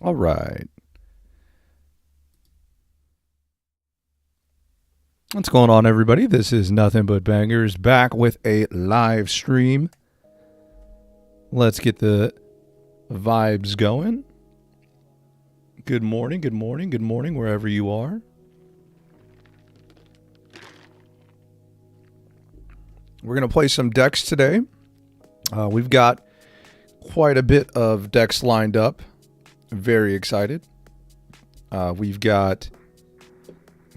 All right. What's going on, everybody? This is Nothing But Bangers back with a live stream. Let's get the vibes going. Good morning, good morning, good morning, wherever you are. We're going to play some decks today. We've got quite a bit of decks lined up. Very excited. We've got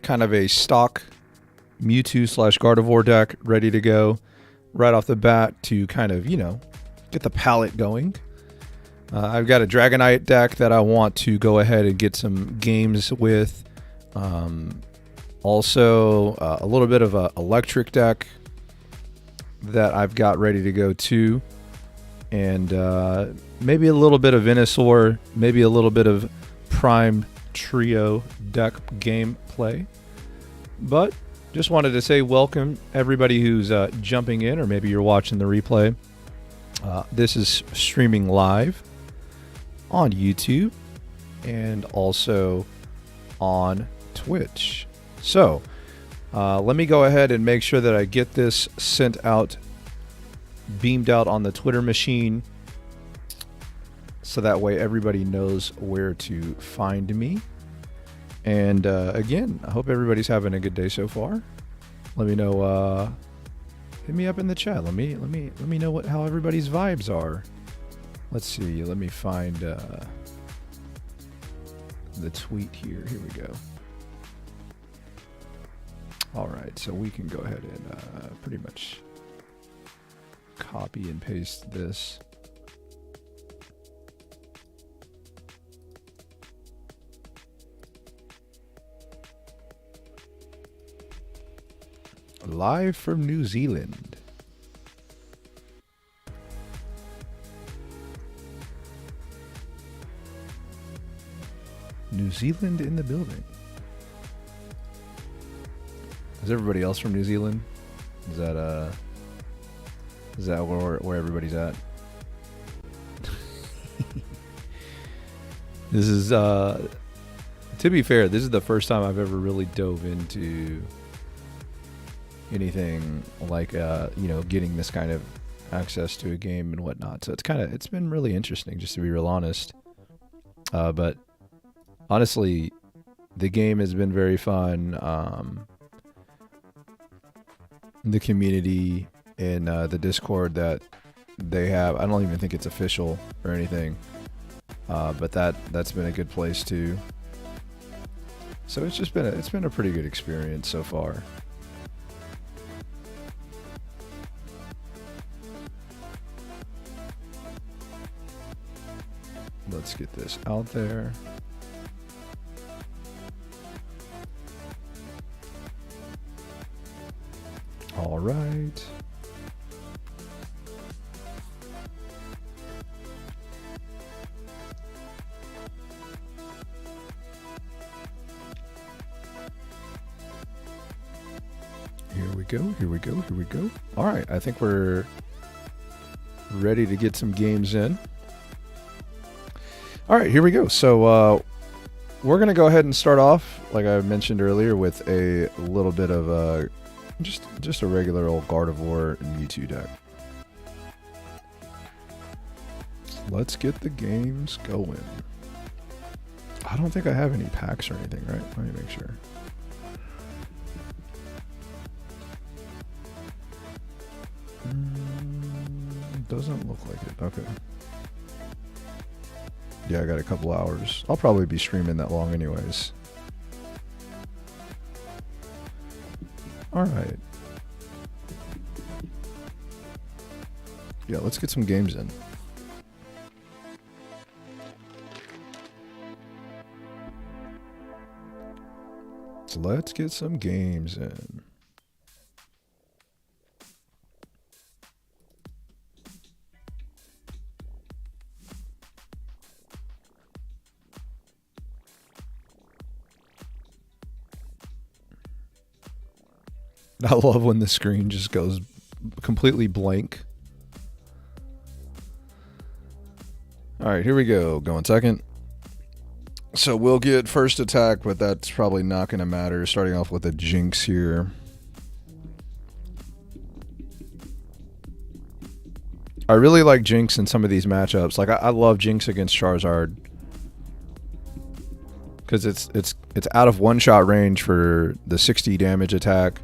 kind of a stock Mewtwo / Gardevoir deck ready to go right off the bat to kind of, get the palette going. I've got a Dragonite deck that I want to go ahead and get some games with. Also, a little bit of an electric deck that I've got ready to go too. And maybe a little bit of Venusaur, maybe a little bit of Prime Trio deck gameplay. But just wanted to say welcome everybody who's jumping in, or maybe you're watching the replay. This is streaming live on YouTube and also on Twitch. So let me go ahead and make sure that I get this sent out, beamed out on the Twitter machine, so that way everybody knows where to find me. And again, I hope everybody's having a good day so far. Let me know. Hit me up in the chat. Let me know how everybody's vibes are. Let's see. Let me find the tweet here. Here we go. All right, so we can go ahead and pretty much copy and paste this. Live from New Zealand. New Zealand in the building. Is everybody else from New Zealand? Is that where everybody's at? This is to be fair, this is the first time I've ever really dove into anything like getting this kind of access to a game and whatnot. So it's been really interesting, just to be real honest. But honestly, the game has been very fun. The community in the Discord that they have, I don't even think it's official or anything, but that's been a good place too. So it's been a pretty good experience so far. Let's get this out there. All right. Here we go. Here we go. Here we go. All right. I think we're ready to get some games in. All right, here we go. So we're going to go ahead and start off, like I mentioned earlier, with a little bit of just a regular old Gardevoir and Mewtwo deck. Let's get the games going. I don't think I have any packs or anything, right? Let me make sure. Doesn't look like it. Okay. Yeah, I got a couple hours. I'll probably be streaming that long anyways. All right. Yeah, let's get some games in. So let's get some games in. I love when the screen just goes completely blank. All right, here we go. Going second. So we'll get first attack, but that's probably not going to matter. Starting off with a Jinx here. I really like Jinx in some of these matchups. Like I love Jinx against Charizard because it's out of one-shot range for the 60 damage attack.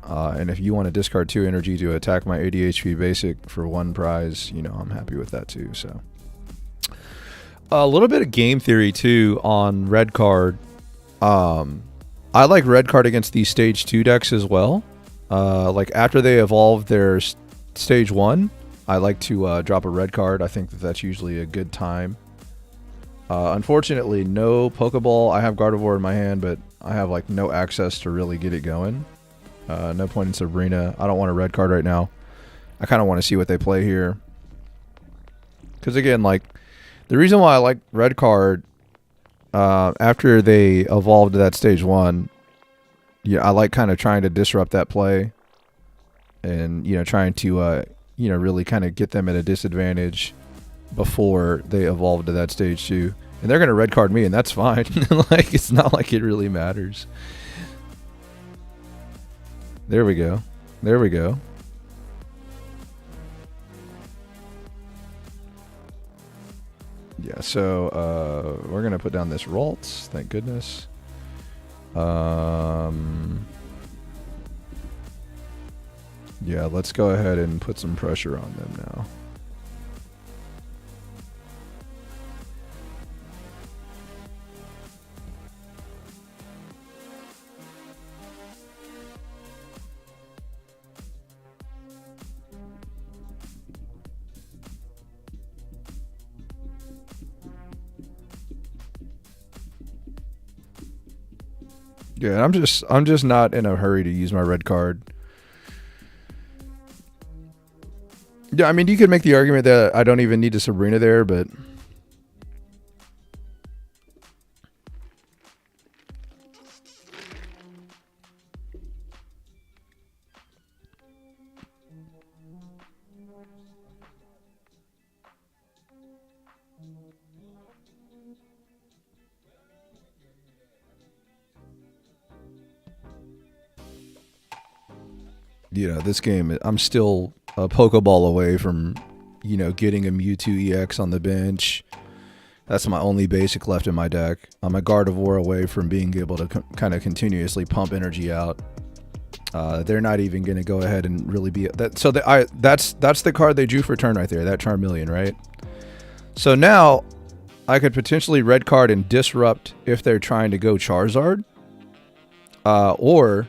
And if you want to discard 2 energy to attack my 80 HP basic for 1 prize, you know, I'm happy with that too. So a little bit of game theory too on red card. I like red card against these stage 2 decks as well. Like after they evolve their stage 1, I like to drop a red card. I think that's usually a good time. Unfortunately, no Pokeball. I have Gardevoir in my hand, but I have like no access to really get it going. No point in Sabrina. I don't want a red card right now. I kind of want to see what they play here. Because again, like the reason why I like red card after they evolved to that stage 1, yeah, I like kind of trying to disrupt that play, and you know, trying to you know, really kind of get them at a disadvantage before they evolve to that stage 2. And they're gonna red card me, and that's fine. Like it's not like it really matters. There we go. There we go. Yeah, so we're going to put down this Ralts. Thank goodness. Yeah, let's go ahead and put some pressure on them now. Yeah, I'm just not in a hurry to use my red card. Yeah, I mean, you could make the argument that I don't even need a Sabrina there, but you know, this game, I'm still a Pokeball away from, you know, getting a Mewtwo EX on the bench. That's my only basic left in my deck. I'm a Gardevoir away from being able to kind of continuously pump energy out. They're not even going to go ahead and really be that. So that's the card they drew for turn right there. That Charmeleon, right? So now I could potentially red card and disrupt if they're trying to go Charizard, or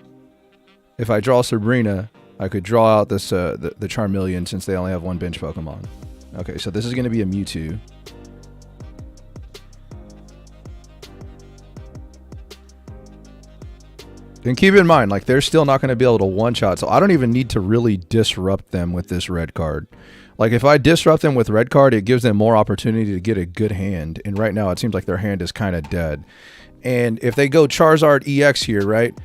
if I draw Sabrina, I could draw out this the Charmeleon since they only have 1 bench Pokemon. Okay, so this is going to be a Mewtwo. And keep in mind, like, they're still not going to be able to one-shot, so I don't even need to really disrupt them with this red card. Like, if I disrupt them with red card, it gives them more opportunity to get a good hand. And right now, it seems like their hand is kind of dead. And if they go Charizard EX here, right,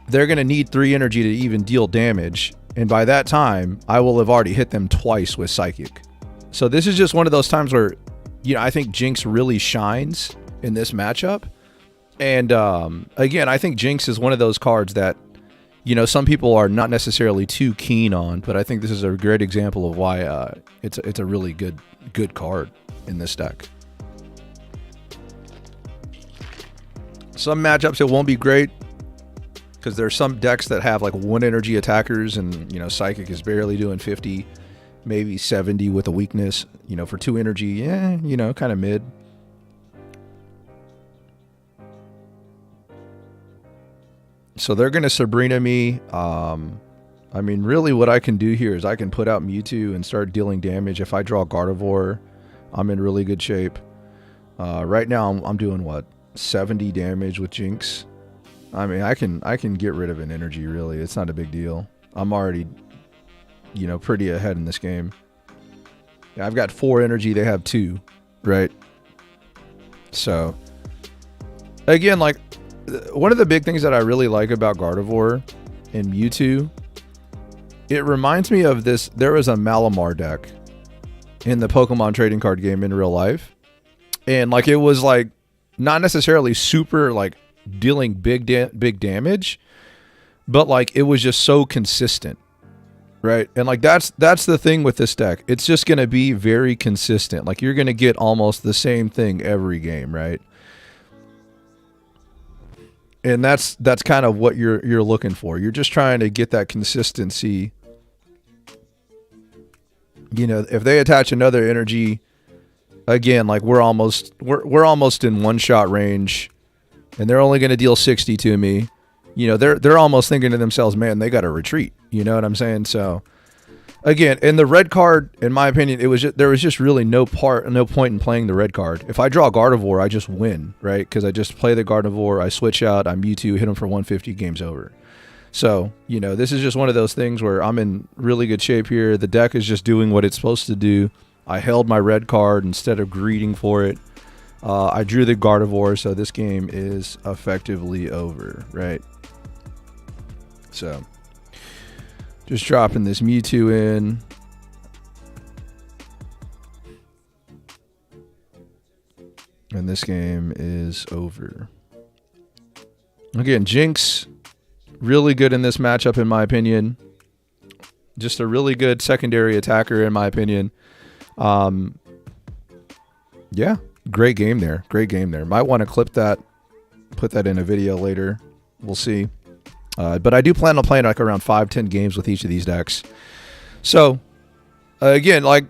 they're going to need 3 energy to even deal damage. And by that time, I will have already hit them twice with Psychic. So this is just one of those times where, you know, I think Jinx really shines in this matchup. And again, I think Jinx is one of those cards that, you know, some people are not necessarily too keen on, but I think this is a great example of why it's a really good card in this deck. Some matchups it won't be great because there's some decks that have like 1 energy attackers, and you know, Psychic is barely doing 50, maybe 70 with a weakness. You know, for 2 energy, yeah, you know, kind of mid. So they're going to Sabrina me. I mean, really what I can do here is I can put out Mewtwo and start dealing damage. If I draw Gardevoir, I'm in really good shape. Right now, I'm doing, what, 70 damage with Jinx? I mean, I can get rid of an energy, really. It's not a big deal. I'm already, you know, pretty ahead in this game. Yeah, I've got 4 energy. They have 2, right? So, again, like, one of the big things that I really like about Gardevoir and Mewtwo, it reminds me of this. There was a Malamar deck in the Pokemon trading card game in real life. And like it was like not necessarily super like dealing big damage, but like it was just so consistent, right? And like that's the thing with this deck. It's just going to be very consistent. Like you're going to get almost the same thing every game, right? And that's kind of what you're looking for. You're just trying to get that consistency. You know, if they attach another energy, again, like we're almost in one shot range, and they're only going to deal 60 to me. You know, they're almost thinking to themselves, man, they got to retreat. You know what I'm saying? So again, in the red card, in my opinion, there was just really no point in playing the red card. If I draw Gardevoir, I just win, right? Because I just play the Gardevoir, I switch out, I'm Mewtwo, hit him for 150, game's over. So, you know, this is just one of those things where I'm in really good shape here. The deck is just doing what it's supposed to do. I held my red card instead of greeting for it. I drew the Gardevoir, so this game is effectively over, right? So, just dropping this Mewtwo in. And this game is over. Again, Jinx, really good in this matchup, in my opinion. Just a really good secondary attacker, in my opinion. Yeah, great game there. Great game there. Might want to clip that, put that in a video later. We'll see. But I do plan on playing like around 5-10 games with each of these decks. So, again, like,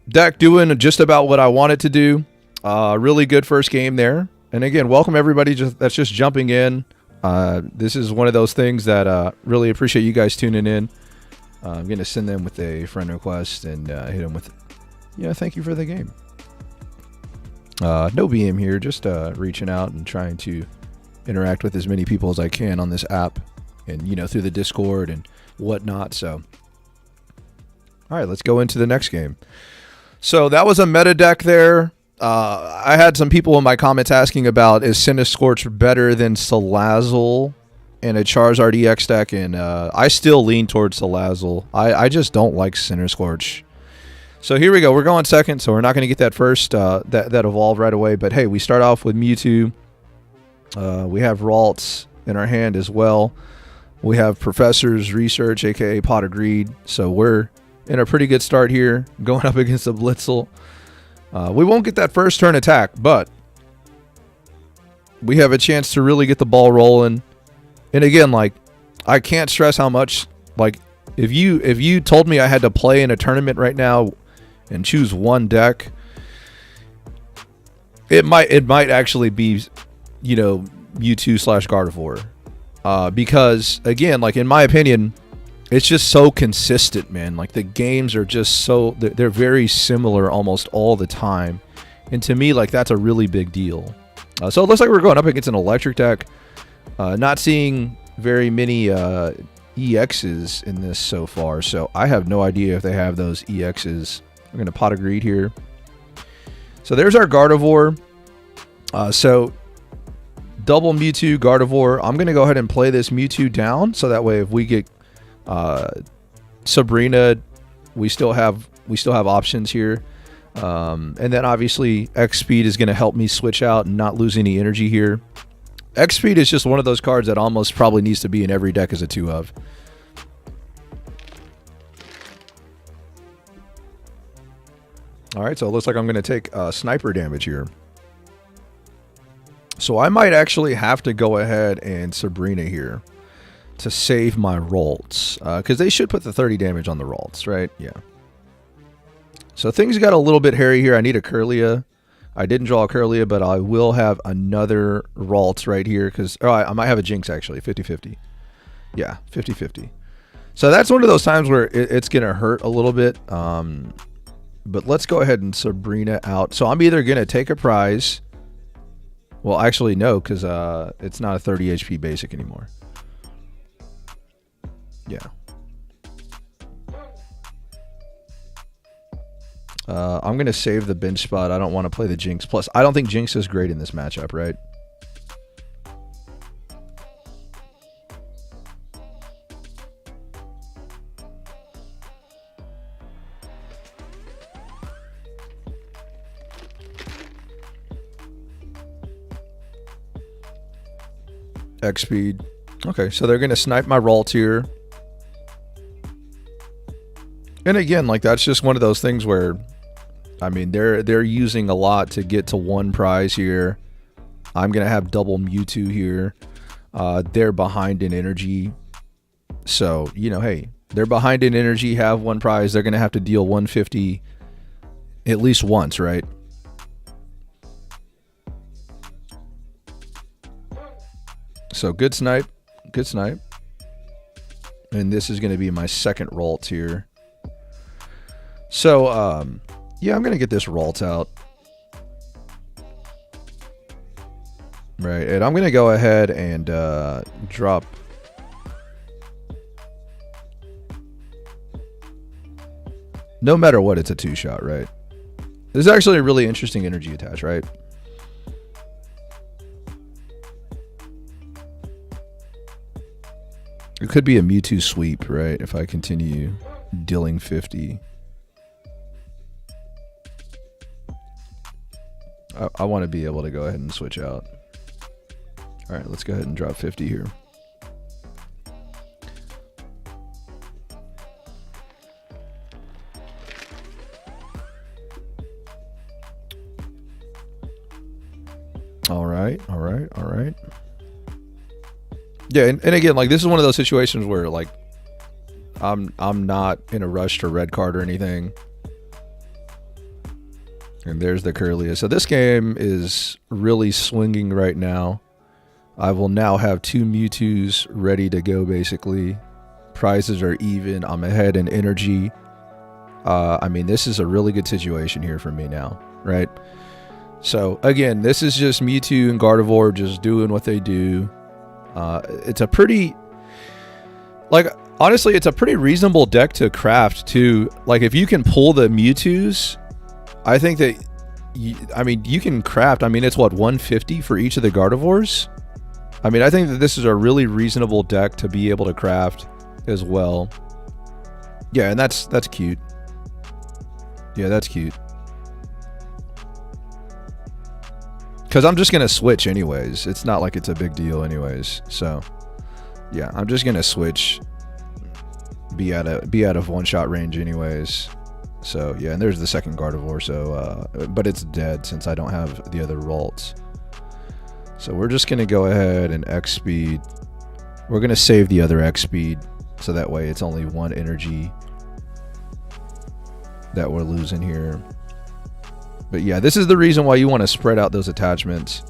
deck doing just about what I want it to do. Really good first game there. And again, welcome everybody that's just jumping in. This is one of those things that really appreciate you guys tuning in. I'm going to send them with a friend request and hit them with, thank you for the game. No BM here, just reaching out and trying to interact with as many people as I can on this app and, through the Discord and whatnot. So, all right, let's go into the next game. So that was a meta deck there. I had some people in my comments asking about, is Cinescorch better than Salazzle in a Charizard EX deck? And I still lean towards Salazzle. I just don't like Cinescorch. So here we go. We're going second, so we're not going to get that first, that evolve right away. But hey, we start off with Mewtwo. We have Ralts in our hand as well. We have Professor's Research, aka Pot of Greed. So we're in a pretty good start here, going up against a Blitzel. We won't get that first turn attack, but we have a chance to really get the ball rolling. And again, like, I can't stress how much, like, if you told me I had to play in a tournament right now and choose one deck, it might actually be, Mewtwo/Gardevoir. Because again, like, in my opinion, it's just so consistent, man. Like, the games are just they're very similar almost all the time. And to me, like, that's a really big deal. So it looks like we're going up against an electric deck. Not seeing very many EXs in this so far. So I have no idea if they have those EXs. We're going to Pot of Greed here. So there's our Gardevoir. So double Mewtwo, Gardevoir. I'm going to go ahead and play this Mewtwo down. So that way if we get Sabrina, we still have options here. And then obviously X Speed is going to help me switch out and not lose any energy here. X Speed is just one of those cards that almost probably needs to be in every deck as a 2 of. Alright, so it looks like I'm going to take sniper damage here. So I might actually have to go ahead and Sabrina here to save my Ralts. Because they should put the 30 damage on the Ralts, right? Yeah. So things got a little bit hairy here. I need a Curlia. I didn't draw a Curlia, but I will have another Ralts right here. Because I might have a Jinx, actually. 50-50. Yeah, 50-50. So that's one of those times where it's going to hurt a little bit. But let's go ahead and Sabrina out. So I'm either going to take a prize. Well, actually, no, because it's not a 30 HP basic anymore. Yeah. I'm going to save the bench spot. I don't want to play the Jinx. Plus, I don't think Jinx is great in this matchup, right? X speed. Okay, so they're gonna snipe my Ralt here. And again, like that's just one of those things where, I mean, they're using a lot to get to one prize here. I'm gonna have double Mewtwo here. They're behind in energy, so you know, hey, they're behind in energy. Have one prize. They're gonna have to deal 150 at least once, right? So good snipe, good snipe. And this is gonna be my second Ralt here. So yeah, I'm gonna get this Ralt out. Right, and I'm gonna go ahead and drop. No matter what, it's a 2-shot, right? This is actually a really interesting energy attach, right? It could be a Mewtwo sweep, right? If I continue dealing 50. I want to be able to go ahead and switch out. All right, let's go ahead and drop 50 here. All right. Yeah, and again, like this is one of those situations where like I'm not in a rush to red card or anything. And there's the Curlia. So this game is really swinging right now. I will now have 2 Mewtwo's ready to go, basically. Prizes are even. I'm ahead in energy. I mean, this is a really good situation here for me now, right? So, again, this is just Mewtwo and Gardevoir just doing what they do. It's a pretty... Like, honestly, it's a pretty reasonable deck to craft, too. Like, if you can pull the Mewtwo's... I think that, you can craft, it's what, 150 for each of the Gardevoirs? I mean, I think that this is a really reasonable deck to be able to craft as well. Yeah, and that's cute. Yeah, that's cute. Because I'm just going to switch anyways. It's not like it's a big deal anyways. So, yeah, I'm just going to switch. Be out of one-shot range anyways. So, yeah, and there's the second Gardevoir, so, but it's dead since I don't have the other Ralts. So we're just going to go ahead and X speed. We're going to save the other X speed, so that way it's only one energy that we're losing here. But yeah, this is the reason why you want to spread out those attachments.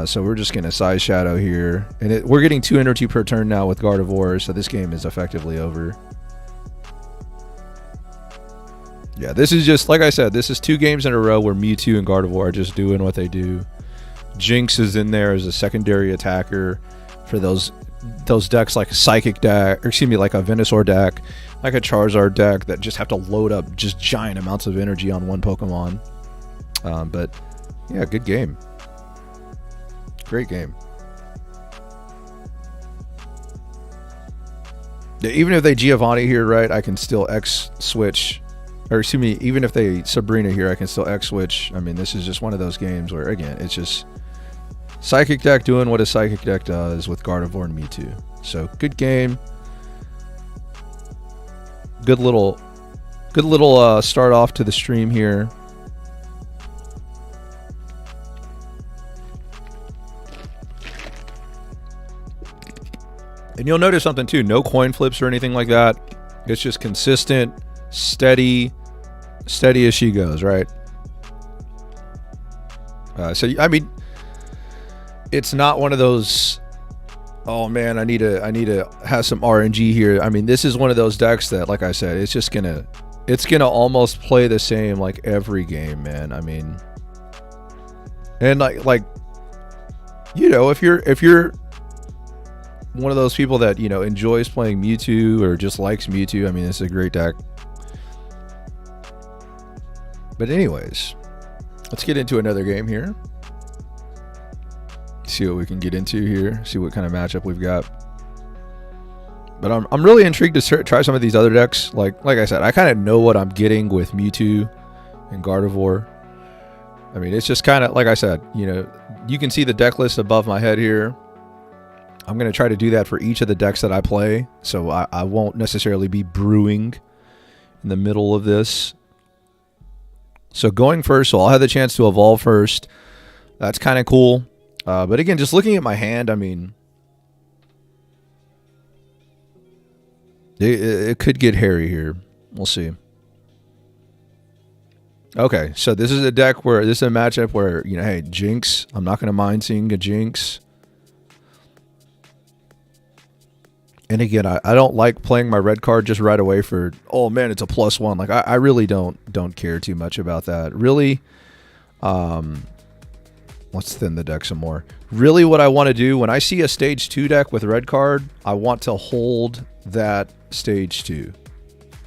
So we're just going to Size Shadow here. And we're getting 2 energy per turn now with Gardevoir, so this game is effectively over. Yeah, this is just, like I said, this is 2 games in a row where Mewtwo and Gardevoir are just doing what they do. Jinx is in there as a secondary attacker for those decks like a Psychic deck, or excuse me, like a Venusaur deck, like a Charizard deck that just have to load up just giant amounts of energy on one Pokemon. But yeah, good game. Great game. Yeah, even if they Giovanni here, right, I can still X switch. Or excuse me, even if they Sabrina here, I can still X switch. I mean, this is just one of those games where, again, it's just Psychic deck doing what a Psychic deck does with Gardevoir and Mewtwo. So good game. Good little start off to the stream here. And you'll notice something too. No coin flips or anything like that. It's just consistent, steady as she goes, right? So I mean, it's not one of those, oh man, I need to have some RNG here. I mean, this is one of those decks that, like I said, it's gonna almost play the same like every game, man. I mean, and like you know, if you're one of those people that, you know, enjoys playing Mewtwo or just likes Mewtwo, I mean, it's a great deck. But anyways, let's get into another game here. See what we can get into here. See what kind of matchup we've got. But I'm really intrigued to try some of these other decks. Like I said, I kind of know what I'm getting with Mewtwo and Gardevoir. I mean, it's just kind of, like I said, you know, you can see the deck list above my head here. I'm going to try to do that for each of the decks that I play, so I won't necessarily be brewing in the middle of this. So going first, so I'll have the chance to evolve first. That's kind of cool. But again, just looking at my hand, I mean, it could get hairy here. We'll see. Okay, so this is a deck where, this is a matchup where, you know, hey, Jinx, I'm not going to mind seeing a Jinx. And again, I don't like playing my red card just right away for, oh man, it's a +1. Like, I really don't care too much about that. Really, let's thin the deck some more. Really what I want to do, when I see a stage 2 deck with red card, I want to hold that stage 2.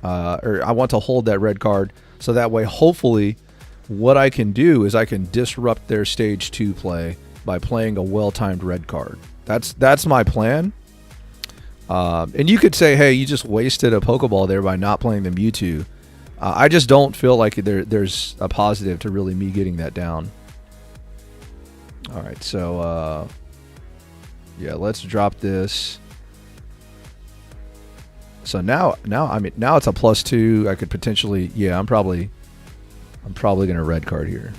Or I want to hold that red card, so that way, hopefully, what I can do is I can disrupt their stage 2 play by playing a well-timed red card. That's my plan. And you could say, hey, you just wasted a Pokeball there by not playing the Mewtwo. I just don't feel like there's a positive to really me getting that down. All right, so yeah, let's drop this. So now I mean, now it's a +2. I could potentially, yeah, I'm probably gonna red card here.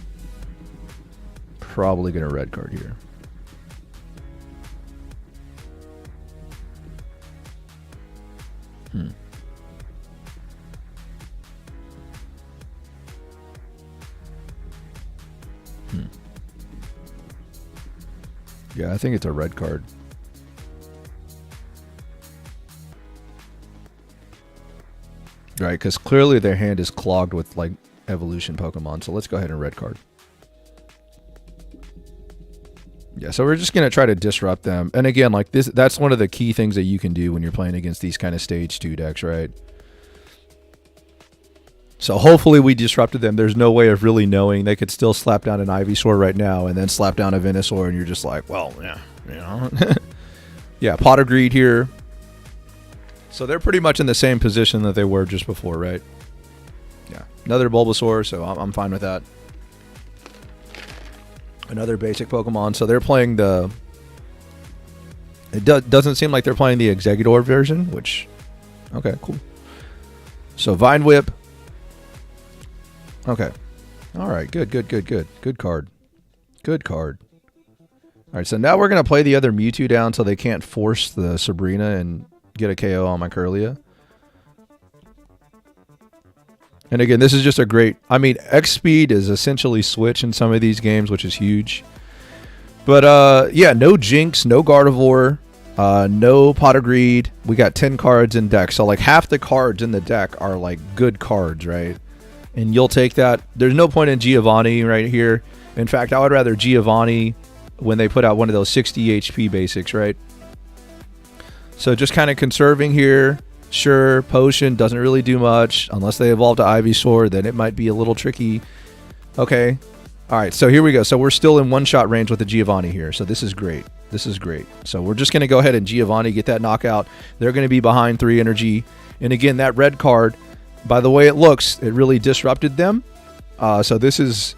Probably gonna red card here. Yeah, I think it's a red card. Right, because clearly their hand is clogged with like evolution Pokemon. So let's go ahead and red card. Yeah, so we're just going to try to disrupt them. And again, like this, that's one of the key things that you can do when you're playing against these kind of stage 2 decks, right? So hopefully we disrupted them. There's no way of really knowing. They could still slap down an Ivysaur right now and then slap down a Venusaur, and you're just like, well, yeah, you know. Yeah, Pot of Greed here. So they're pretty much in the same position that they were just before, right? Yeah, another Bulbasaur, so I'm fine with that. Another basic Pokemon. So they're playing the... It doesn't seem like they're playing the Exeggutor version, which... Okay, cool. So Vine Whip. Okay. All right, good. Good card. Good card. All right, so now we're going to play the other Mewtwo down so they can't force the Sabrina and get a KO on my Curlia. And again, this is just a great... I mean, X-Speed is essentially Switch in some of these games, which is huge. But, yeah, no Jinx, no Gardevoir, no Pot of Greed. We got 10 cards in deck. So, like, half the cards in the deck are, like, good cards, right? And you'll take that. There's no point in Giovanni right here. In fact, I would rather Giovanni when they put out one of those 60 HP basics, right? So just kind of conserving here. Sure, Potion doesn't really do much. Unless they evolve to Ivysaur, then it might be a little tricky. Okay. All right, so here we go. So we're still in one-shot range with the Giovanni here. So this is great. This is great. So we're just going to go ahead and Giovanni, get that knockout. They're going to be behind 3 energy. And again, that red card, by the way it looks, it really disrupted them. So this is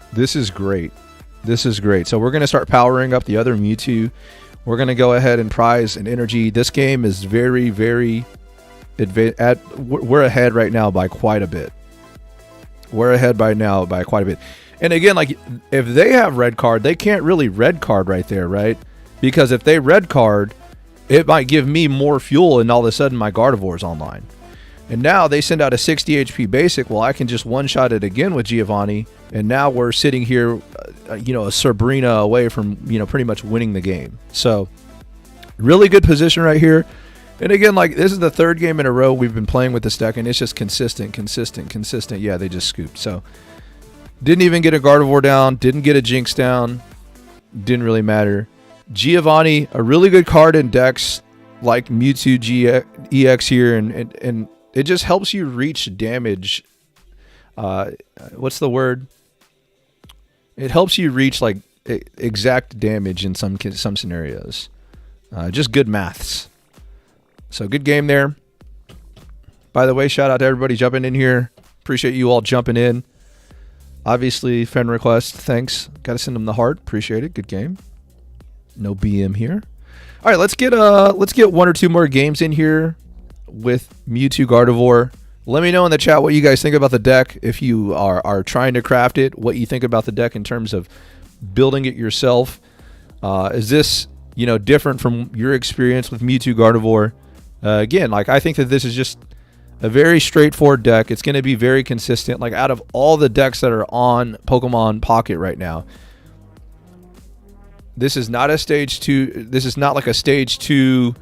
great. This is great. So we're going to start powering up the other Mewtwo. We're going to go ahead and prize an energy. This game is very, very... we're ahead right now by quite a bit. We're ahead by now by quite a bit. And again, like, if they have red card, they can't really red card right there, right? Because if they red card, it might give me more fuel, and all of a sudden my Gardevoir's online. And now they send out a 60 HP basic. Well, I can just one-shot it again with Giovanni, and now we're sitting here, you know, a Sabrina away from, you know, pretty much winning the game. So, really good position right here. And again, like, this is the 3rd game in a row we've been playing with this deck, and it's just consistent. Yeah, they just scooped. So, didn't even get a Gardevoir down, didn't get a Jinx down, didn't really matter. Giovanni, a really good card in decks like Mewtwo EX here, and it just helps you reach damage. What's the word? It helps you reach, like, exact damage in some scenarios. Just good maths. So good game there. By the way, shout out to everybody jumping in here. Appreciate you all jumping in. Obviously, friend request. Thanks. Got to send them the heart. Appreciate it. Good game. No BM here. All right, let's get one or two more games in here with Mewtwo Gardevoir. Let me know in the chat what you guys think about the deck. If you are trying to craft it, what you think about the deck in terms of building it yourself. Is this different from your experience with Mewtwo Gardevoir? Again, like I think that this is just a very straightforward deck. It's going to be very consistent. Like out of all the decks that are on Pokemon Pocket right now, this is not a stage 2. This is not like a stage 2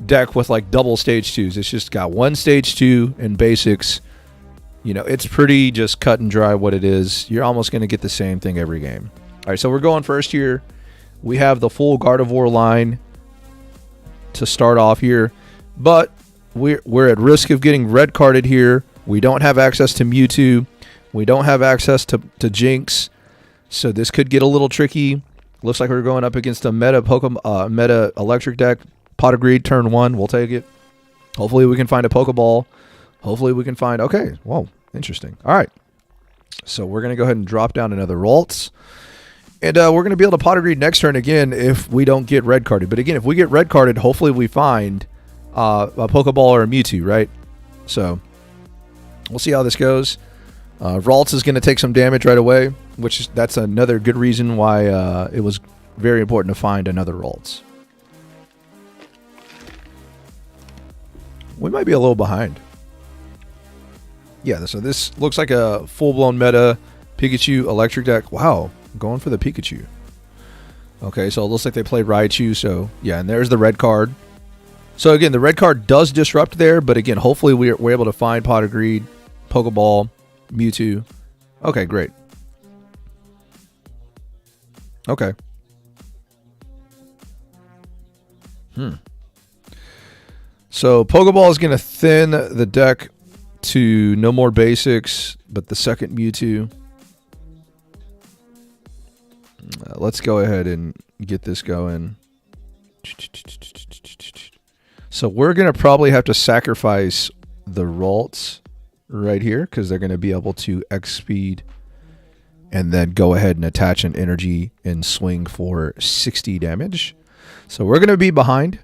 deck with like double stage 2s. It's just got one stage 2 in basics. It's pretty just cut and dry what it is. You're almost going to get the same thing every game. All right, so we're going first here. We have the full Gardevoir line to start off here, but we're at risk of getting red carded here. We don't have access to Mewtwo. We don't have access to Jinx, so this could get a little tricky. Looks like we're going up against a meta electric deck. Pot of Greed, turn 1. We'll take it. Hopefully we can find a Pokeball. Hopefully we can find... Okay, whoa, interesting. All right, so we're going to go ahead and drop down another Ralts. And we're going to be able to Pot of Greed next turn again if we don't get red carded. But again, if we get red carded, hopefully we find a Pokeball or a Mewtwo, right? So we'll see how this goes. Ralts is going to take some damage right away, that's another good reason why it was very important to find another Ralts. We might be a little behind. Yeah, so this looks like a full-blown meta Pikachu electric deck. Wow, going for the Pikachu. Okay, so it looks like they played Raichu, so yeah, and there's the red card. So again, the red card does disrupt there, but again, hopefully we're able to find Pot of Greed, Pokeball, Mewtwo. Okay, great. Okay. So Pokeball is going to thin the deck to no more basics, but the second Mewtwo. Let's go ahead and get this going. So we're going to probably have to sacrifice the Ralts right here because they're going to be able to X speed and then go ahead and attach an energy and swing for 60 damage. So we're going to be behind.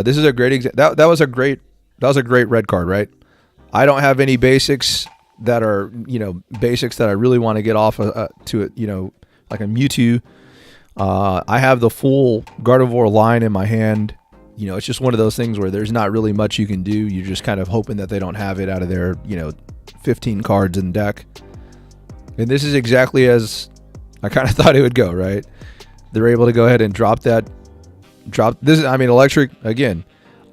This is a great example. That was a great red card, right? I don't have any basics that are basics that I really want to get off to it. Like a Mewtwo. I have the full Gardevoir line in my hand. It's just one of those things where there's not really much you can do. You're just kind of hoping that they don't have it out of their 15 cards in deck. And this is exactly as I kind of thought it would go, right? They're able to go ahead and drop this. Electric, again,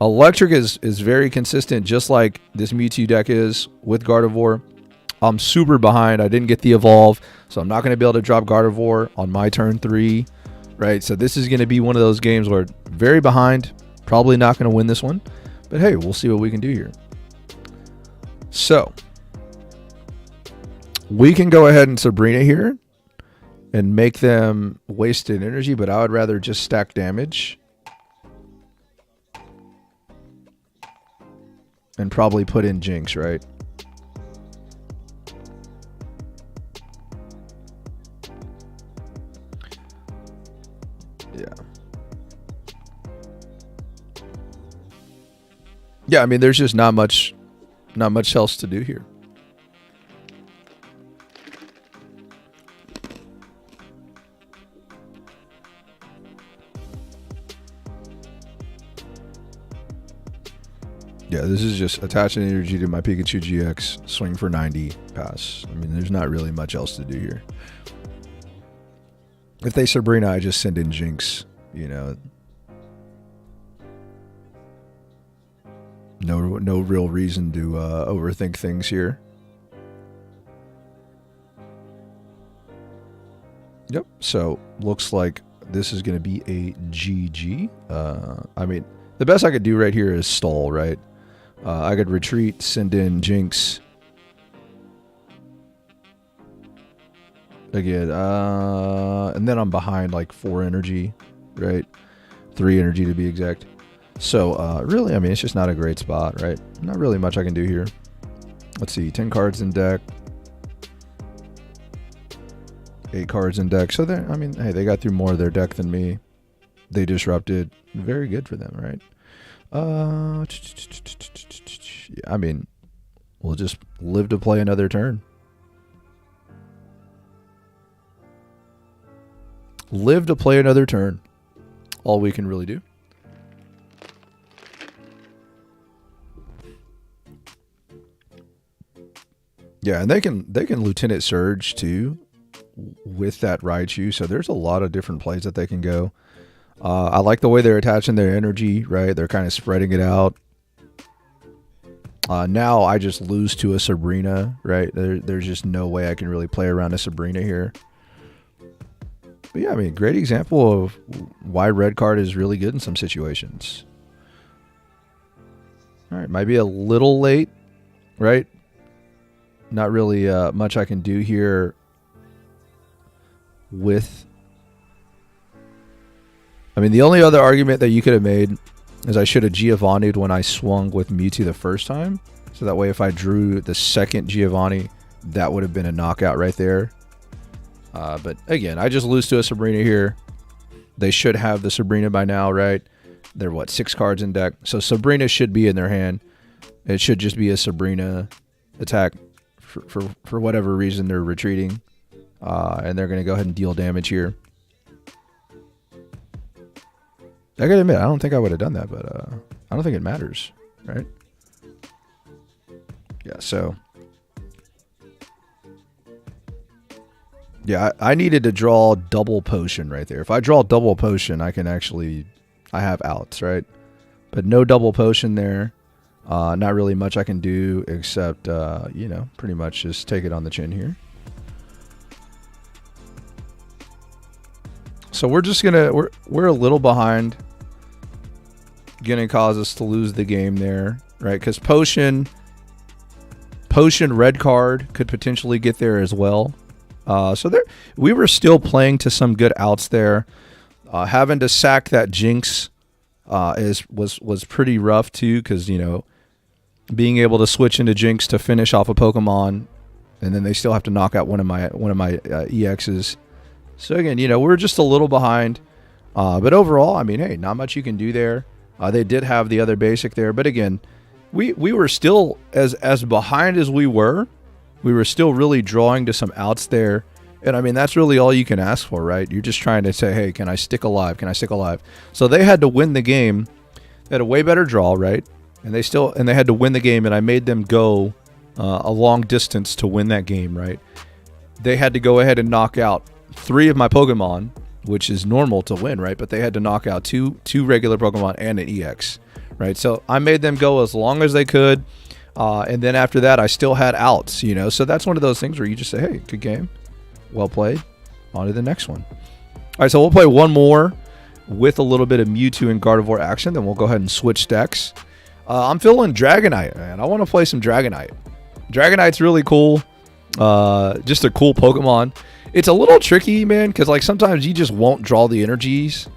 electric is very consistent, just like this Mewtwo deck is with Gardevoir. I'm super behind. I didn't get the evolve, so I'm not going to be able to drop Gardevoir on my turn 3, right? So this is going to be one of those games where very behind, probably not going to win this one, but hey, we'll see what we can do here. So we can go ahead and Sabrina here and make them wasted energy, but I would rather just stack damage and probably put in Jinx, right? Yeah, there's just not much else to do here. Yeah, this is just attaching energy to my Pikachu GX, swing for 90, pass. There's not really much else to do here. If they Sabrina, I just send in Jinx, No real reason to overthink things here. Yep, so looks like this is going to be a GG. The best I could do right here is stall, right? I could retreat, send in Jinx. Again, and then I'm behind like 4 energy, right? 3 energy to be exact. So, really, it's just not a great spot, right? Not really much I can do here. Let's see, 10 cards in deck. 8 cards in deck. So, hey, they got through more of their deck than me. they disrupted. Very good for them, right? I mean, we'll just live to play another turn. Live to play another turn. All we can really do. Yeah, and they can Lieutenant Surge too with that Raichu. So there's a lot of different plays that they can go. I like the way they're attaching their energy, right? They're kind of spreading it out. Now I just lose to a Sabrina, right? There's just no way I can really play around a Sabrina here. But yeah, I mean, great example of why red card is really good in some situations. All right, might be a little late, right? Not really much I can do here with... I mean, the only other argument that you could have made is I should have Giovanni'd when I swung with Mewtwo the first time. So that way if I drew the second Giovanni, that would have been a knockout right there. But again, I just lose to a Sabrina here. They should have the Sabrina by now, right? They're, what, 6 cards in deck? So Sabrina should be in their hand. It should just be a Sabrina attack. For whatever reason, they're retreating. And they're going to go ahead and deal damage here. I gotta admit, I don't think I would have done that, but I don't think it matters, right? Yeah, so... Yeah, I needed to draw double potion right there. If I draw double potion, I can actually... I have outs, right? But no double potion there. Not really much I can do except, you know, pretty much just take it on the chin here. So we're just gonna... We're a little behind. Gonna cause us to lose the game there, right? Because potion red card could potentially get there as well. So there, we were still playing to some good outs there. Having to sack that Jinx was pretty rough too, because you know, being able to switch into Jinx to finish off a Pokemon, and then they still have to knock out one of my EXs. So again, you know, we're just a little behind. But overall, I mean, hey, not much you can do there. They did have the other basic there, but again, we were still as behind as we were still really drawing to some outs there. And I mean, that's really all you can ask for, right? You're just trying to say, hey, can I stick alive? Can I stick alive? So they had to win the game. They had a way better draw, right? And they had to win the game, and I made them go a long distance to win that game, right? They had to go ahead and knock out 3 of my Pokemon, which is normal to win, right? But they had to knock out two regular Pokemon and an EX, right? So I made them go as long as they could. And then after that, I still had outs, you know? So that's one of those things where you just say, hey, good game. Well played. On to the next one. All right, so we'll play one more with a little bit of Mewtwo and Gardevoir action. Then we'll go ahead and switch decks. I'm feeling Dragonite, man. I want to play some Dragonite. Dragonite's really cool. Just a cool Pokemon. It's a little tricky, man, because like sometimes you just won't draw the energies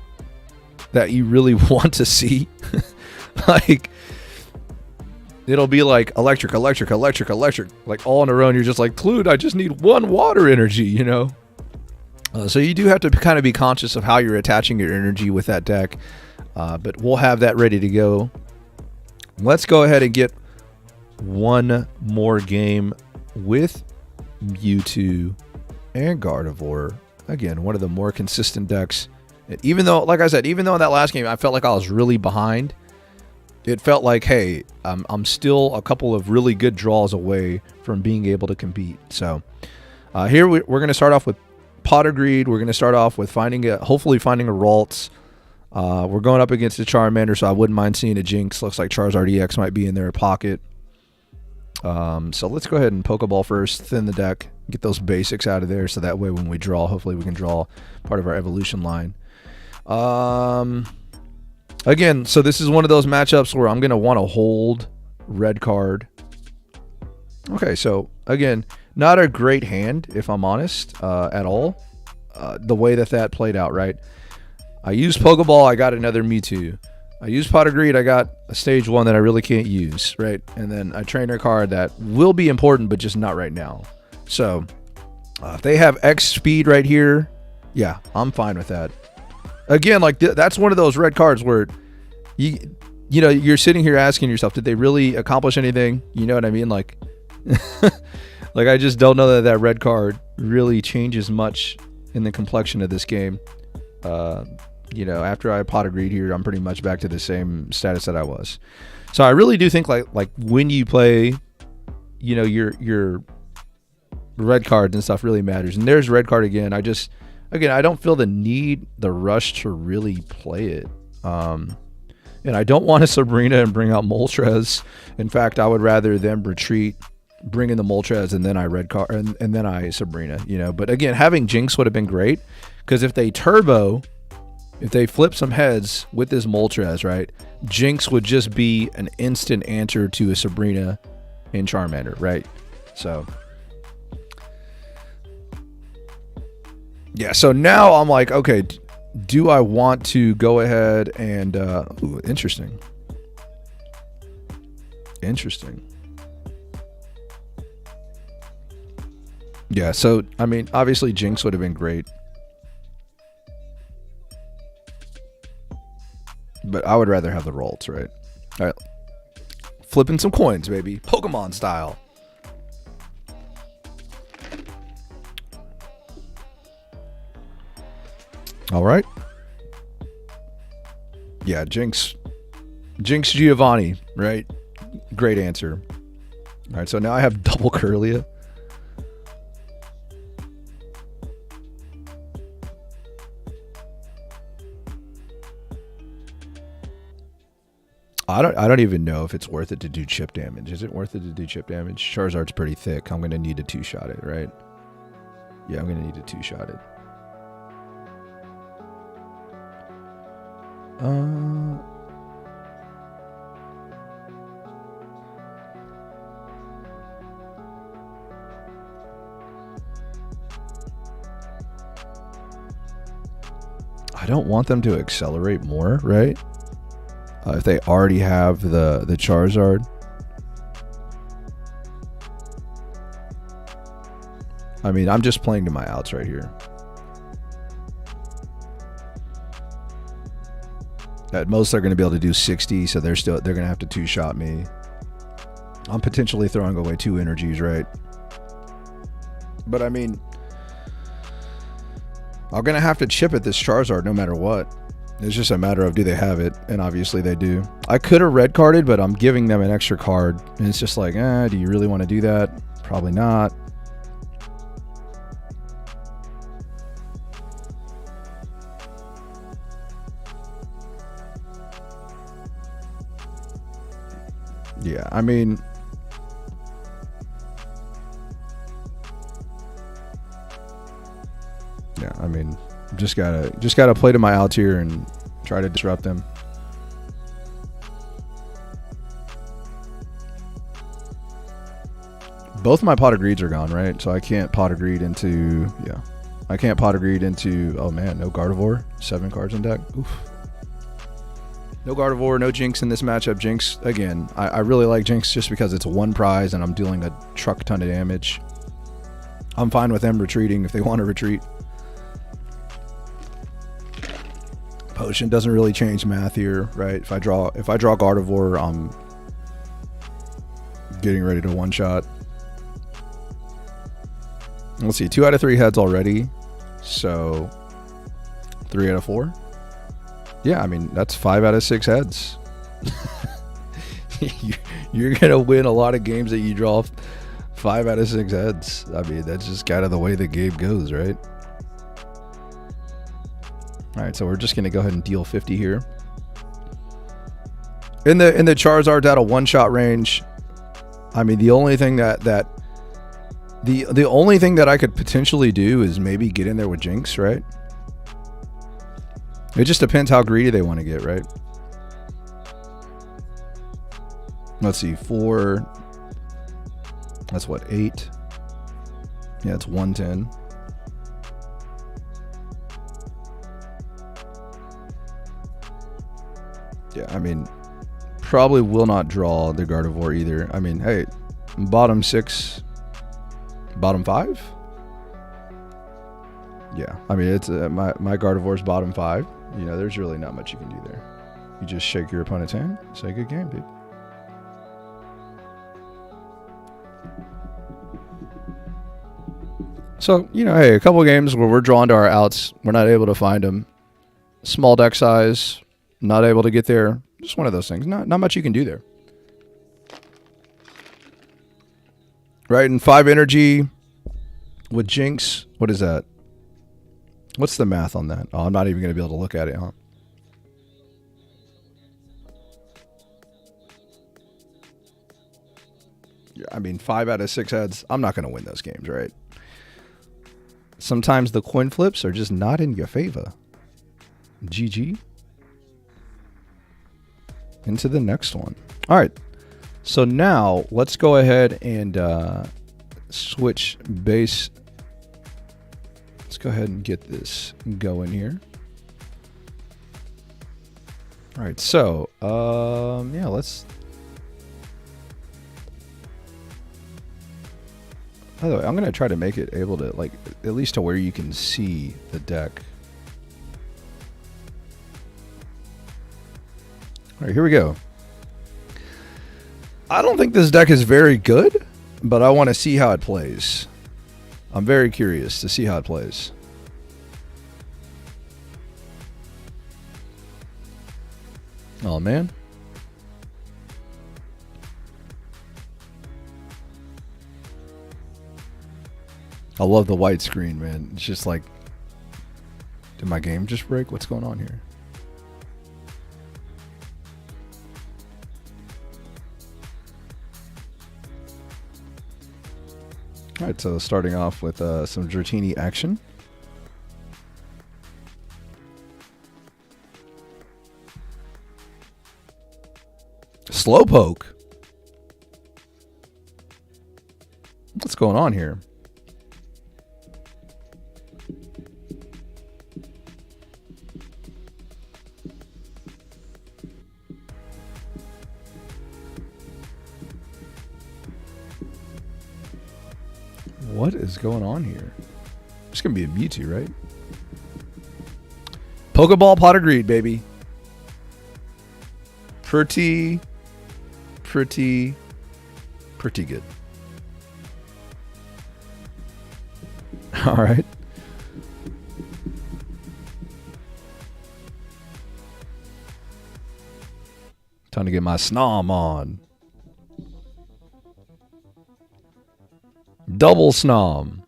that you really want to see. Like, it'll be like electric, like all in a row, and you're just like, Clued, I just need one water energy, you know? So you do have to kind of be conscious of how you're attaching your energy with that deck. But we'll have that ready to go. Let's go ahead and get one more game with Mewtwo and Gardevoir. Again, one of the more consistent decks. Even though, like I said, even though in that last game I felt like I was really behind, it felt like, hey, I'm still a couple of really good draws away from being able to compete. So here we're going to start off with Pot of Greed. We're going to start off with hopefully finding a Ralts. We're going up against a Charmander, so I wouldn't mind seeing a Jinx. Looks like Charizard EX might be in their pocket. So let's go ahead and Pokeball first, thin the deck, get those basics out of there, so that way when we draw, hopefully we can draw part of our evolution line. Again, so this is one of those matchups where I'm going to want to hold red card. Okay, so again, not a great hand, if I'm honest, at all. The way that played out, right? I used Pokeball, I got another Mewtwo. I used Pot of Greed, I got a stage 1 that I really can't use, right? And then a trainer card that will be important, but just not right now. So, if they have X speed right here, yeah, I'm fine with that. Again, like that's one of those red cards where you know, you're sitting here asking yourself, did they really accomplish anything? You know what I mean? Like, like I just don't know that red card really changes much in the complexion of this game. You know, after I pot agreed here, I'm pretty much back to the same status that I was. So I really do think like when you play, you know, your red cards and stuff really matters. And there's red card again. I don't feel the rush to really play it. And I don't want to Sabrina and bring out Moltres. In fact, I would rather them retreat, bring in the Moltres, and then I red card and then I Sabrina, you know. But again, having Jinx would have been great, because if they flip some heads with this Moltres, right, Jinx would just be an instant answer to a Sabrina and Charmander, right? So yeah, so now I'm like, okay, do I want to go ahead and ooh, interesting. Yeah, so I mean, obviously Jinx would have been great, but I would rather have the Ralts, right? All right, flipping some coins, baby, Pokemon style. All right. Yeah, Jinx Giovanni, right? Great answer. All right, so now I have double Curlia. I don't even know if it's worth it to do chip damage. Is it worth it to do chip damage? Charizard's pretty thick. I'm going to need to two-shot it, right? Yeah, I'm going to need to two-shot it. I don't want them to accelerate more, right? If they already have the Charizard. I mean, I'm just playing to my outs right here. At most, they're going to be able to do 60, so they're going to have to two-shot me. I'm potentially throwing away 2 energies, right? But I mean, I'm going to have to chip at this Charizard no matter what. It's just a matter of, do they have it? And obviously they do. I could have red carded, but I'm giving them an extra card. And it's just like, do you really want to do that? Probably not. Yeah, I mean, yeah, I mean, just gotta play to my outs here and try to disrupt them. Both my pot of greeds are gone, right? So I can't pot of greed into, yeah, I can't pot of greed into. Oh man, no Gardevoir, 7 cards in deck. Oof. No Gardevoir, no Jinx in this matchup. Jinx, again, I really like Jinx just because it's 1 prize and I'm dealing a truck ton of damage. I'm fine with them retreating if they want to retreat. Potion doesn't really change math here, right? If I draw Gardevoir, I'm getting ready to one-shot. Let's see, 2 out of 3 heads already. So 3 out of 4. Yeah, I mean, that's 5 out of 6 heads. You're going to win a lot of games that you draw 5 out of 6 heads. I mean, that's just kind of the way the game goes, right? All right, so we're just going to go ahead and deal 50 here. In the Charizard's out of one-shot range. I mean, the only thing that only thing that I could potentially do is maybe get in there with Jinx, right? It just depends how greedy they want to get, right? Let's see, 4. That's what, 8? Yeah, it's 110. Yeah, I mean, probably will not draw the Gardevoir either. I mean, hey, bottom 6, bottom 5? Yeah, I mean, it's my Gardevoir's bottom 5. you know, there's really not much you can do there. You just shake your opponent's hand, say good game, dude. So, you know, hey, a couple of games where we're drawn to our outs, we're not able to find them. Small deck size, not able to get there. Just one of those things. Not much you can do there. Right, and 5 energy with Jinx. What is that? What's the math on that? Oh, I'm not even going to be able to look at it, huh? Yeah, I mean, 5 out of 6 heads. I'm not going to win those games, right? Sometimes the coin flips are just not in your favor. GG. Into the next one. All right. So now let's go ahead and switch base. Let's go ahead and get this going here. All right. So, yeah, let's. By the way, I'm going to try to make it able to, like, at least to where you can see the deck. All right, here we go. I don't think this deck is very good, but I want to see how it plays. I'm very curious to see how it plays. Oh, man. I love the white screen, man. It's just like, did my game just break? What's going on here? All right, so starting off with some Dratini action. Slowpoke. What's going on here? What is going on here? It's going to be a Mewtwo, right? Pokeball Pot of Greed, baby. Pretty good. All right. Time to get my Snom on. Double Snom.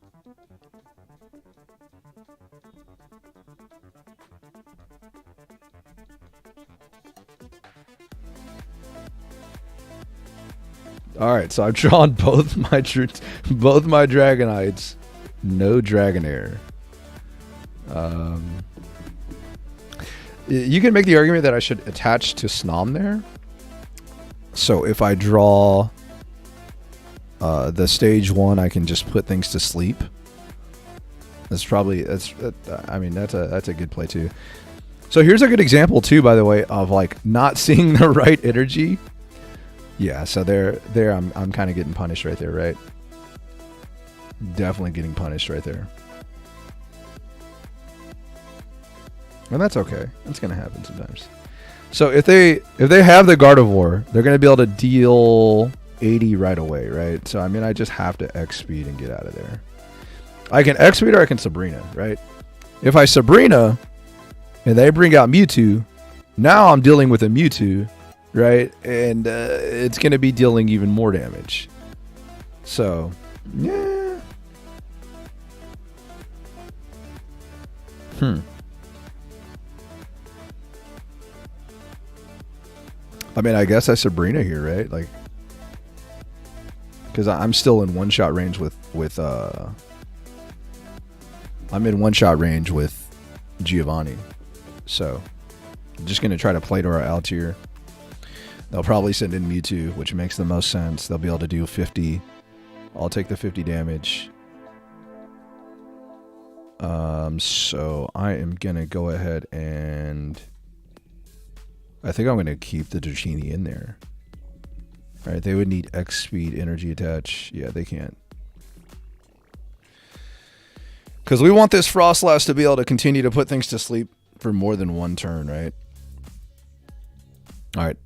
All right, so I've drawn both my Dragonites. No Dragonair. You can make the argument that I should attach to Snom there. So if I draw the stage 1, I can just put things to sleep. I mean, that's a good play too. So here's a good example too, by the way, of like not seeing the right energy. Yeah, so there I'm kind of getting punished right there, right? Definitely getting punished right there. And that's okay. That's gonna happen sometimes. So if they have the Gardevoir, they're gonna be able to deal 80 right away, right? So I mean, I just have to X speed and get out of there. I can X speed or I can Sabrina, right? If I Sabrina and they bring out Mewtwo, now I'm dealing with a Mewtwo, right? And it's gonna be dealing even more damage. So yeah. I mean, I guess I Sabrina here, right? Like, because I'm still in one-shot range with I'm in one-shot range with Giovanni. So I'm just gonna try to play to our Altier. They'll probably send in Mewtwo, which makes the most sense. They'll be able to do 50. I'll take the 50 damage. So I am gonna go ahead and I think I'm gonna keep the Dratini in there. All right, they would need X speed energy attach. Yeah, they can't. Because we want this Frostlass to be able to continue to put things to sleep. for more than one turn, right? All right.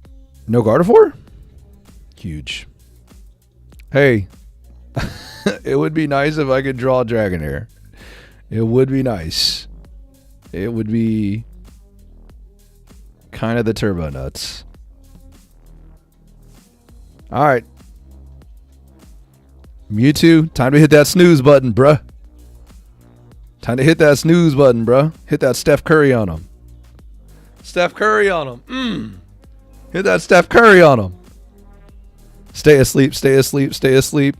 No Gardevoir? Huge. Hey, it would be nice if I could draw Dragonair. It would be nice. It would be kind of the turbo nuts. All right. Mewtwo, time to hit that snooze button, bruh. Time to hit that snooze button, bruh. Hit that Steph Curry on him. Steph Curry on him. Hit that Steph Curry on him. Stay asleep, stay asleep, stay asleep.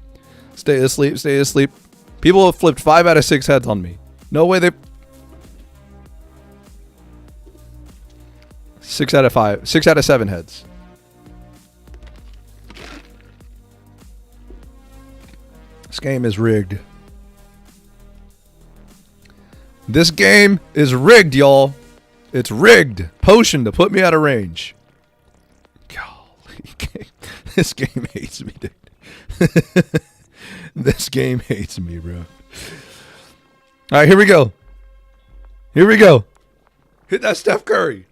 Stay asleep, stay asleep. People have flipped 5 out of 6 heads on me. No way they... 6 out of 5. 6 out of 7 heads. This game is rigged. This game is rigged, y'all. It's rigged. Potion to put me out of range. Golly. This game hates me, dude. This game hates me, bro. All right, here we go. Here we go. Hit that Steph Curry.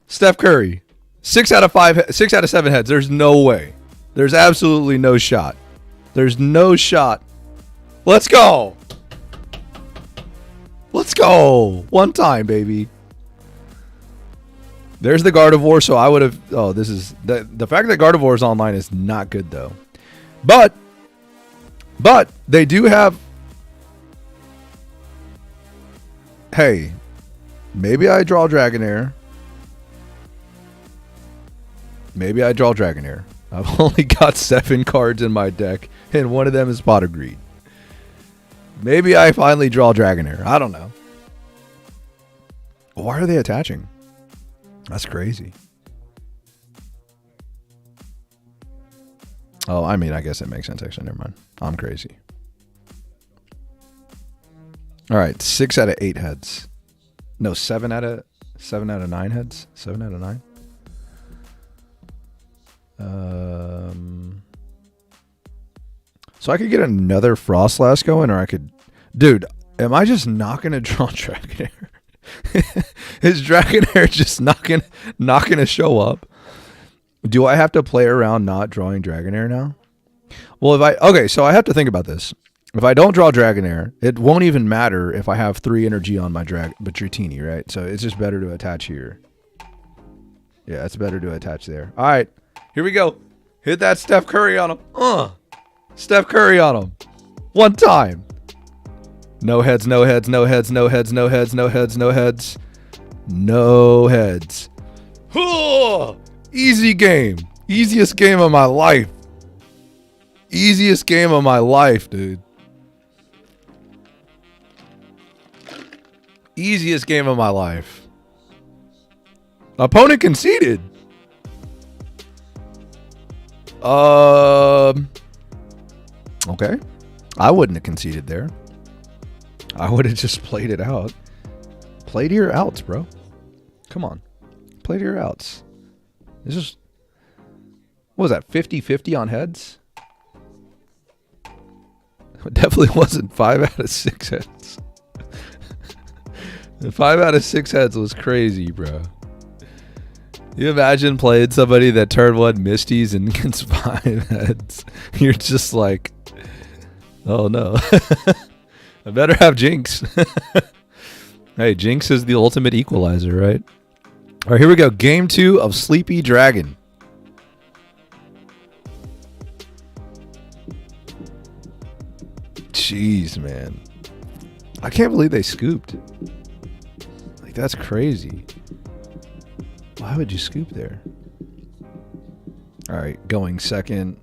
Steph Curry. 6 out of 5. 6 out of 7 heads. There's no way. There's absolutely no shot. There's no shot. Let's go. Let's go. One time, baby. There's the Gardevoir, so I would have... Oh, this is... The fact that Gardevoir is online is not good, though. But they do have... Hey, maybe I draw Dragonair. Maybe I draw Dragonair. I've only got 7 cards in my deck, and one of them is Pot of Greed. Maybe I finally draw Dragonair. I don't know. Why are they attaching? That's crazy. Oh, I mean, I guess it makes sense, actually. Never mind. I'm crazy. All right, 6 out of 8 heads. No, 7 out of 9 heads. 7 out of 9. So I could get another Frostlass going, or I could... Dude, am I just not going to draw Dragonair? Is Dragonair just not gonna show up? Do I have to play around not drawing Dragonair now? Well, okay, so I have to think about this. If I don't draw Dragonair, it won't even matter if I have 3 energy on my Dratini, right? So it's just better to attach here. Yeah, it's better to attach there. All right, here we go. Hit that Steph Curry on him. Steph Curry on him. One time. No heads, no heads, no heads, no heads, no heads, no heads, no heads. No heads. Easy game. Easiest game of my life. Easiest game of my life, dude. Easiest game of my life. Opponent conceded. Okay. I wouldn't have conceded there. I would have just played it out. Play to your outs, bro. Come on. Play to your outs. It's just... What was that? 50-50 on heads? It definitely wasn't 5 out of 6 heads. 5 out of 6 heads was crazy, bro. You imagine playing somebody that turn 1 Misties and gets 5 heads. You're just like, oh no. I better have Jinx. Hey, Jinx is the ultimate equalizer, right? All right, here we go. Game 2 of Sleepy Dragon. Jeez, man. I can't believe they scooped. Like, that's crazy. Why would you scoop there? All right, going second.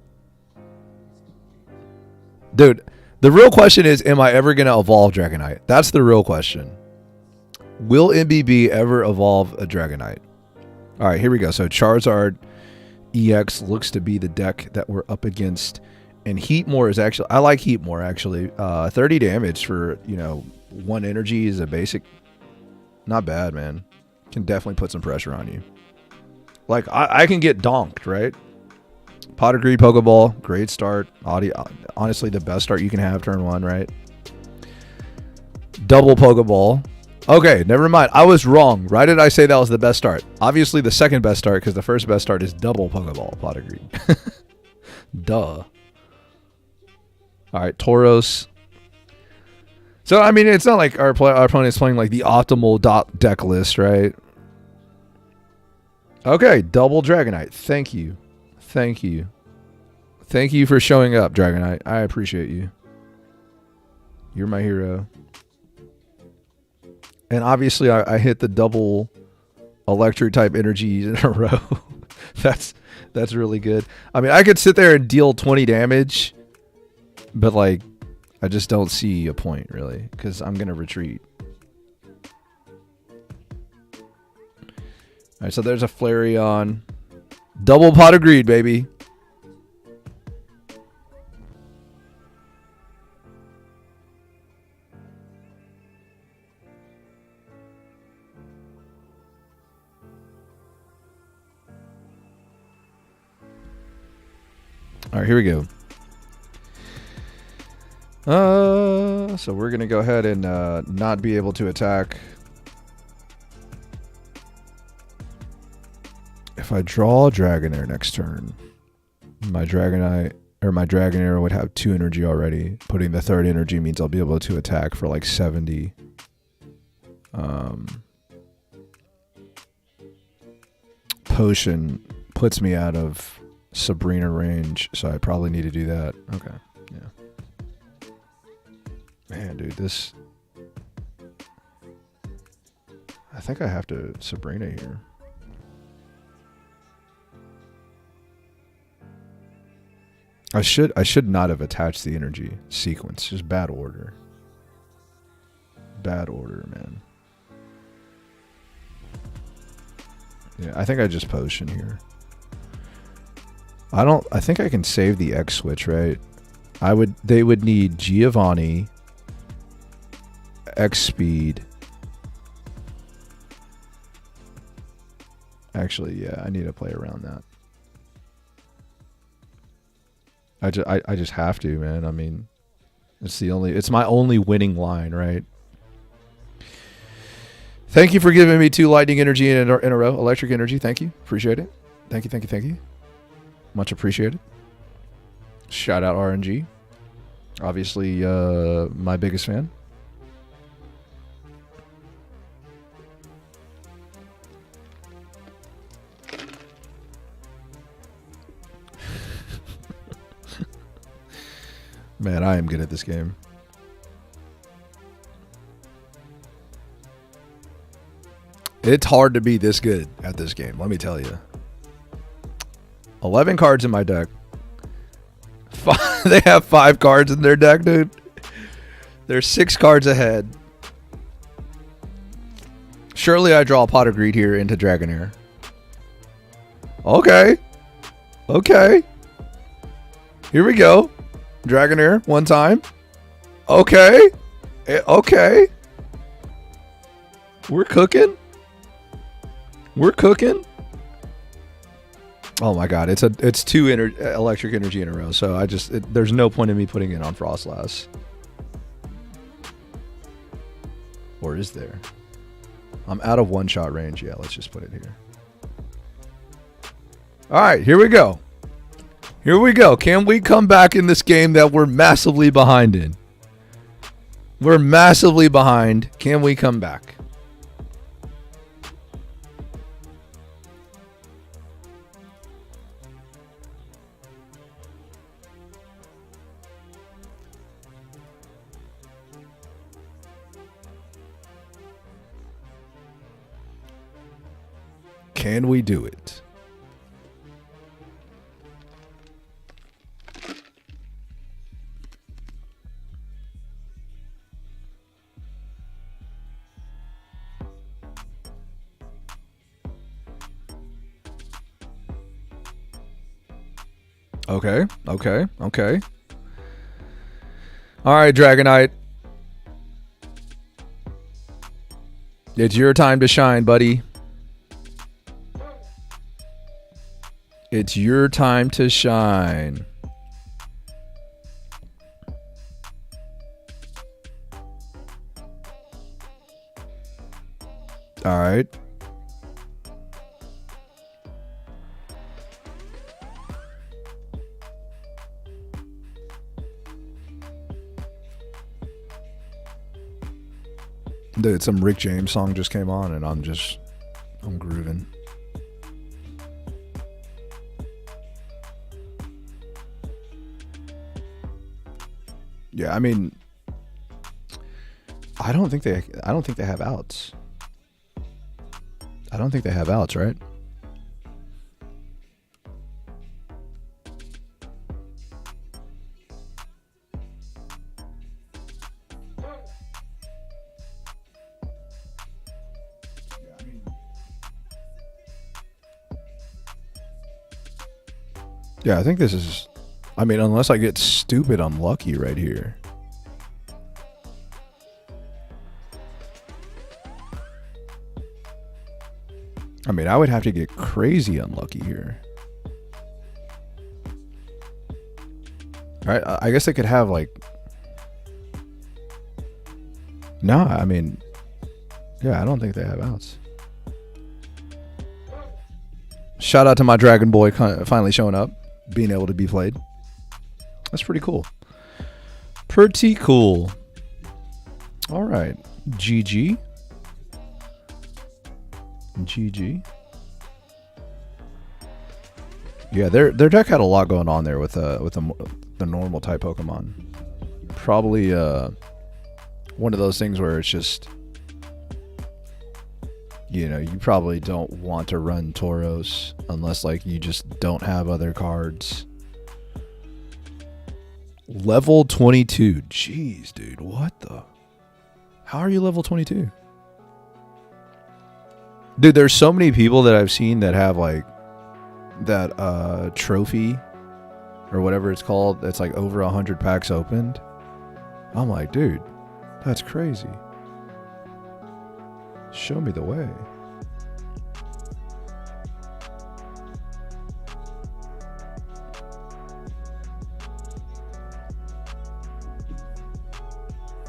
Dude, the real question is, am I ever going to evolve Dragonite? That's the real question. Will MBB ever evolve a Dragonite? All right, here we go. So Charizard EX looks to be the deck that we're up against. And Heatmore is actually... I like Heatmore, actually. 30 damage for, 1 energy is a basic... Not bad, man. Can definitely put some pressure on you. Like, I can get donked, right? Pot of Greed, Pokeball, great start. Honestly, the best start you can have turn 1, right? Double Pokeball. Okay, never mind. I was wrong. Why did I say that was the best start? Obviously the second best start, because the first best start is double Pokeball Pot of Greed. Duh. Alright, Tauros. So, I mean, it's not like our opponent's playing like the optimal deck list, right? Okay, double Dragonite. Thank you. Thank you. Thank you for showing up, Dragonite. I appreciate you. You're my hero. And obviously, I hit the double electric type energies in a row. That's really good. I mean, I could sit there and deal 20 damage, but like, I just don't see a point really, because I'm gonna retreat. All right, so there's a Flareon. Double Pot of Greed, baby. All right, here we go. So we're gonna go ahead and not be able to attack. If I draw Dragonair next turn, my Dragonite or my Dragonair would have 2 energy already. Putting the 3rd energy means I'll be able to attack for like 70. Potion puts me out of Sabrina range, so I probably need to do that. Okay, yeah. Man, dude, this... I think I have to Sabrina here. I should not have attached the energy sequence. Just bad order. Bad order, man. Yeah, I think I just potion here. I think I can save the X switch, right? They would need Giovanni, X speed. Actually, yeah, I need to play around that. I just have to, man. I mean, it's my only winning line, right? Thank you for giving me 2 lightning energy in a row. Electric energy, thank you. Appreciate it. Thank you, thank you, thank you. Much appreciated. Shout out RNG. Obviously, my biggest fan. Man, I am good at this game. It's hard to be this good at this game, let me tell you. 11 cards in my deck. They have 5 cards in their deck, dude. They're 6 cards ahead. Surely I draw a Pot of Greed here into Dragonair. Okay. Okay. Here we go. Dragonair, 1 time. Okay. Okay. We're cooking. We're cooking. Oh my god, it's 2 electric energy in a row, so there's no point in me putting it on Frostlass. Or is there? I'm out of one-shot range. Yeah, let's just put it here. Alright, here we go. Here we go. Can we come back in this game that we're massively behind in? We're massively behind. Can we come back? Can we do it? Okay, okay, okay. All right, Dragonite. It's your time to shine, buddy. It's your time to shine. All right. Dude, some Rick James song just came on and I'm grooving. Yeah, I mean, I don't think they have outs. I don't think they have outs, right? Yeah, I think this is... I mean, unless I get stupid unlucky right here. I mean, I would have to get crazy unlucky here. All right, I guess they could have like... No, I mean... Yeah, I don't think they have outs. Shout out to my Dragon Boy finally showing up, being able to be played. That's pretty cool. Pretty cool. All right. GG. GG. Yeah, their deck had a lot going on there with the normal type Pokemon. Probably one of those things where it's just, you know, you probably don't want to run Tauros unless like you just don't have other cards. Level 22. Jeez, dude. What the? How are you level 22? Dude, there's so many people that I've seen that have like that trophy or whatever it's called that's like over 100 packs opened. I'm like, dude, that's crazy. Show me the way.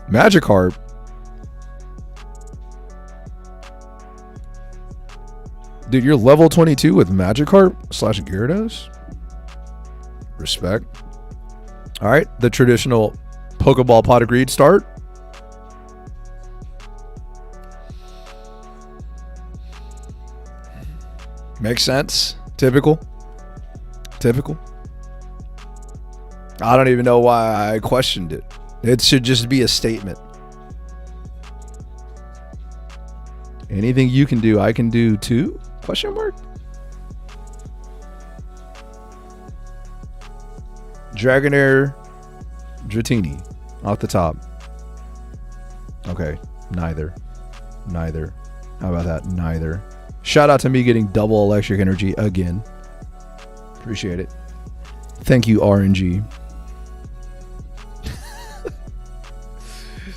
Magikarp. Dude, you're level 22 with Magikarp / Gyarados? Respect. All right, the traditional Pokeball pot of greed start. Makes sense. Typical. Typical. I don't even know why I questioned it. It should just be a statement. Anything you can do, I can do too? Question mark? Dragonair Dratini off the top. Okay, neither. Neither. How about that? Neither. Shout out to me getting double electric energy again. Appreciate it. Thank you, RNG.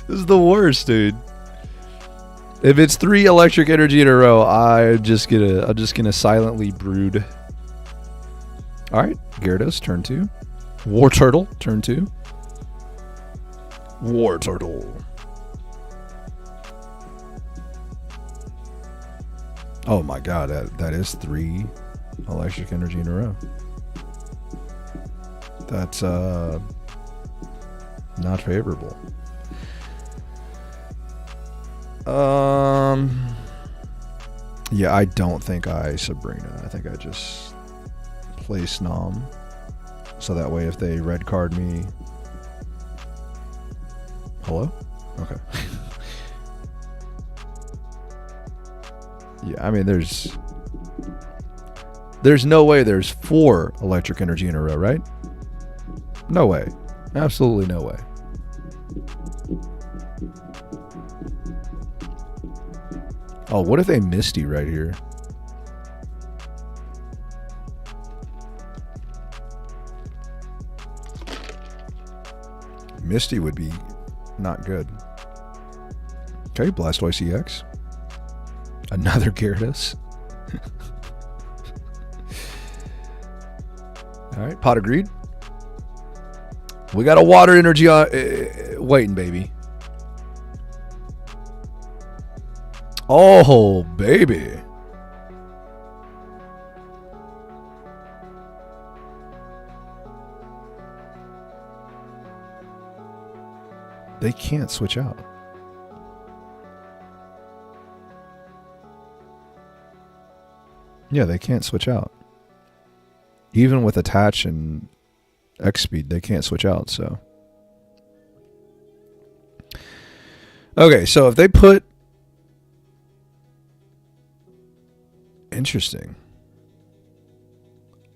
This is the worst, dude. If it's 3 electric energy in a row, I'm just gonna silently brood. All right, Gyarados, turn 2. War Turtle, turn 2. War Turtle. Oh my god, that is 3 electric energy in a row. That's not favorable. Yeah, I don't think I Sabrina. I think I just play Snom. So that way if they red card me... Hello? Okay. Yeah, I mean, there's no way there's 4 electric energy in a row, right? No way. Absolutely no way. Oh, what if they Misty right here? Misty would be not good. Okay, Blastoise EX. Another Gyarados. All right, Pot of Greed. We got a water energy on, waiting, baby. Oh, baby. They can't switch out. Yeah, they can't switch out. Even with attach and X speed, they can't switch out, so. Okay, so if they put... Interesting.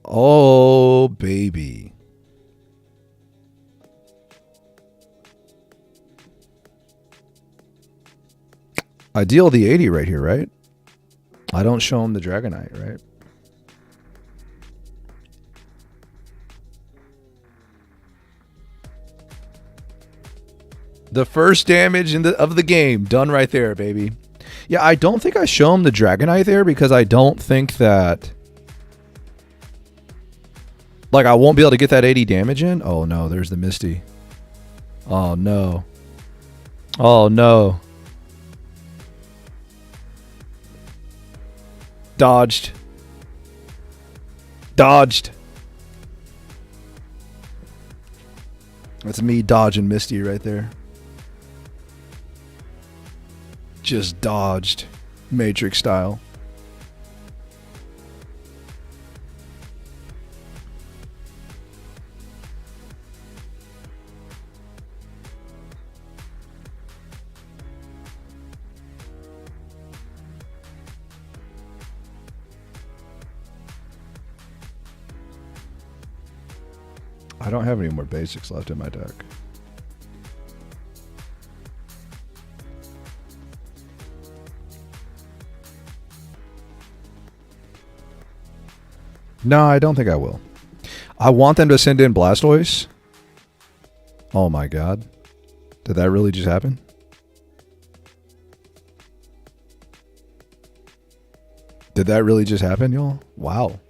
Oh, baby. I deal the 80 right here, right? I don't show him the Dragonite, right? The first damage of the game done right there, baby. Yeah, I don't think I show him the Dragonite there because I don't think that... Like, I won't be able to get that 80 damage in. Oh, no, there's the Misty. Oh, no. Oh, no. Dodged. Dodged. That's me dodging Misty right there. Just dodged. Matrix style. I don't have any more basics left in my deck. No, I don't think I will. I want them to send in Blastoise. Oh my god. Did that really just happen? Did that really just happen, y'all? Wow.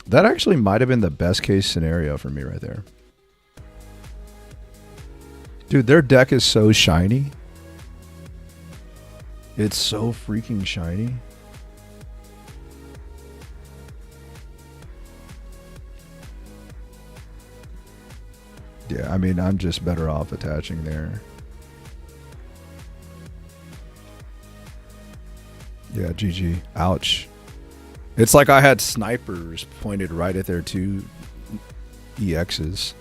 That actually might have been the best case scenario for me right there. Dude, their deck is so shiny. It's so freaking shiny. Yeah, I mean, I'm just better off attaching there. Yeah, GG. Ouch. It's like I had snipers pointed right at their two EXs.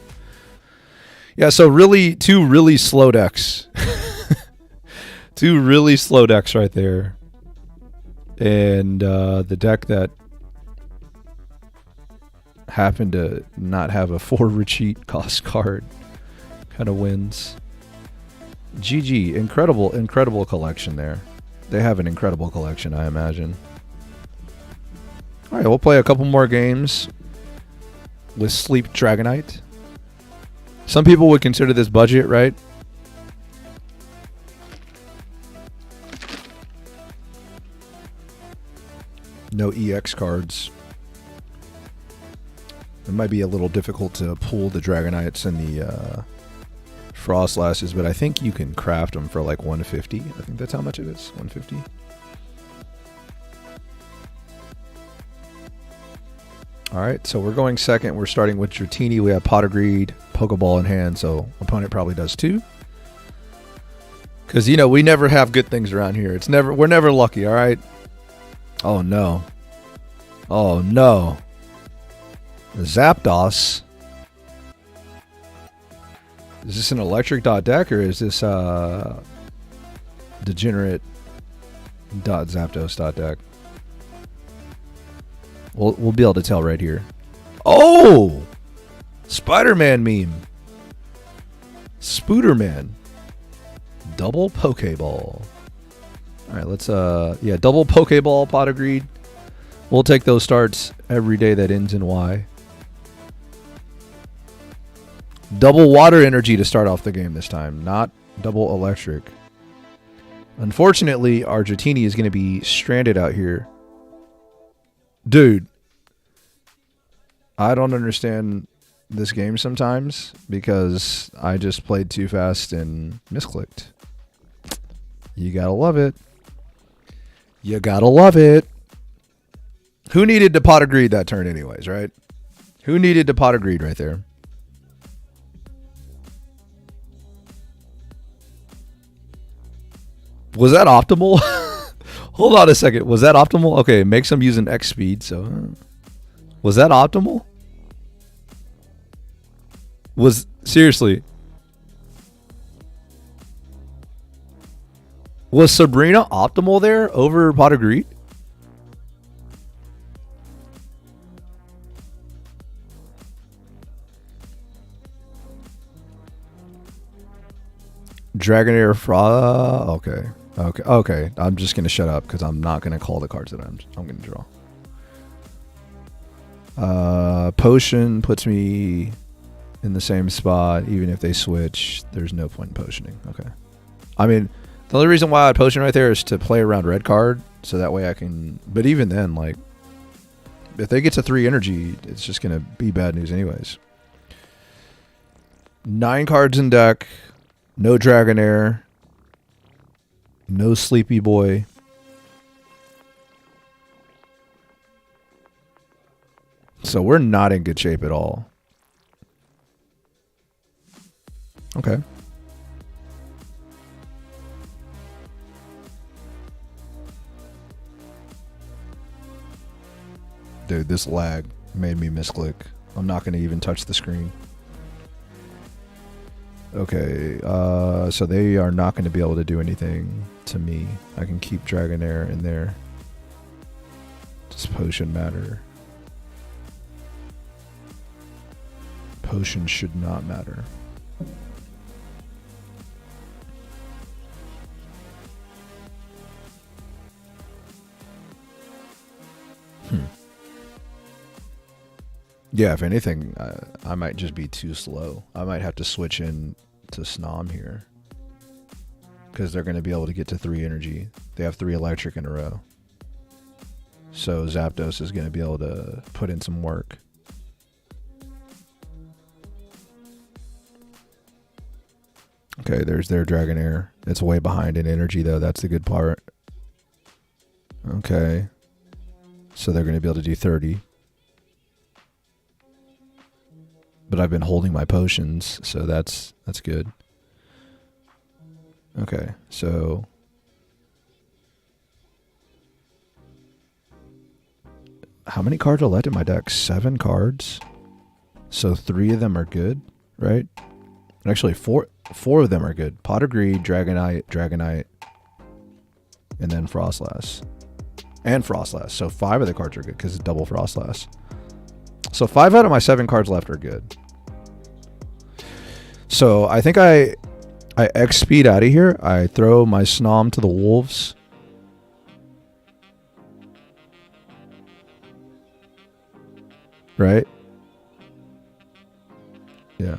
Yeah, so really, two really slow decks. Two really slow decks right there. And the deck that happened to not have a 4 retreat cost card kind of wins. GG. Incredible, incredible collection there. They have an incredible collection, I imagine. All right, we'll play a couple more games with Sleep Dragonite. Some people would consider this budget, right? No EX cards. It might be a little difficult to pull the Dragonites and the Frostlasses, but I think you can craft them for like 150. I think that's how much it is, 150. All right, so we're going second. We're starting with Dratini. We have Pot of Greed, Pokeball in hand, so opponent probably does too. Because, you know, we never have good things around here. We're never lucky, all right? Oh, no. Oh, no. Zapdos. Is this an electric dot deck, or is this degenerate dot Zapdos dot deck? We'll be able to tell right here. Oh! Spider-Man meme. Spooderman. Double Pokeball. All right, let's yeah, double Pokeball, Pot of Greed. We'll take those starts every day that ends in Y. Double Water Energy to start off the game this time, not double Electric. Unfortunately, our Dratini is going to be stranded out here. Dude, I don't understand this game sometimes because I just played too fast and misclicked. You gotta love it. You gotta love it. Who needed to pot of greed that turn anyways, right? Who needed to pot of greed right there? Was that optimal? Hold on a second. Was that optimal? Okay, makes him using X speed, so... was that optimal? Was... seriously... was Sabrina optimal there over pot of greed? Dragonair Fra... Okay. I'm just going to shut up because I'm not going to call the cards that I'm going to draw. Potion puts me in the same spot. Even if they switch, there's no point in potioning. Okay. I mean, the only reason why I'd potion right there is to play around red card. So that way I can... but even then, like... if they get to 3 energy, it's just going to be bad news anyways. 9 cards in deck. No Dragonair. No Sleepy Boy. So we're not in good shape at all. Okay. Dude, this lag made me misclick. I'm not going to even touch the screen. Okay, so they are not going to be able to do anything to me. I can keep Dragonair in there. Does potion matter? Potion should not matter. Yeah, if anything, I might just be too slow. I might have to switch in to Snom here. Because they're going to be able to get to 3 energy. They have 3 electric in a row. So Zapdos is going to be able to put in some work. Okay, there's their Dragonair. It's way behind in energy, though. That's the good part. Okay. So they're going to be able to do 30. But I've been holding my potions, so that's good. Okay, so... how many cards are left in my deck? 7 cards. So 3 of them are good, right? Actually, 4 of them are good. Pot of Greed, Dragonite, and then Frostlass. And Frostlass. So 5 of the cards are good because it's double Frostlass. So 5 out of my 7 cards left are good. So I think I X speed out of here. I throw my Snom to the wolves. Right? Yeah.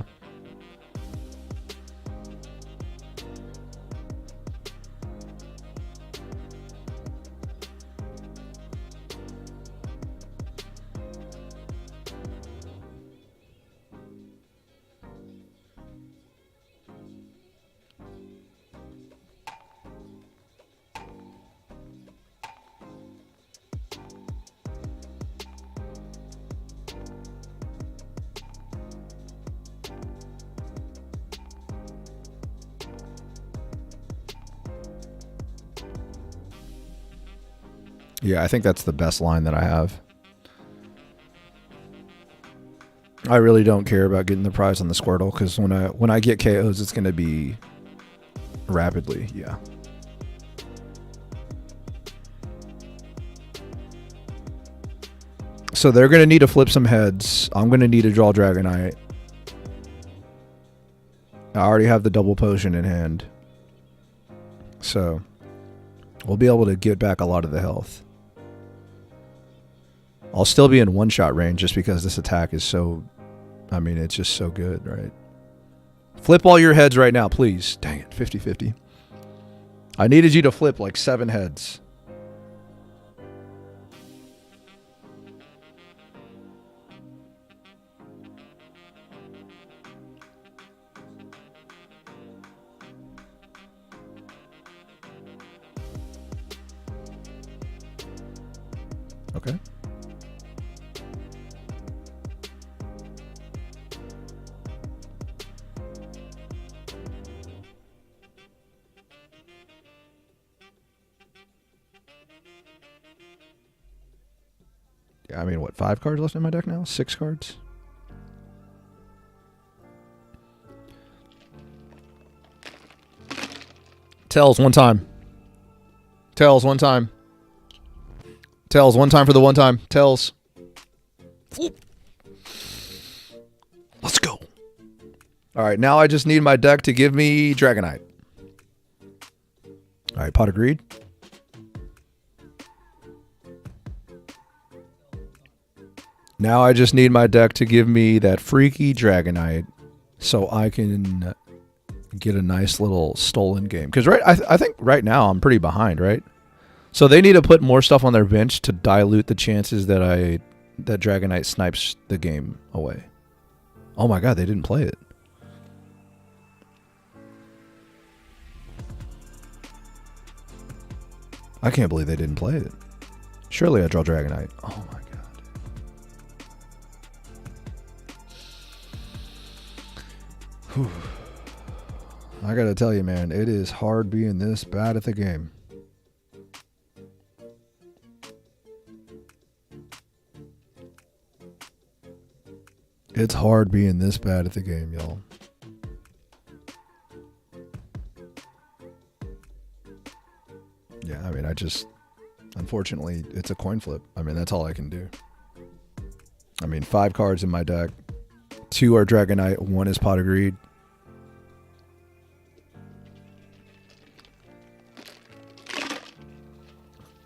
Yeah, I think that's the best line that I have. I really don't care about getting the prize on the Squirtle because when I get KOs, it's going to be rapidly. Yeah. So they're going to need to flip some heads. I'm going to need to draw Dragonite. I already have the double potion in hand. So we'll be able to get back a lot of the health. I'll still be in one-shot range just because this attack is so... I mean, it's just so good, right? Flip all your heads right now, please. Dang it, 50-50. I needed you to flip like 7 heads. I mean, what, 5 cards left in my deck now? 6 cards? Tails one time. Tails one time. Tails one time for the one time. Tails. Let's go. All right, now I just need my deck to give me Dragonite. All right, Pot of Greed. Now I just need my deck to give me that freaky Dragonite so I can get a nice little stolen game. Because I think right now I'm pretty behind, right? So they need to put more stuff on their bench to dilute the chances that Dragonite snipes the game away. Oh my god, they didn't play it. I can't believe they didn't play it. Surely I draw Dragonite. Oh my god. Whew. I gotta tell you, man, it is hard being this bad at the game. It's hard being this bad at the game, y'all. Yeah, I mean, unfortunately, it's a coin flip. I mean, that's all I can do. I mean, 5 cards in my deck. 2 are Dragonite, 1 is Pot of Greed.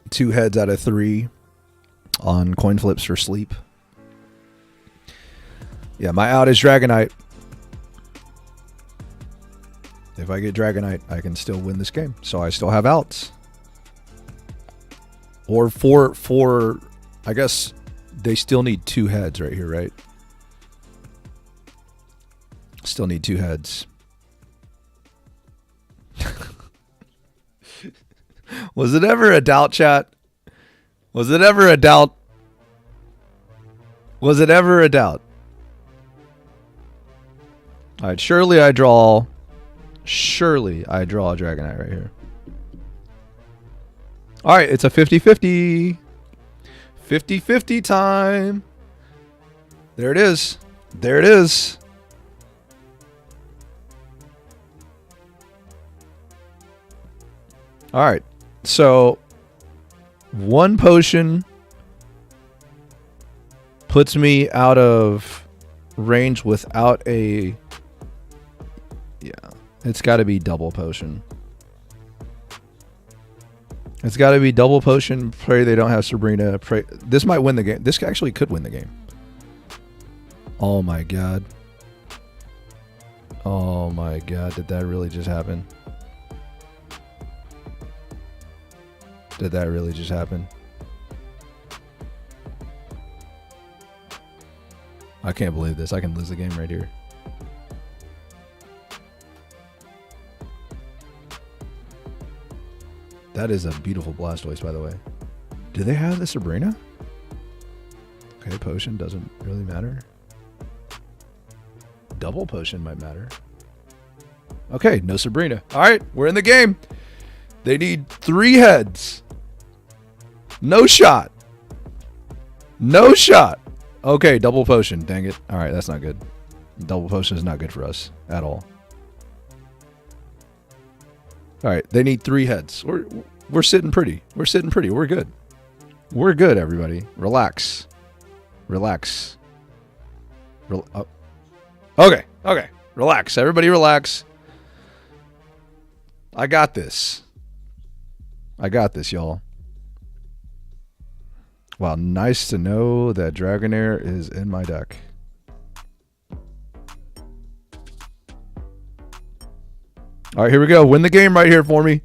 Two heads out of 3 on coin flips for sleep. Yeah, my out is Dragonite. If I get Dragonite, I can still win this game. So I still have outs. Or four, I guess they still need 2 heads right here, right? Still need 2 heads. Was it ever a doubt, chat? Was it ever a doubt? Was it ever a doubt? All right, surely I draw a Dragonite right here. All right, it's a 50-50. 50-50 time. There it is. There it is. All right. So 1 potion puts me out of range without a... Yeah, it's got to be double potion. It's got to be double potion. Pray they don't have Sabrina. Pray this might win the game. This actually could win the game. Oh my god. Oh my god. Did that really just happen? Did that really just happen? I can't believe this. I can lose the game right here. That is a beautiful Blastoise, by the way. Do they have the Sabrina? Okay, potion doesn't really matter. Double potion might matter. Okay, no Sabrina. All right, we're in the game. They need 3 heads. No shot. No shot. Okay, double potion. Dang it. All right, that's not good. Double potion is not good for us at all. All right, they need 3 heads. We're sitting pretty. We're sitting pretty. We're good. We're good, everybody. Relax. Relax. Okay. Okay. Relax. Everybody relax. I got this. I got this, y'all. Wow, nice to know that Dragonair is in my deck. All right, here we go. Win the game right here for me.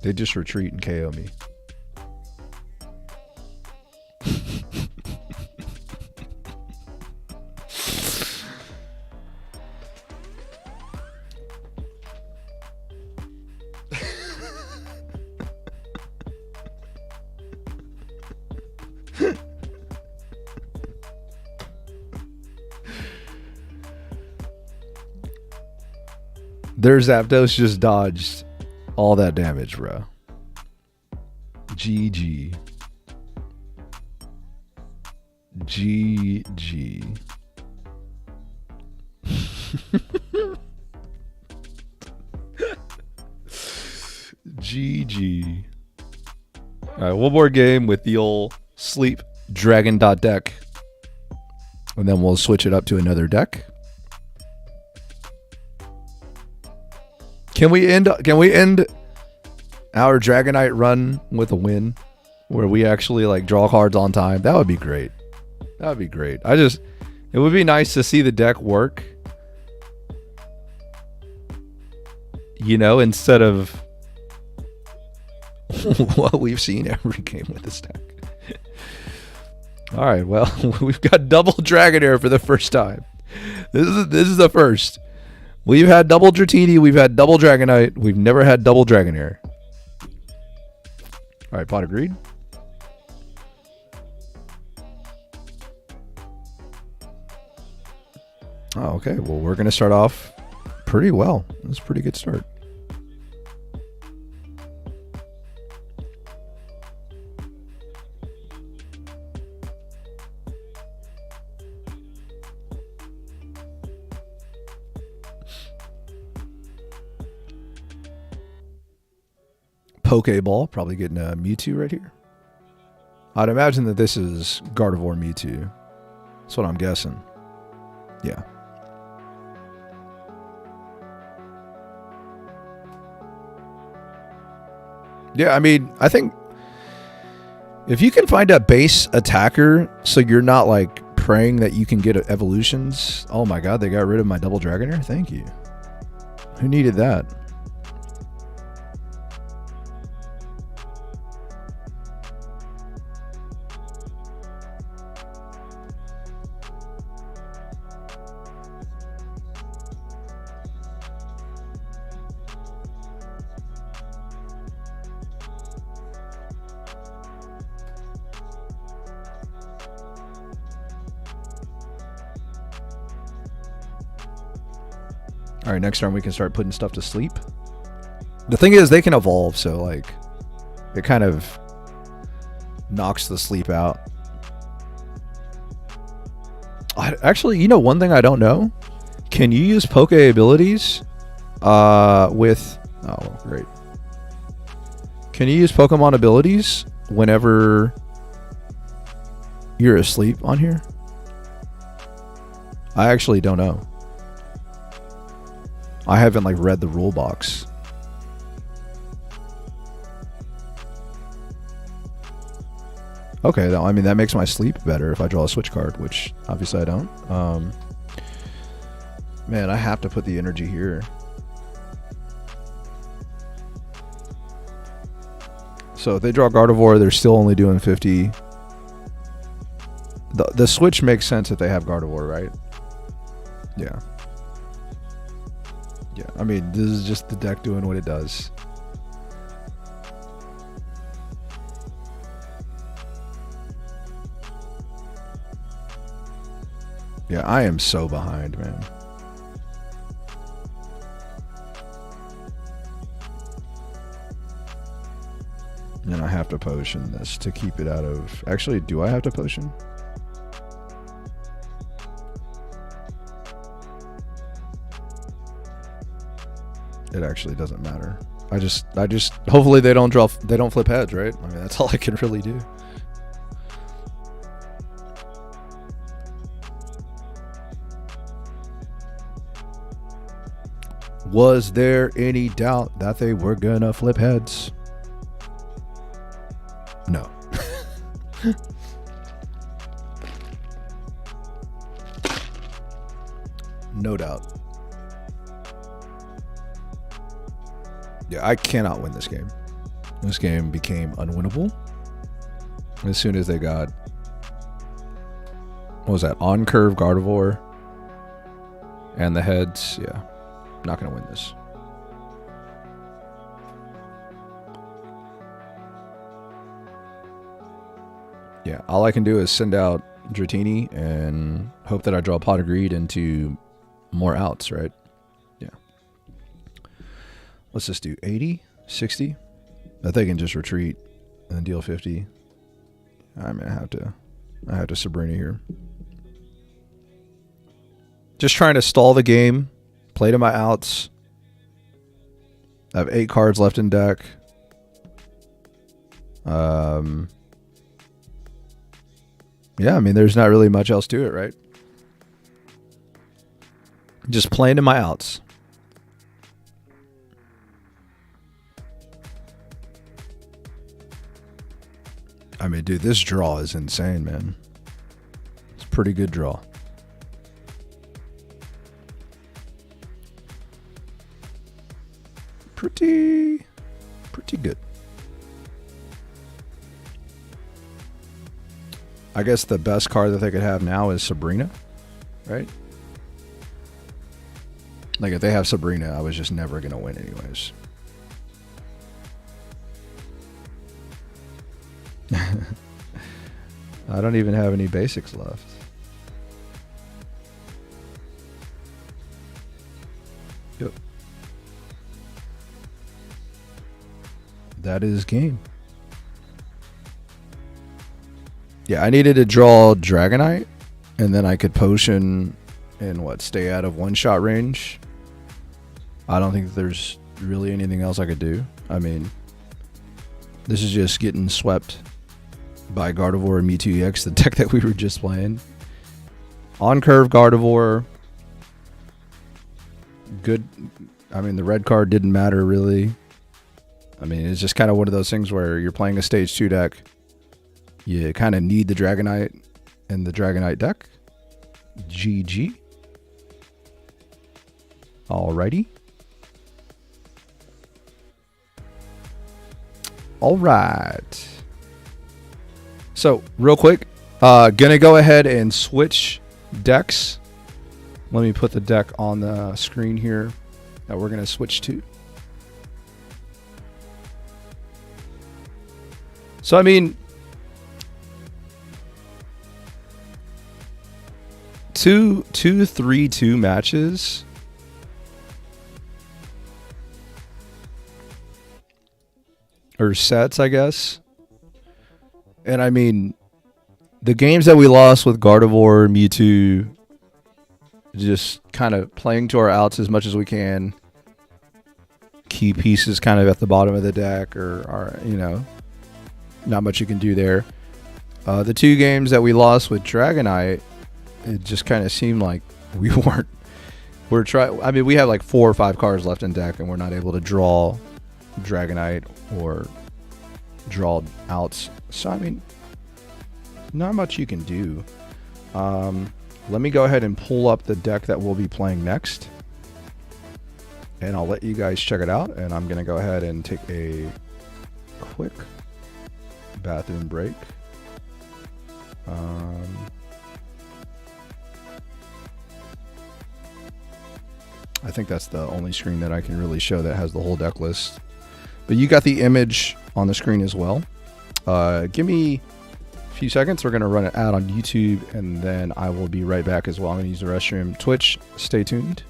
They just retreat and KO me. Their Zapdos just dodged all that damage, bro. GG. GG. GG. Alright, one more game with the old sleep dragon deck. And then we'll switch it up to another deck. Can we end our Dragonite run with a win? Where we actually like draw cards on time? That would be great. That would be great. It would be nice to see the deck work. You know, instead of what we've seen every game with this deck. All right, well, we've got double Dragonair for the first time. This is the first. We've had double Dratini, we've had double Dragonite, we've never had double Dragonair. All right, pot agreed. Oh, okay. Well, we're going to start off pretty well. That's a pretty good start. Pokeball, probably getting a Mewtwo right here. I'd imagine that this is Gardevoir Mewtwo. That's what I'm guessing. Yeah. Yeah, I mean, I think if you can find a base attacker so you're not like praying that you can get evolutions. Oh my god, they got rid of my double Dragonair? Thank you. Who needed that? All right, next turn we can start putting stuff to sleep. The thing is, they can evolve, so like, it kind of knocks the sleep out. Actually, you know, one thing I don't know. Can you use Poke abilities with... Oh, great. Can you use Pokemon abilities whenever you're asleep on here? I actually don't know. I haven't like read the rule box. Okay, I mean that makes my sleep better if I draw a switch card, which obviously I don't. Man, I have to put the energy here. So if they draw Gardevoir, they're still only doing 50. The switch makes sense if they have Gardevoir, right? Yeah. Yeah, I mean, this is just the deck doing what it does. Yeah, I am so behind, man. And I have to potion this to keep it out of... Actually, do I have to potion? It actually doesn't matter. I just hopefully they don't flip heads, right? I mean, that's all I can really do. Was there any doubt that they were gonna flip heads? No. No doubt. Yeah, I cannot win this game. This game became unwinnable as soon as they got... What was that? On curve Gardevoir and the heads. Yeah, not gonna win this. Yeah, all I can do is send out Dratini and hope that I draw Pot of Greed into more outs, right? Yeah. Let's just do 80, 60. But they can just retreat and then deal 50. I mean, I have to Sabrina here. Just trying to stall the game. Play to my outs. I have 8 cards left in deck. Yeah, I mean, there's not really much else to it, right? Just playing to my outs. I mean, dude, this draw is insane, man. It's a pretty good draw. Pretty good. I guess the best card that they could have now is Sabrina, right? Like, if they have Sabrina, I was just never going to win anyways. I don't even have any basics left. Yep. That is game. Yeah, I needed to draw Dragonite, and then I could potion and stay out of one-shot range. I don't think there's really anything else I could do. I mean, this is just getting swept by Gardevoir and Mewtwo EX, the deck that we were just playing. On curve Gardevoir. Good. I mean, the red card didn't matter really. I mean, it's just kind of one of those things where you're playing a stage 2 deck. You kind of need the Dragonite in the Dragonite deck. GG. Alrighty. Alright. So, real quick, gonna go ahead and switch decks. Let me put the deck on the screen here that we're gonna switch to. So, I mean, two 3-2 matches. Or sets, I guess. And I mean, the games that we lost with Gardevoir, Mewtwo, just kind of playing to our outs as much as we can. Key pieces kind of at the bottom of the deck, or you know, not much you can do there. The 2 games that we lost with Dragonite, it just kind of seemed like we weren't. I mean, we have like 4 or 5 cards left in deck, and we're not able to draw Dragonite or draw outs. So I mean, not much you can do. Let me go ahead and pull up the deck that we'll be playing next, and I'll let you guys check it out. And I'm gonna go ahead and take a quick bathroom break. I think that's the only screen that I can really show that has the whole deck list. But you got the image on the screen as well. Give me a few seconds. We're going to run an ad on YouTube, and then I will be right back as well. I'm going to use the restroom. Twitch, stay tuned.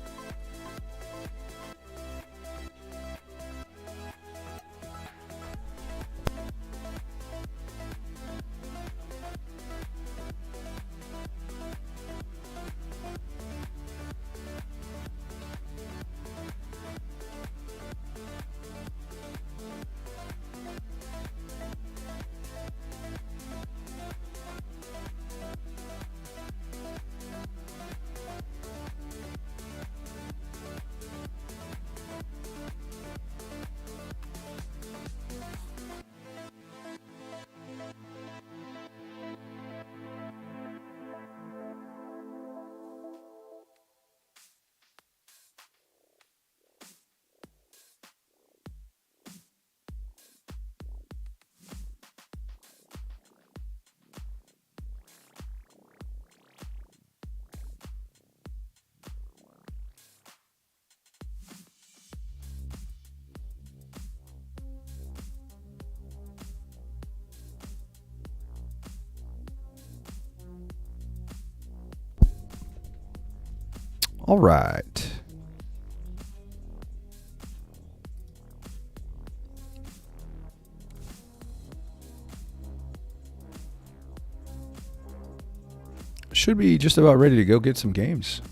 All right. should be just about ready to go get some games.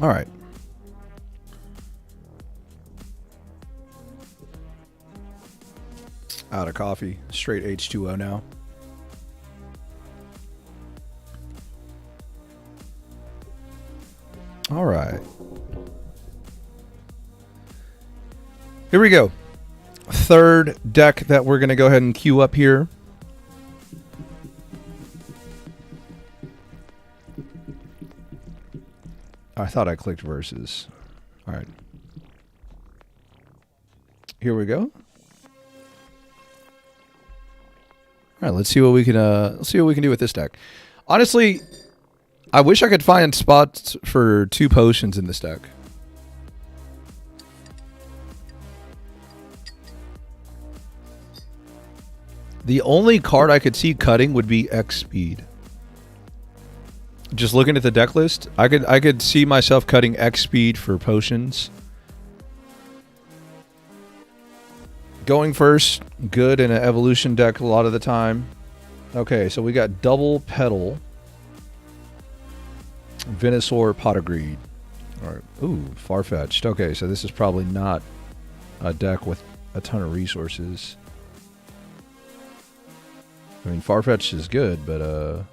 All right. Out of coffee. Straight H2O now. All right. Here we go. Third deck that we're going to go ahead and queue up here. I thought I clicked versus. All right. Here we go. All right, let's see what we can do with this deck. Honestly, I wish I could find spots for 2 potions in this deck. The only card I could see cutting would be X speed. Just looking at the deck list, I could see myself cutting X speed for potions. Going first, good in an evolution deck a lot of the time. Okay, so we got double petal, Venusaur, Pot of Greed. All right. Ooh, far-fetched. Okay, so this is probably not a deck with a ton of resources. I mean, far-fetched is good, but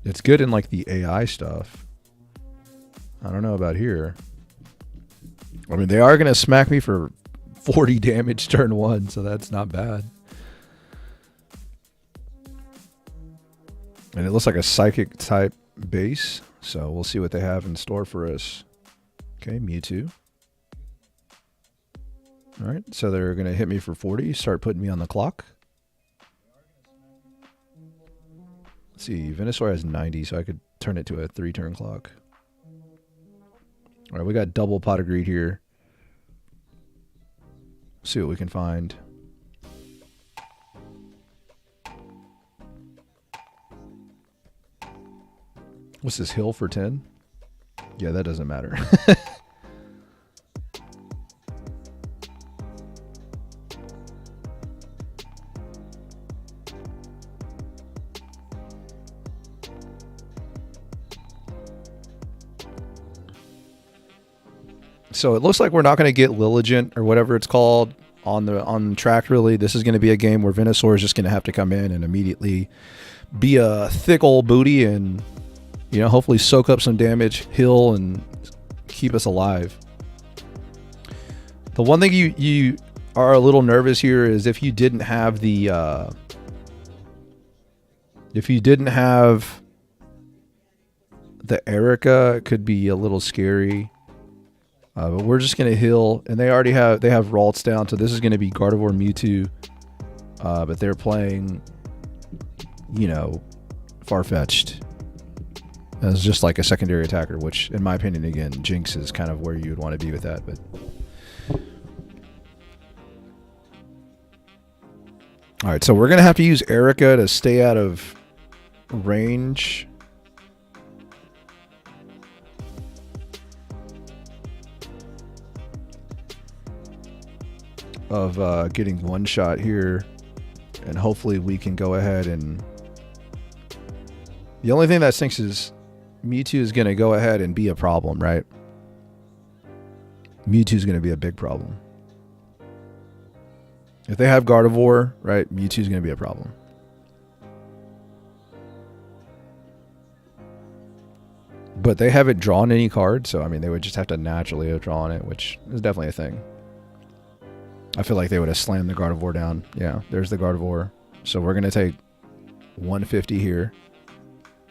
it's good in like the AI stuff. I don't know about here. I mean, they are going to smack me for 40 damage turn 1, so that's not bad. And it looks like a psychic type base, so we'll see what they have in store for us. Okay, Mewtwo. All right, so they're going to hit me for 40, start putting me on the clock. Let's see, Venusaur has 90, so I could turn it to a 3-turn clock. All right, we got double Pot of Greed here. See what we can find. What's this, hill for 10? Yeah, that doesn't matter. So it looks like we're not going to get Lilligant or whatever it's called on track, really. This is going to be a game where Venusaur is just going to have to come in and immediately be a thick old booty and, you know, hopefully soak up some damage, heal, and keep us alive. The one thing you are a little nervous here is if you didn't have the Erica, it could be a little scary. But we're just going to heal, and they have Ralts down, so this is going to be Gardevoir, Mewtwo, but they're playing, you know, far-fetched as just like a secondary attacker, which, in my opinion, again, Jinx is kind of where you would want to be with that. But all right, so we're going to have to use Erica to stay out of range. Of getting one shot here, and hopefully we can go ahead and... The only thing that stinks is Mewtwo is going to go ahead and be a problem, right? Mewtwo is going to be a big problem. If they have Gardevoir, right, Mewtwo is going to be a problem. But they haven't drawn any cards, so I mean, they would just have to naturally have drawn it, which is definitely a thing. I feel like they would have slammed the Gardevoir down. Yeah, there's the Gardevoir. So we're going to take 150 here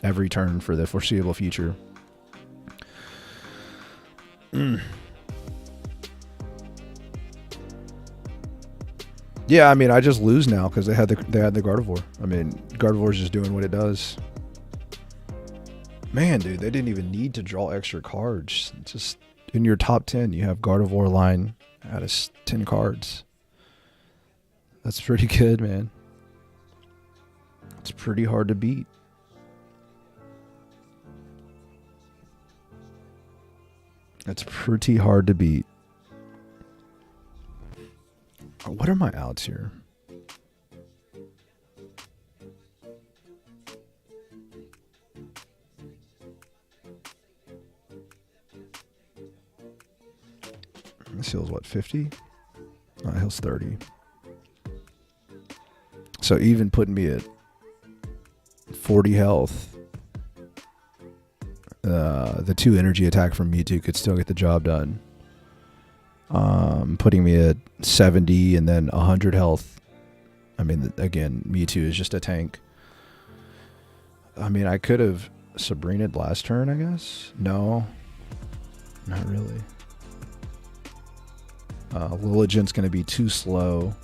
every turn for the foreseeable future. Yeah, I mean, I just lose now because they had the Gardevoir. I mean, Gardevoir's just doing what it does. Man, dude, they didn't even need to draw extra cards. Just in your top 10, you have Gardevoir line out of 10 cards. That's pretty good, man. It's pretty hard to beat. That's pretty hard to beat. What are my outs here? This heals what, 50? Oh, it heals 30. So even putting me at 40 health, the 2 energy attack from Mewtwo could still get the job done. Putting me at 70 and then 100 health. I mean, again, Mewtwo is just a tank. I mean, I could have Sabrina'd last turn, I guess. No, not really. Lilligant's going to be too slow.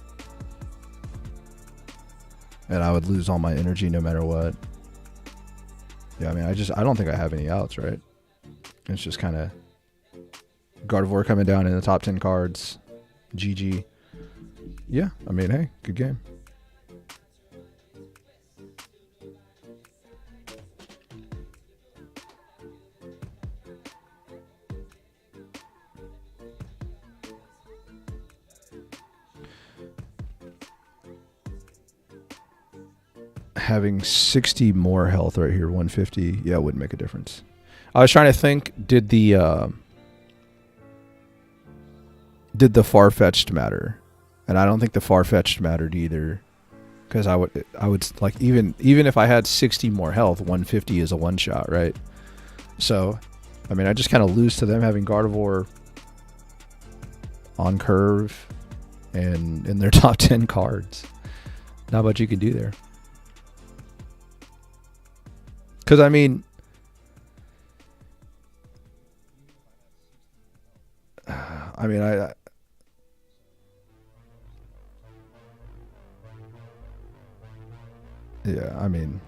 And I would lose all my energy no matter what. Yeah, I mean, I don't think I have any outs, right? It's just kind of Gardevoir coming down in the top 10 cards. GG. Yeah, I mean, hey, good game. Having 60 more health right here, 150, yeah, it wouldn't make a difference. I was trying to think, did the far-fetched matter? And I don't think the far-fetched mattered either, because I would like, even if I had 60 more health, 150 is a one-shot, right? So, I mean, I just kind of lose to them having Gardevoir on curve and in their top 10 cards. Not much you can do there. Because, I mean, yeah, I mean,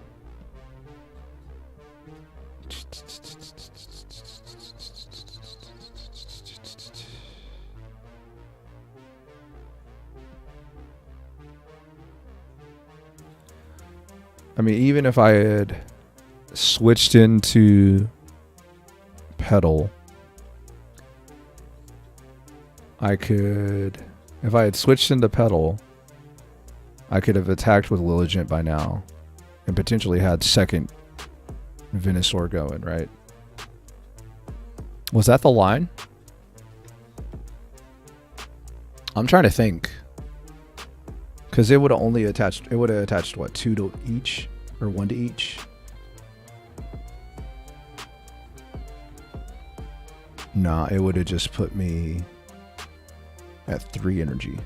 even if I had switched into Petal, I could, if I had switched into Petal, I could have attacked with Lilligant by now and potentially had second Venusaur going, right? Was that the line? I'm trying to think. Because it would have only attached, what, 2 to each? Or 1 to each? Nah, it would have just put me at 3 energy.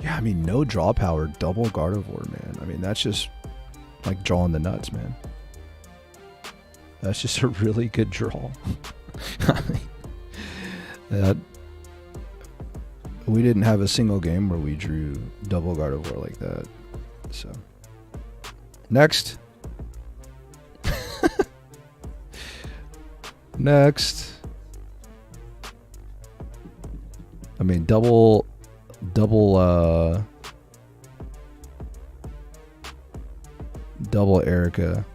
Yeah, I mean, no draw power, double Gardevoir, man. I mean, that's just like drawing the nuts, man. That's just a really good draw. That we didn't have a single game where we drew double Gardevoir like that. So, next. Next. I mean, double Erica.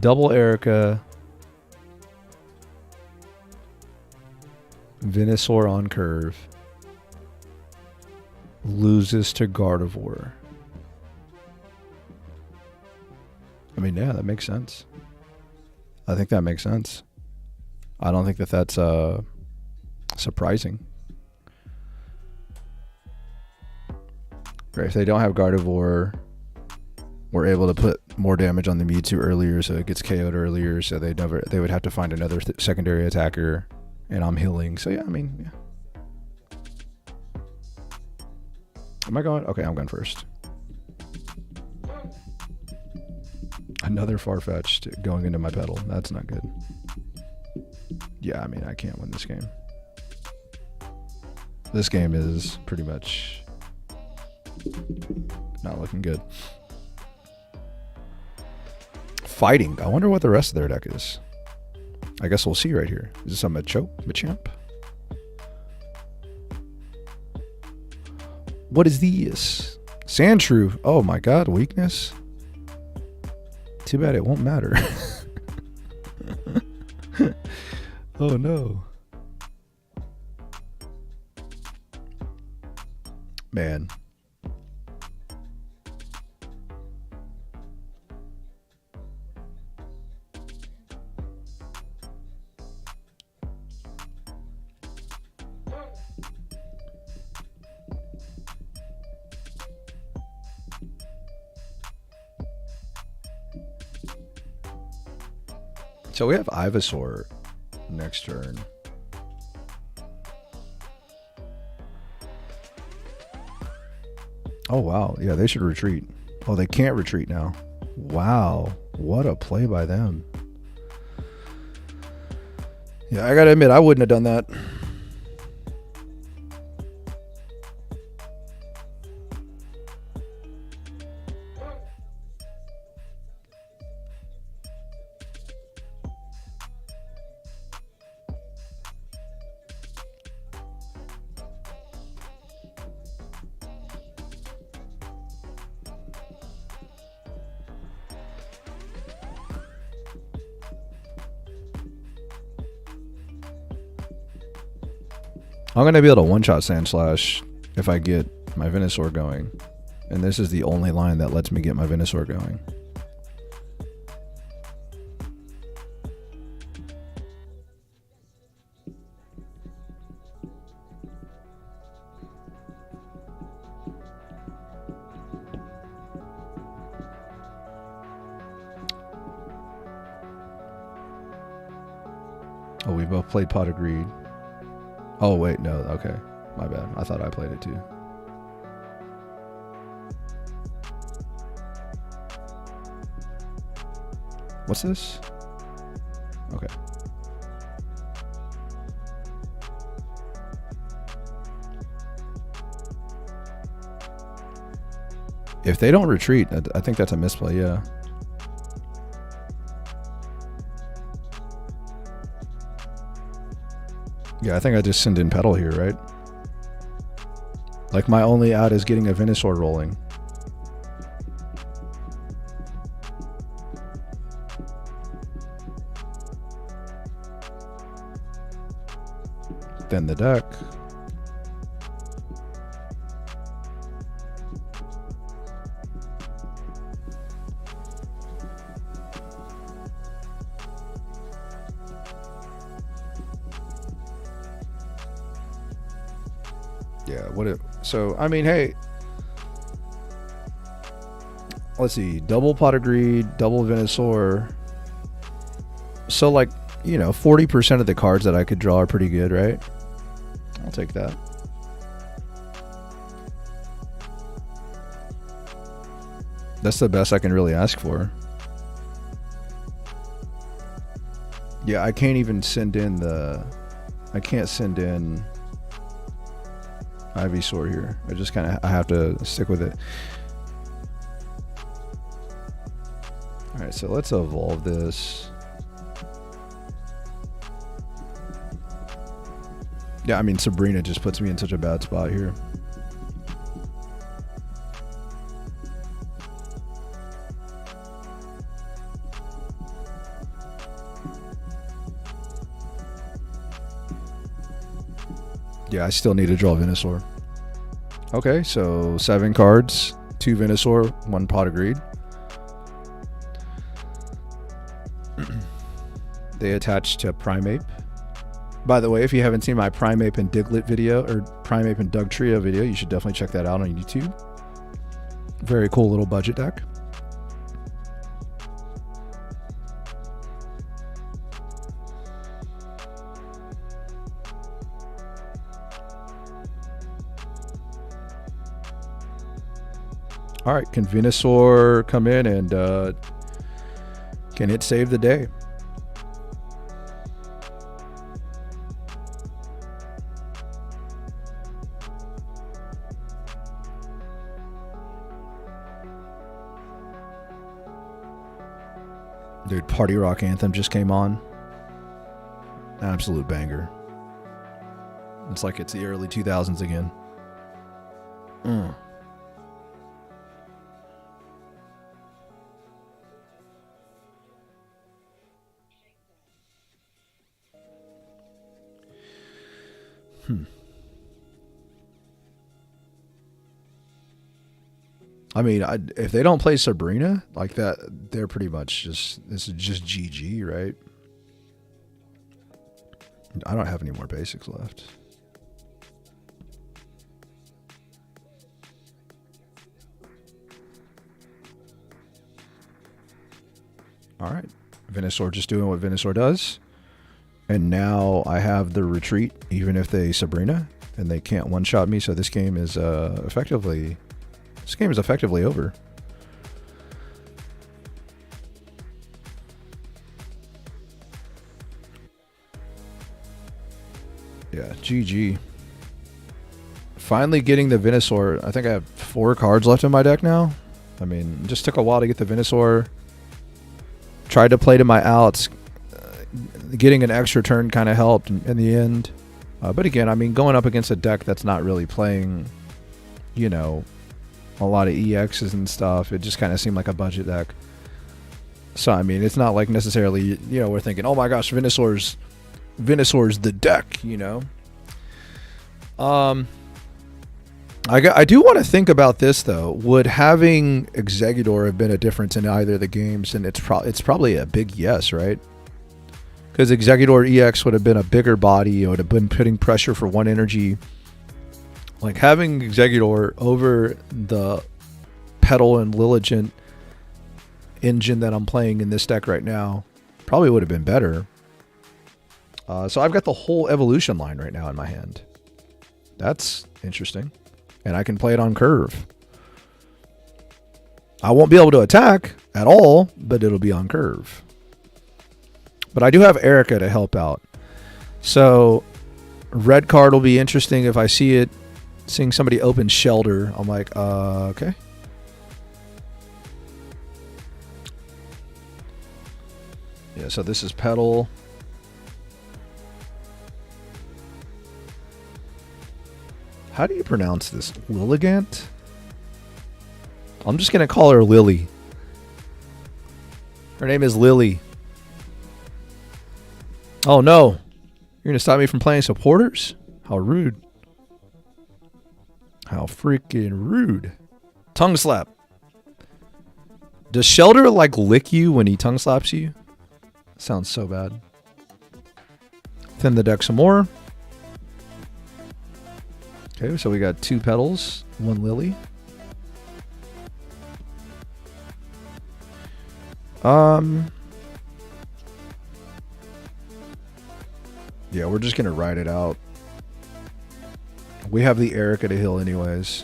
Double Erica. Venusaur on curve. Loses to Gardevoir. I mean, yeah, that makes sense. I think that makes sense. I don't think that that's surprising. Right, if they don't have Gardevoir, we're able to put more damage on the Mewtwo earlier, so it gets KO'd earlier. So they would have to find another secondary attacker, and I'm healing. So yeah, I mean, yeah. Am I going? Okay, I'm going first. Another Farfetch'd going into my Petal. That's not good. Yeah, I mean, I can't win this game. This game is pretty much not looking good. Fighting. I wonder what the rest of their deck is. I guess we'll see right here. Is this a Machamp? What is this? Sandshrew. Oh my god, weakness. Too bad it won't matter. Oh no. Man. So we have Ivysaur next turn. Oh, wow. Yeah, they should retreat. Oh, they can't retreat now. Wow. What a play by them. Yeah, I gotta admit, I wouldn't have done that. I'm going to be able to one-shot Sandslash if I get my Venusaur going. And this is the only line that lets me get my Venusaur going. Oh, we both played Pot of Greed. Oh, wait, no. Okay. My bad. I thought I played it too. What's this? Okay. If they don't retreat, I think that's a misplay, yeah. Yeah, I think I just send in Petal here, right? Like, my only out is getting a Venusaur rolling. Then the deck. Yeah, what it, so I mean, hey, let's see, double Pot of Greed, double Venusaur. So, like, you know, 40% of the cards that I could draw are pretty good, right? I'll take that. That's the best I can really ask for. Yeah, I can't even send in the, I can't send in Ivysaur here. I just kind of, I have to stick with it. All right, so let's evolve this. Yeah, I mean, Sabrina just puts me in such a bad spot here. Yeah, I still need to draw Venusaur. Okay, so 7 cards, 2 Venusaur, 1 Pot of Greed. They attach to Primeape. By the way, if you haven't seen my Primeape and Diglett video, or Primeape and Doug Trio video, you should definitely check that out on YouTube. Very cool little budget deck. All right, can Venusaur come in and can it save the day? Dude, Party Rock Anthem just came on. Absolute banger. It's like it's the early 2000s again. I mean, if they don't play Sabrina like that, they're pretty much just, this is just GG, right? I don't have any more basics left. All right. Venusaur just doing what Venusaur does. And now I have the retreat, even if they Sabrina, and they can't one-shot me. So this game is effectively over. Yeah, GG. Finally getting the Venusaur. I think I have 4 cards left in my deck now. I mean, it just took a while to get the Venusaur. Tried to play to my outs. Getting an extra turn kind of helped in the end. But again, I mean, going up against a deck that's not really playing, you know, a lot of EXs and stuff, it just kind of seemed like a budget deck. So, I mean, it's not like necessarily, you know, we're thinking, oh my gosh, Venusaur's the deck, you know. I do want to think about this though. Would having Exeggutor have been a difference in either of the games? And it's probably a big yes, right? Because Exeggutor EX would have been a bigger body. It would have been putting pressure for 1 energy. Like having Exeggutor over the Petal and Lilligant engine that I'm playing in this deck right now probably would have been better. So I've got the whole evolution line right now in my hand. That's interesting. And I can play it on curve. I won't be able to attack at all, but it'll be on curve. But I do have Erica to help out. So red card will be interesting if I see it. Seeing somebody open Shelter, I'm like, okay. Yeah, so this is Petal. How do you pronounce this? Lilligant? I'm just going to call her Lily. Her name is Lily. Oh no. You're going to stop me from playing supporters? How rude. How freaking rude. Tongue slap. Does Shelter like lick you when he tongue slaps you? Sounds so bad. Thin the deck some more. Okay, so we got 2 Petals, 1 Lily. Yeah, we're just gonna ride it out. We have the Erica to heal anyways.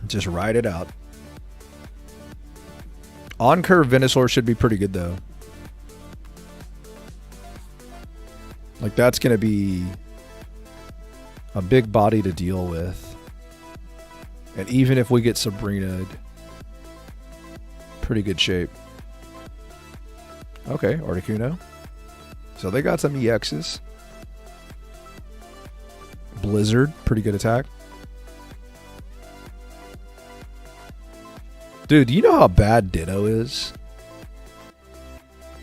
Just ride it out. On curve Venusaur should be pretty good though. Like that's gonna be a big body to deal with. And even if we get Sabrina, pretty good shape. Okay, Articuno. So they got some EXs. Blizzard, pretty good attack. Dude, do you know how bad Ditto is?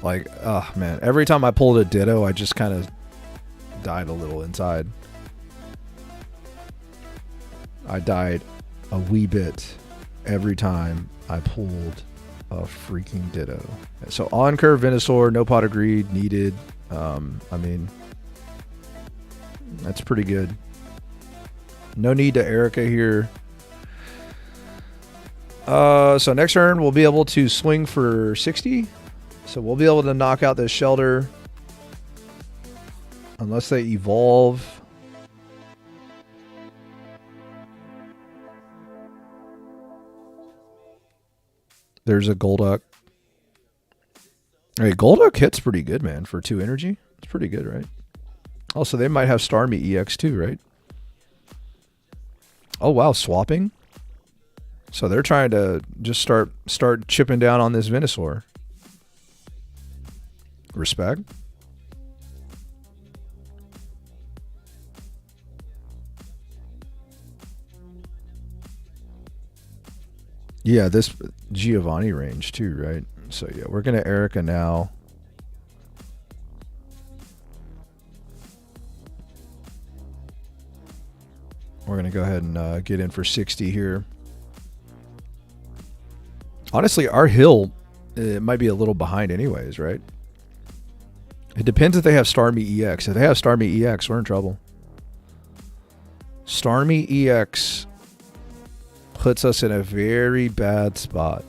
Like, oh man, every time I pulled a Ditto, I just kind of died a little inside. I died a wee bit every time I pulled a freaking Ditto. So on curve Venusaur, no Pot of Greed needed. I mean, that's pretty good. No need to Erica here. So next turn we'll be able to swing for 60. So we'll be able to knock out this Shelter. Unless they evolve. There's a Golduck. Hey, Golduck hits pretty good, man, for 2 energy. It's pretty good, right? Also, they might have Starmie EX too, right? Oh, wow, swapping. So they're trying to just start chipping down on this Venusaur. Respect. Yeah, this Giovanni range too, right? So yeah, we're going to Erica now. We're going to go ahead and get in for 60 here. Honestly, our hill it might be a little behind anyways, right? It depends if they have Starmie EX. If they have Starmie EX, we're in trouble. Starmie EX puts us in a very bad spot.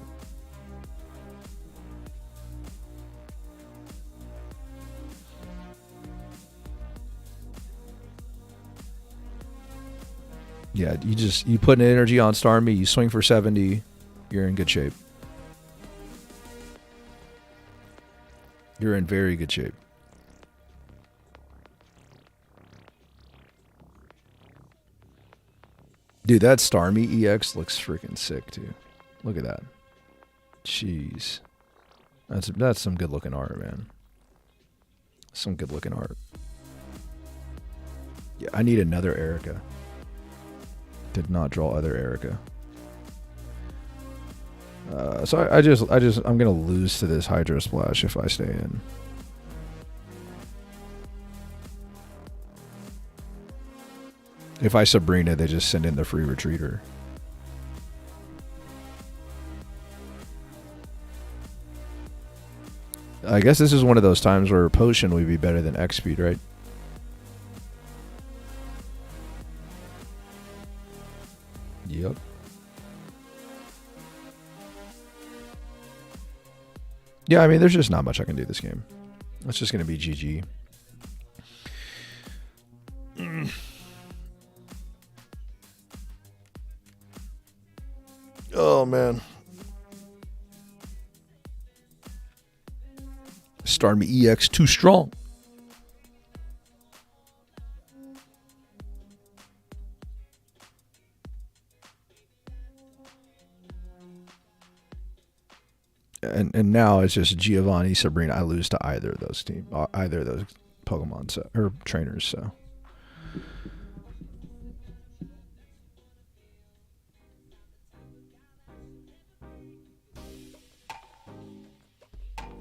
Yeah, you put an energy on Starmie, you swing for 70, you're in good shape. You're in very good shape. Dude, that Starmie EX looks freaking sick too. Look at that. Jeez. That's some good looking art, man. Some good looking art. Yeah, I need another Erica. Did not draw other Erica. So I'm gonna lose to this Hydro Splash if I stay in. If I Sabrina, they just send in the free retreater. I guess this is one of those times where Potion would be better than X Speed, right? Yep. Yeah, I mean, there's just not much I can do this game. It's just going to be GG. Oh, man. Starmie EX too strong. And now it's just Giovanni, Sabrina. I lose to either of those teams, either of those Pokemon or trainers. So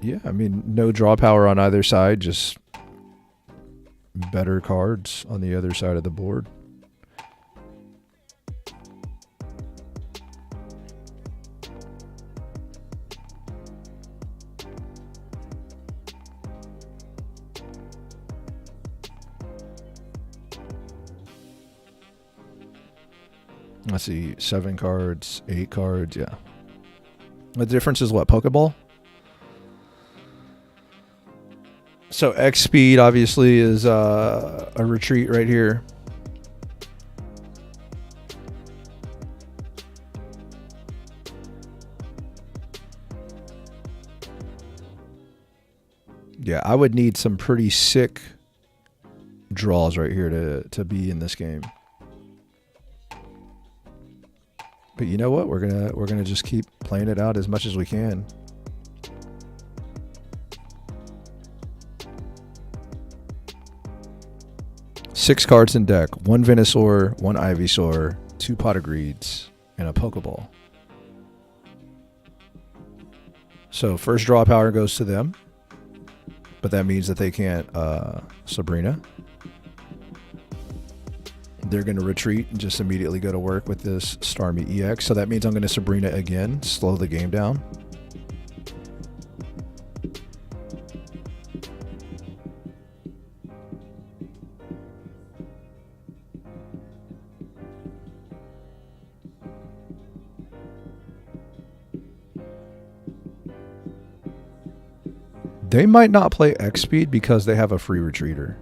yeah, I mean, no draw power on either side, just better cards on the other side of the board. Let's see, 7 cards, 8 cards, yeah. The difference is what, Pokeball? So X Speed obviously is a retreat right here. Yeah, I would need some pretty sick draws right here to be in this game. But you know what? We're gonna just keep playing it out as much as we can. Six cards in deck: 1 Venusaur, 1 Ivysaur, 2 Pot of Greeds, and a Pokeball. So first draw power goes to them, but that means that they can't Sabrina. They're going to retreat and just immediately go to work with this Starmie EX. So that means I'm going to Sabrina again, slow the game down. They might not play X Speed because they have a free retreater.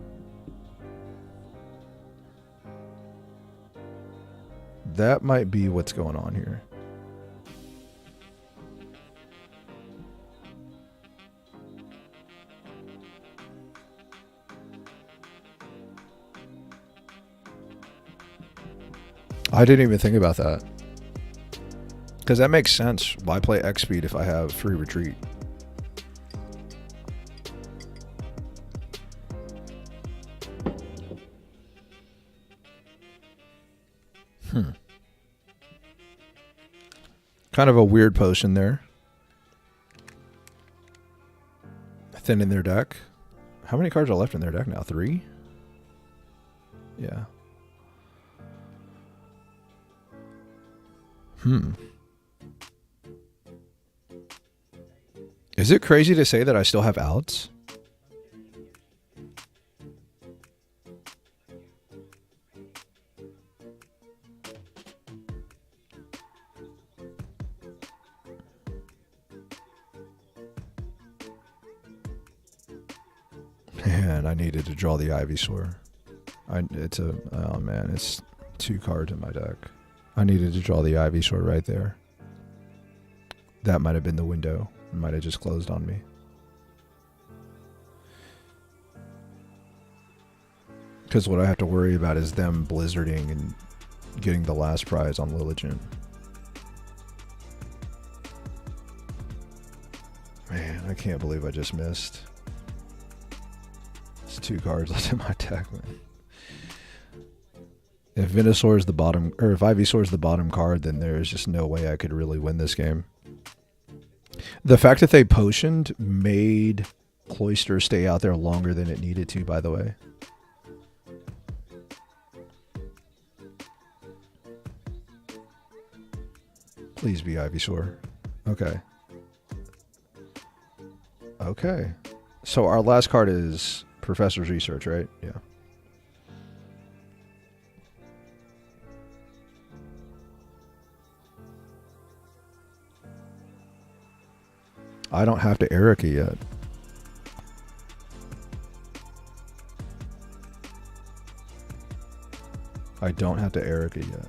That might be what's going on here. I didn't even think about that. Because that makes sense. Why play X Speed if I have free retreat? Kind of a weird potion there. Thin in their deck. How many cards are left in their deck now? 3? Yeah. Is it crazy to say that I still have outs? Man, I needed to draw the Ivysaur. Oh man, it's 2 cards in my deck. I needed to draw the Ivysaur right there. That might have been the window. It might have just closed on me. Because what I have to worry about is them blizzarding and getting the last prize on Lilligant. Man, I can't believe I just missed. It's 2 cards left in my deck, man. If Venusaur is the bottom, or if Ivysaur is the bottom card, then there's just no way I could really win this game. The fact that they potioned made Cloyster stay out there longer than it needed to, by the way. Please be Ivysaur. Okay. Okay. So our last card is Professor's Research, right? Yeah. I don't have to Erica yet. I don't have to Erica yet.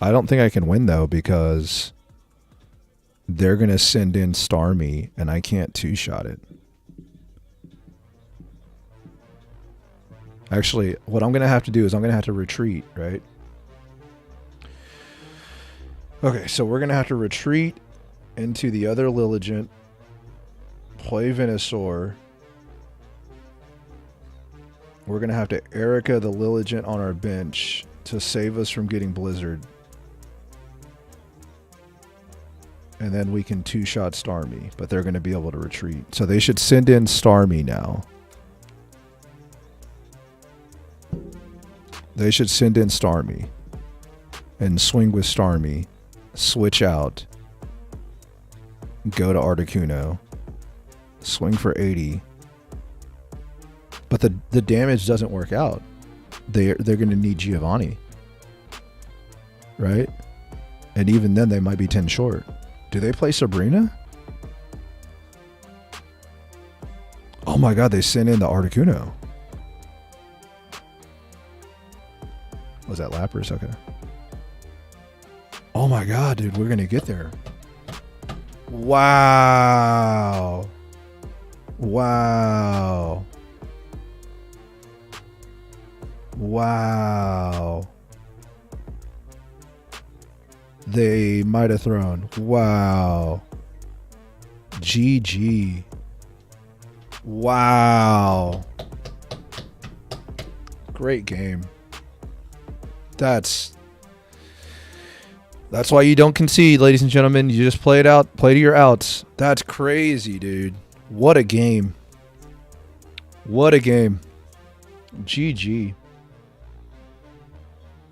I don't think I can win though because they're going to send in Starmie and I can't 2-shot it. Actually, what I'm going to have to do is I'm going to have to retreat, right? Okay, so we're going to have to retreat into the other Lilligant, play Venusaur. We're going to have to Erica the Lilligant on our bench to save us from getting Blizzard. And then we can 2-shot Starmie, but they're going to be able to retreat. So they should send in Starmie now. They should send in Starmie and swing with Starmie, switch out, go to Articuno, swing for 80. But the damage doesn't work out. They're going to need Giovanni, right? And even then they might be 10 short. Do they play Sabrina? Oh my god, they sent in the Articuno. Was that Lapras? Okay. Oh my god, dude, we're gonna get there. Wow. Wow. Wow. They might have thrown. Wow. GG. Wow. Great game. That's why you don't concede, ladies and gentlemen. You just play it out. Play to your outs. That's crazy, dude. What a game. What a game. GG.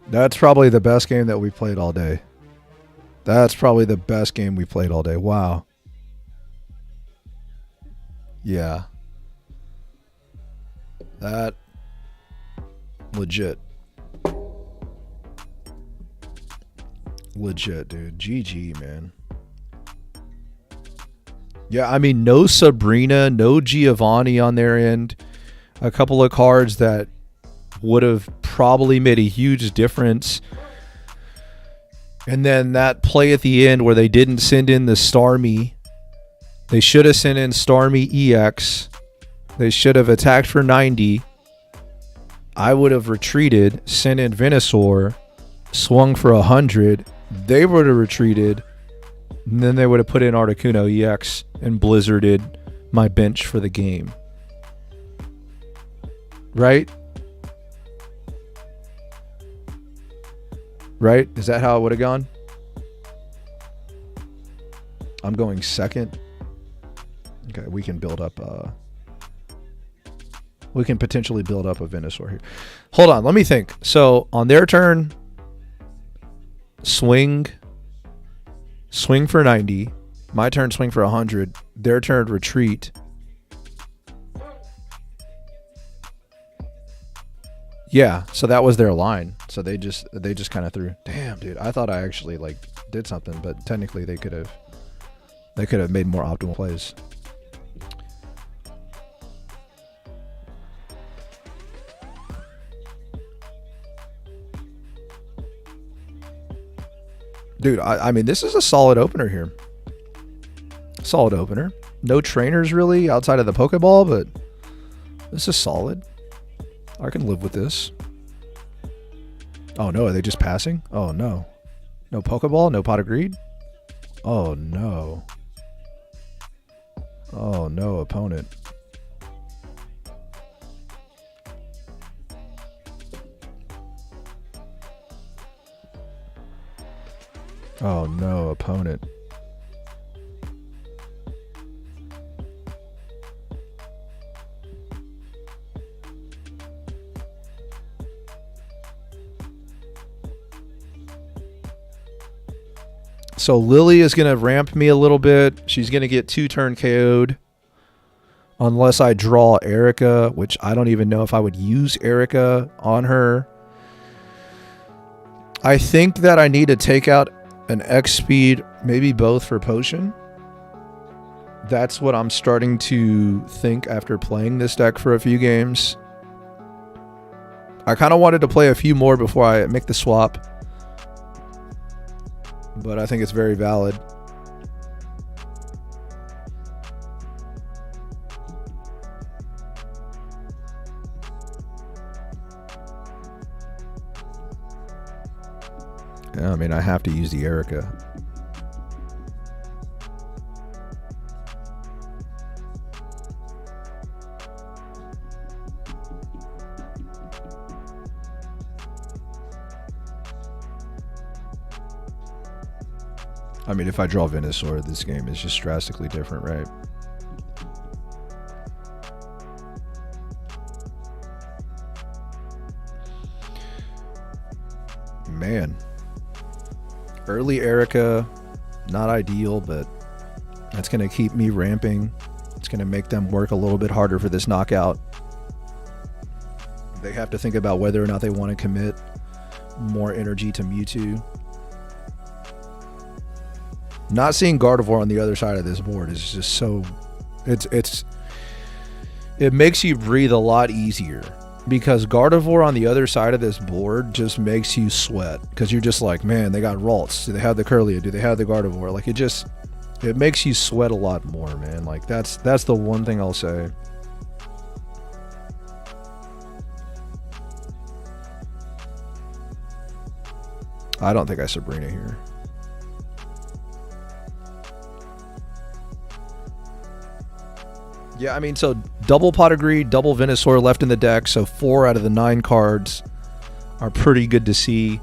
That's probably the best game that we played all day. That's probably the best game we played all day. Wow. Yeah. That legit. Legit, dude. GG, man. Yeah, I mean, no Sabrina, no Giovanni on their end. A couple of cards that would have probably made a huge difference. And then that play at the end where they didn't send in the Starmie. They should have sent in Starmie EX. They should have attacked for 90. I would have retreated, sent in Venusaur, swung for 100. They would have retreated. And then they would have put in Articuno EX and blizzarded my bench for the game. Right? Right? Is that how it would have gone? I'm going second. Okay, we can build up. we can potentially build up a Venusaur here. Hold on, let me think. So on their turn, swing for 90. My turn, swing for 100. Their turn, retreat. Yeah, so that was their line. So they just kind of threw. Damn, dude, I thought I actually like did something, but technically they could have made more optimal plays. Dude, I mean, this is a solid opener here. Solid opener. No trainers really outside of the Pokeball, but this is solid. I can live with this. Oh no, are they just passing? Oh no. No Pokeball? No Pot of Greed? Oh no. Oh no, opponent. Oh no, opponent. So Lily is going to ramp me a little bit. She's going to get 2-turn KO'd. Unless I draw Erica, which I don't even know if I would use Erica on her. I think that I need to take out an X speed, maybe both for potion. That's what I'm starting to think after playing this deck for a few games. I kind of wanted to play a few more before I make the swap. But I think it's very valid. Yeah, I mean, I have to use the Erica. I mean, if I draw Venusaur, this game is just drastically different, right? Man. Early Erica, not ideal, but that's going to keep me ramping. It's going to make them work a little bit harder for this knockout. They have to think about whether or not they want to commit more energy to Mewtwo. Not seeing Gardevoir on the other side of this board is just so... It makes you breathe a lot easier. Because Gardevoir on the other side of this board just makes you sweat. Because you're just like, man, they got Ralts. Do they have the Curlia? Do they have the Gardevoir? Like, it makes you sweat a lot more, man. Like, that's the one thing I'll say. I don't think I Sabrina here. Yeah, I mean, so double Pot of Greed, double Venusaur left in the deck, so 4 out of the 9 cards are pretty good to see.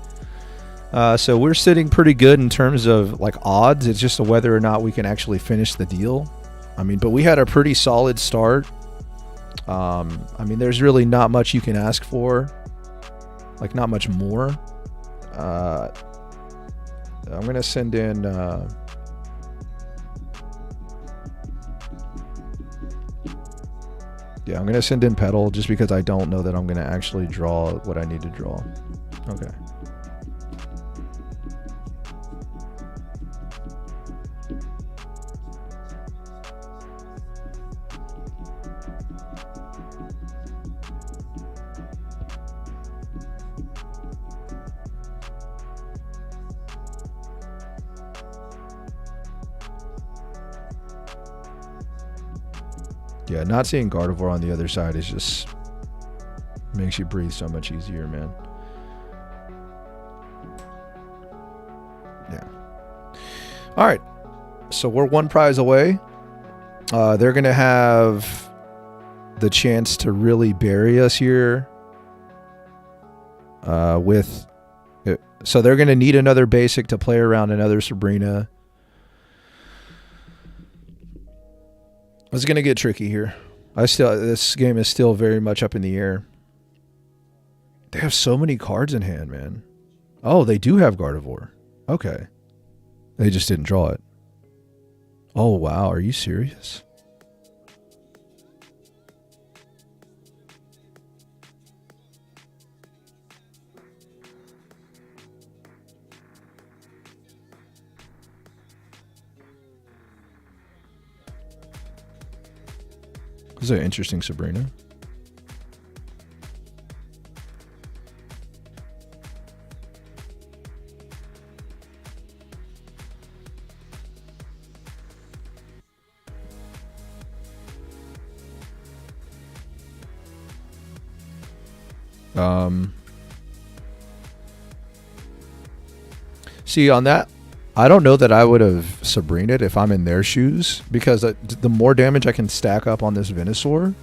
So we're sitting pretty good in terms of like odds. It's just whether or not we can actually finish the deal. I mean, but we had a pretty solid start. I mean, there's really not much you can ask for. Like, not much more. I'm going to send in... Yeah, I'm going to send in Petal just because I don't know that I'm going to actually draw what I need to draw. Okay. Yeah, not seeing Gardevoir on the other side is just makes you breathe so much easier, man. Yeah. All right. So we're 1 prize away. They're going to have the chance to really bury us here. So they're going to need another basic to play around another Sabrina. It's going to get tricky here. This game is still very much up in the air. They have so many cards in hand, man. Oh, they do have Gardevoir. Okay. They just didn't draw it. Oh, wow. Are you serious? This is an interesting Sabrina. See, on that, I don't know that I would have Sabrinaed if I'm in their shoes, because the more damage I can stack up on this Venusaur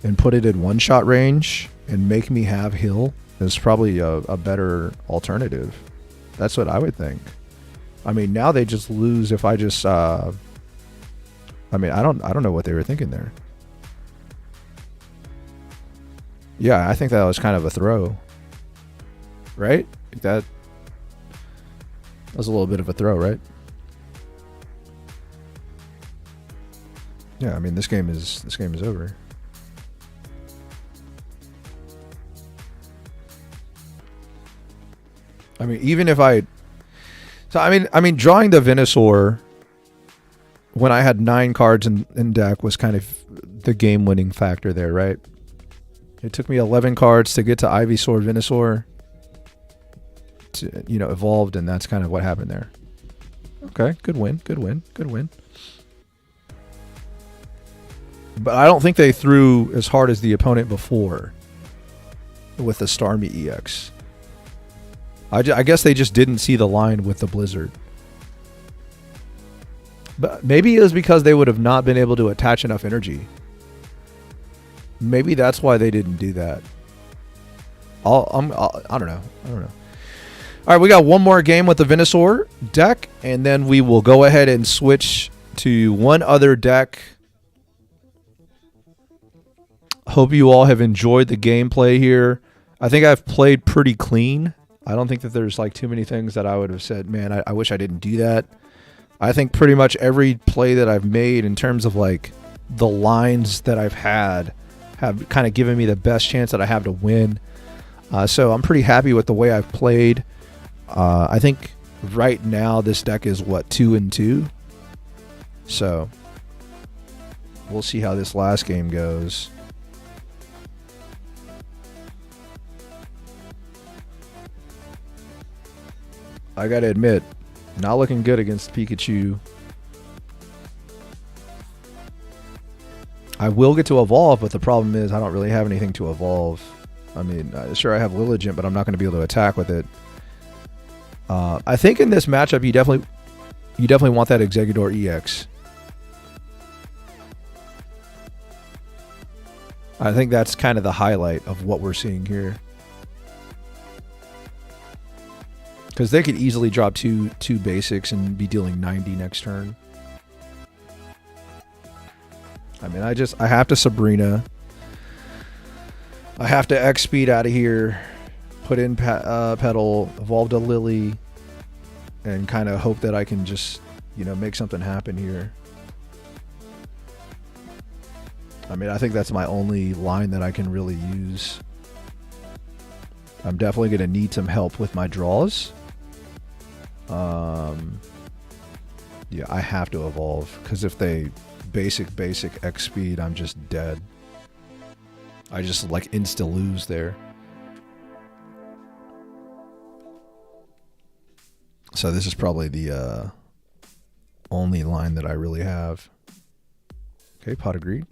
and put it in one-shot range and make me have heal is probably a better alternative. That's what I would think. I mean, now they just lose if I just... I mean, I don't know what they were thinking there. Yeah, I think that was kind of a throw. Right? That was a little bit of a throw, right? Yeah, I mean, this game is over. I mean, even if I mean drawing the Venusaur when I had 9 cards in deck was kind of the game winning factor there, right? It took me 11 cards to get to Ivysaur, Venusaur, to, you know, evolved, and that's kind of what happened there. Okay, good win. But I don't think they threw as hard as the opponent before with the Starmie EX. I guess they just didn't see the line with the Blizzard. But maybe it was because they would have not been able to attach enough energy. Maybe that's why they didn't do that. I don't know. All right, we got one more game with the Venusaur deck, and then we will go ahead and switch to one other deck. Hope you all have enjoyed the gameplay here. I think I've played pretty clean. I don't think that there's like too many things that I would have said, man, I wish I didn't do that. I think pretty much every play that I've made in terms of like the lines that I've had have kind of given me the best chance that I have to win. So I'm pretty happy with the way I've played. I think right now this deck is what, 2-2. So we'll see how this last game goes. I gotta admit, not looking good against Pikachu. I will get to evolve, but the problem is I don't really have anything to evolve. I mean, sure I have Lilligant, but I'm not going to be able to attack with it. I think in this matchup, you definitely want that Exeggutor EX. I think that's kind of the highlight of what we're seeing here. Because they could easily drop two basics and be dealing 90 next turn. I mean, I have to Sabrina. I have to X speed out of here. Put in Petal, evolve to Lily, and kind of hope that I can just, you know, make something happen here. I mean, I think that's my only line that I can really use. I'm definitely going to need some help with my draws. Yeah, I have to evolve, because if they basic X speed, I'm just dead. I just like insta lose there. So this is probably the only line that I really have. Okay, Pot of Greed.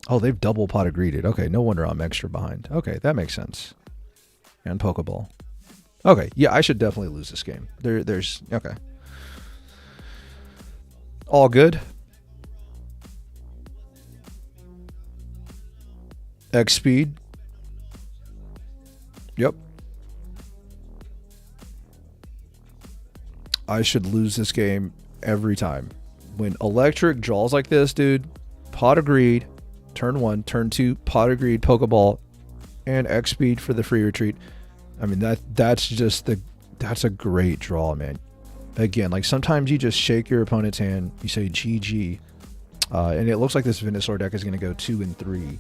Oh, they've double Pot of Greeded. Okay, no wonder I'm extra behind. Okay, that makes sense. And Pokeball. Okay, yeah, I should definitely lose this game. There's okay. All good. X speed. Yep. I should lose this game every time. when electric draws like this, dude, pot of greed, turn 1, turn 2, pot of greed, Pokeball, and X speed for the free retreat. I mean, that's a great draw, man. Again, like sometimes you just shake your opponent's hand, you say GG, and it looks like this Venusaur deck is going to go 2 and 3.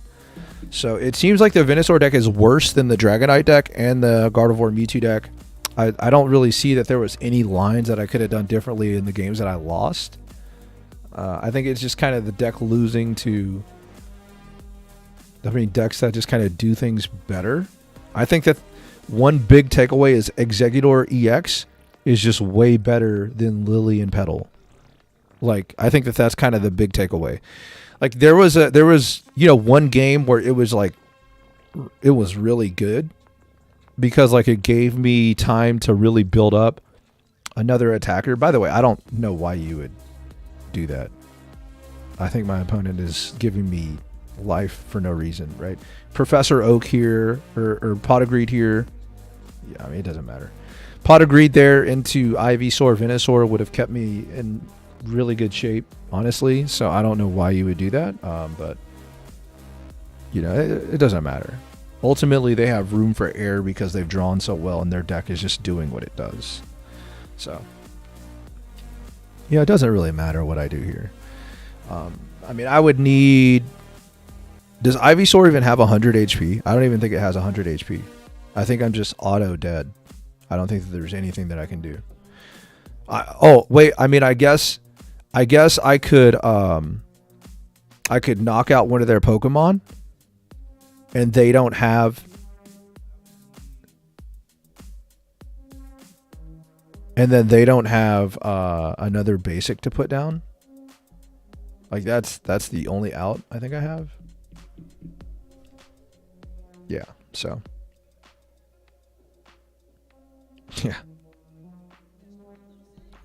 So it seems like the Venusaur deck is worse than the Dragonite deck and the Gardevoir Mewtwo deck. I don't really see that there was any lines that I could have done differently in the games that I lost. I think it's just kind of the deck losing to decks that just kind of do things better. I think that one big takeaway is Exeggutor EX is just way better than Lily and Petal. Like, I think that that's kind of the big takeaway. Like, there was one game where it was really good because like it gave me time to really build up another attacker. By the way, I don't know why you would do that. I think my opponent is giving me life for no reason, right? Professor Oak here or Pot of Greed here. Yeah, I mean, it doesn't matter. Pot of Greed there into Ivysaur, Venusaur would have kept me in really good shape, honestly. So I don't know why you would do that, but you know, it doesn't matter. Ultimately, they have room for error because they've drawn so well, and their deck is just doing what it does. So yeah, it doesn't really matter what I do here. I mean, I would need. Does Ivysaur even have 100 HP? I don't even think it has 100 HP. I think I'm just auto dead. I don't think that there's anything that I can do. Oh wait, I mean, I guess I could knock out one of their Pokemon, and they don't have. And then they don't have another basic to put down. Like that's the only out I think I have. Yeah, so. Yeah.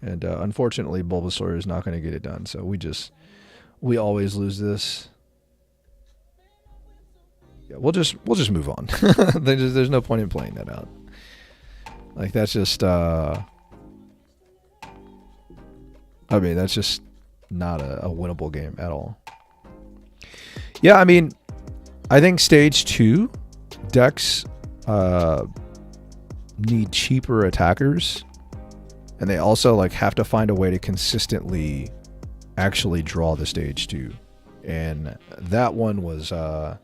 And unfortunately, Bulbasaur is not going to get it done. So we always lose this. Yeah, we'll just move on. There's no point in playing that out. Like that's just. I mean, that's just not a winnable game at all. Yeah, I mean, I think stage 2 decks need cheaper attackers, and they also like have to find a way to consistently actually draw the stage 2. And that one was just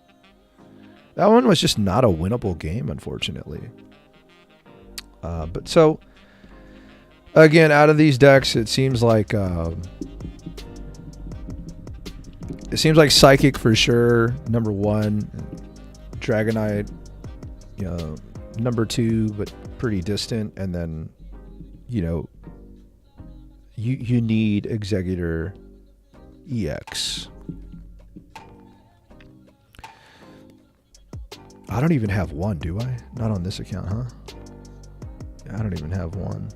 not a winnable game, unfortunately. But so. Again, out of these decks, it seems like Psychic for sure, number 1, Dragonite, you know, number 2, but pretty distant, and then, you know, you need Exeggutor EX. I don't even have one, do I? Not on this account, huh? I don't even have one.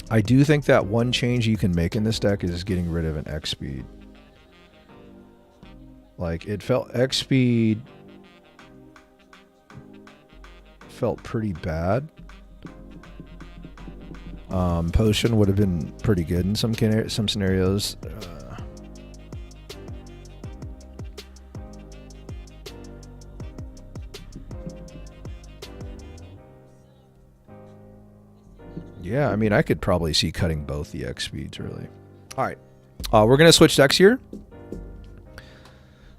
I do think that one change you can make in this deck is getting rid of an X speed. Like it felt X speed felt pretty bad. Potion would have been pretty good in some scenarios. Yeah, I mean, I could probably see cutting both the X speeds, really. All right. We're going to switch decks here.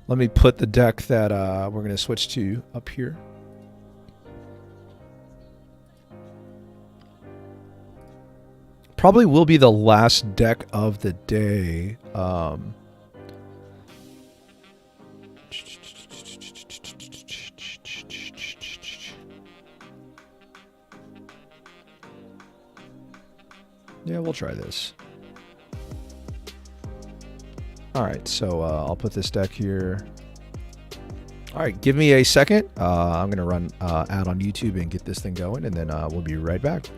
Let me put the deck that we're going to switch to up here. Probably will be the last deck of the day. Yeah, we'll try this. All right, so I'll put this deck here. All right, give me a second. I'm going to run ad on YouTube and get this thing going, and then we'll be right back.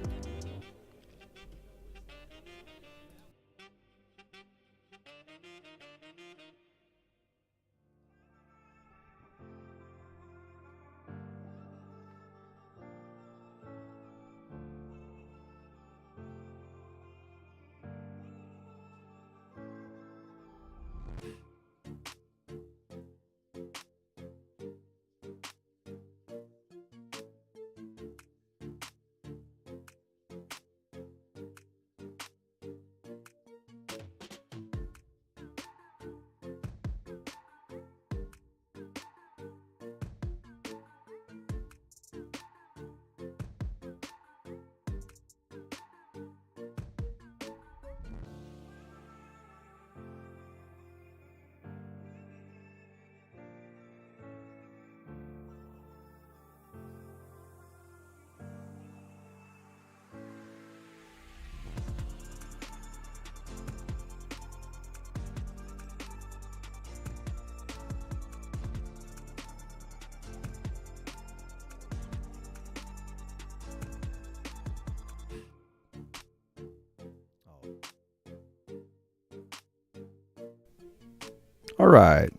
All right.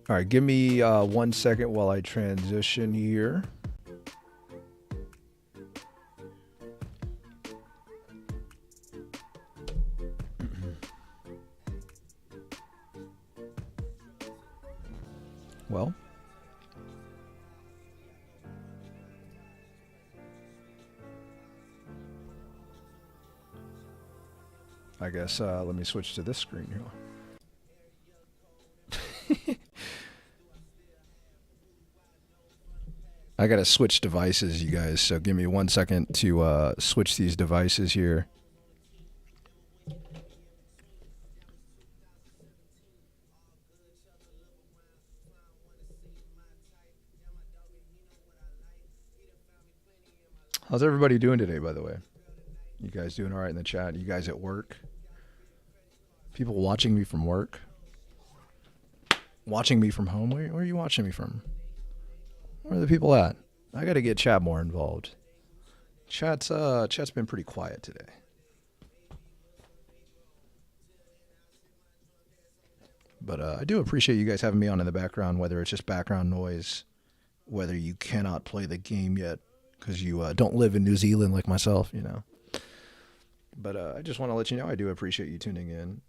All right, give me 1 second while I transition here. Well, I guess let me switch to this screen here. I gotta switch devices, you guys, so give me 1 second to switch these devices here. How's everybody doing today, by the way? You guys doing all right in the chat? You guys at work? People watching me from work? Watching me from home? Where are you watching me from? Where are the people at? I got to get chat more involved. Chat's been pretty quiet today. But I do appreciate you guys having me on in the background, whether it's just background noise, whether you cannot play the game yet because you don't live in New Zealand like myself, you know. But I just want to let you know I do appreciate you tuning in.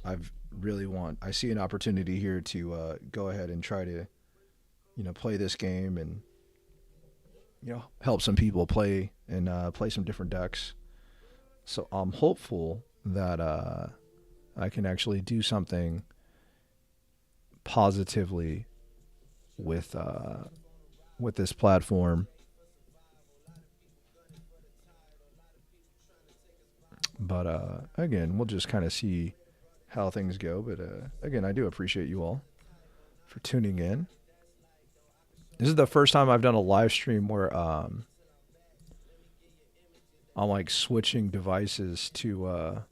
I see an opportunity here to go ahead and try to, play this game and, help some people play and play some different decks. So I'm hopeful that I can actually do something positively with this platform. But again, we'll just kind of see how things go. But again, I do appreciate you all for tuning in. This is the first time I've done a live stream where I'm like switching devices to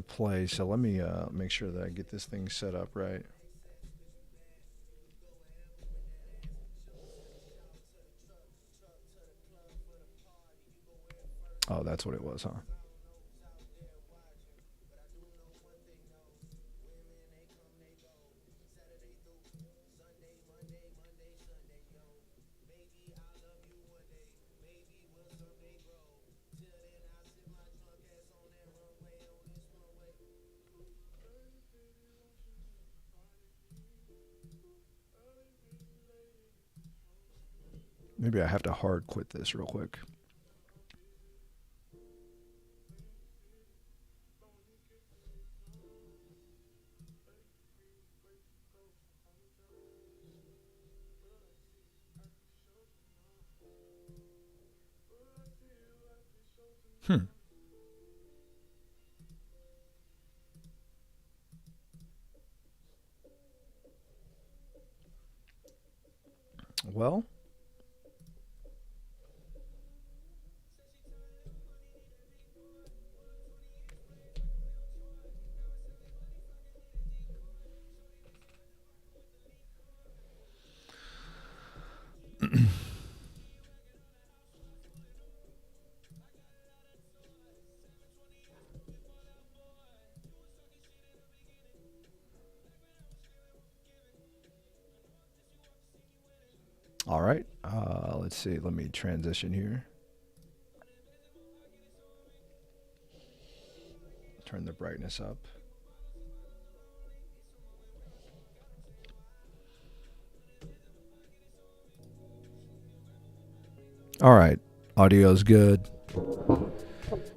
play. So let me make sure that I get this thing set up right. Oh, that's what it was, huh? Maybe I have to hard quit this real quick. Well, all right. Let's see. Let me transition here. Turn the brightness up. All right. Audio is good.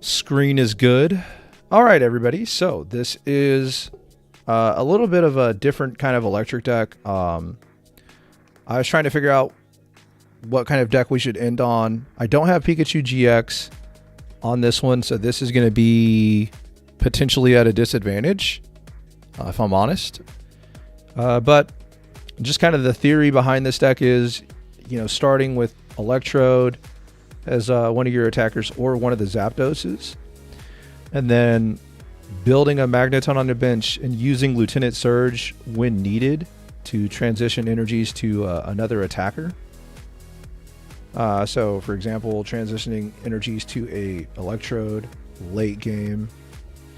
Screen is good. All right, everybody. So this is a little bit of a different kind of electric deck. I was trying to figure out what kind of deck we should end on. I don't have Pikachu GX on this one, so this is going to be potentially at a disadvantage, if I'm honest. But just kind of the theory behind this deck is, starting with Electrode as one of your attackers or one of the Zapdoses, and then building a Magneton on the bench and using Lieutenant Surge when needed to transition energies to another attacker. So, for example, transitioning energies to a Electrode late game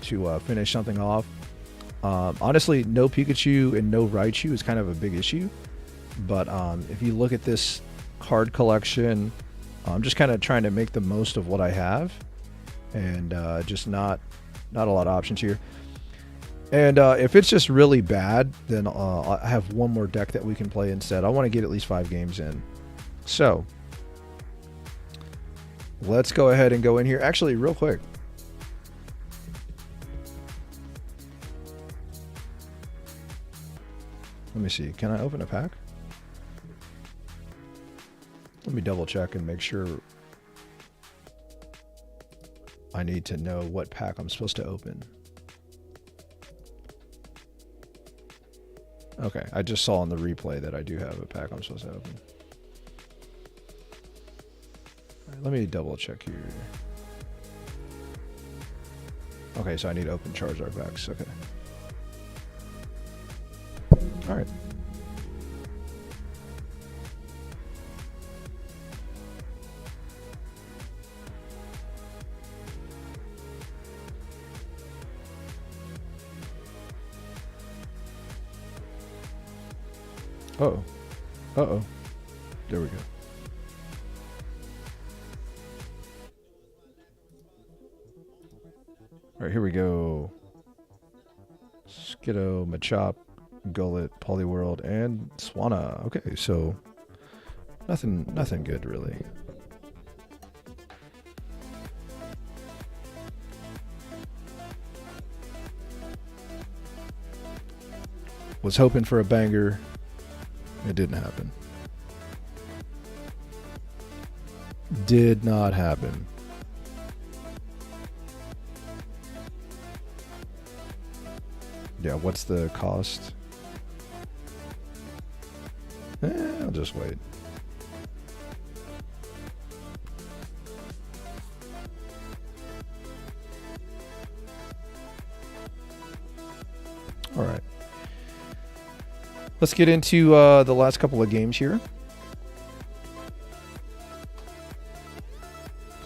to finish something off. Honestly, no Pikachu and no Raichu is kind of a big issue. But if you look at this card collection, I'm just kind of trying to make the most of what I have, and just not a lot of options here. And if it's just really bad, then I have one more deck that we can play instead. I want to get at least 5 games in. So let's go ahead and go in here. Actually, real quick. Let me see. Can I open a pack? Let me double check and make sure. I need to know what pack I'm supposed to open. Okay, I just saw on the replay that I do have a pack I'm supposed to open. All right, let me double check here. Okay, so I need to open Charizard packs. Okay. All right. Uh-oh. Uh-oh. There we go. All right, here we go. Skiddo, Machop, Gullet, Poliwhirl, and Swanna. Okay, so nothing good really. Was hoping for a banger. It didn't happen. Did not happen. Yeah, what's the cost? I'll just wait. All right. Let's get into the last couple of games here.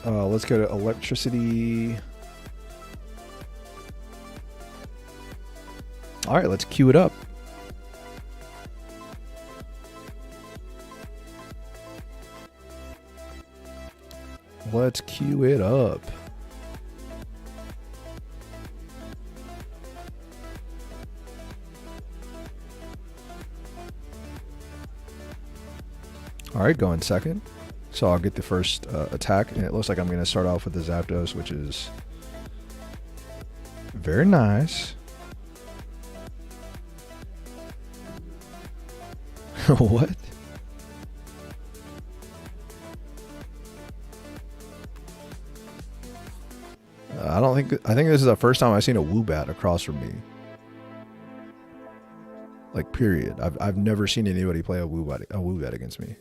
Let's go to Electricity. All right, let's queue it up. Let's queue it up. All right, going second. So I'll get the first attack, and it looks like I'm going to start off with the Zapdos, which is very nice. What? I think this is the first time I've seen a Woobat across from me. Like, period. I've never seen anybody play a Woobat against me.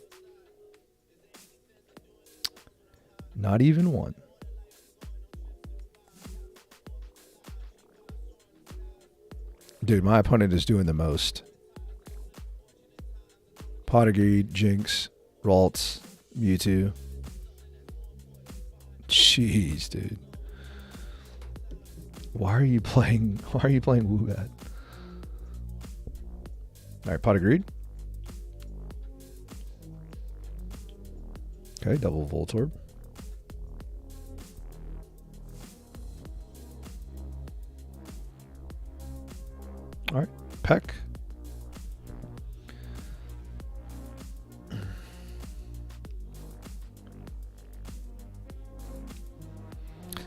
Not even one. Dude, my opponent is doing the most. Potagreed, Jinx, Ralts, Mewtwo. Jeez, dude. Why are you playing Woobat? Alright, Potagreed. Okay, double Voltorb. Alright, Peck.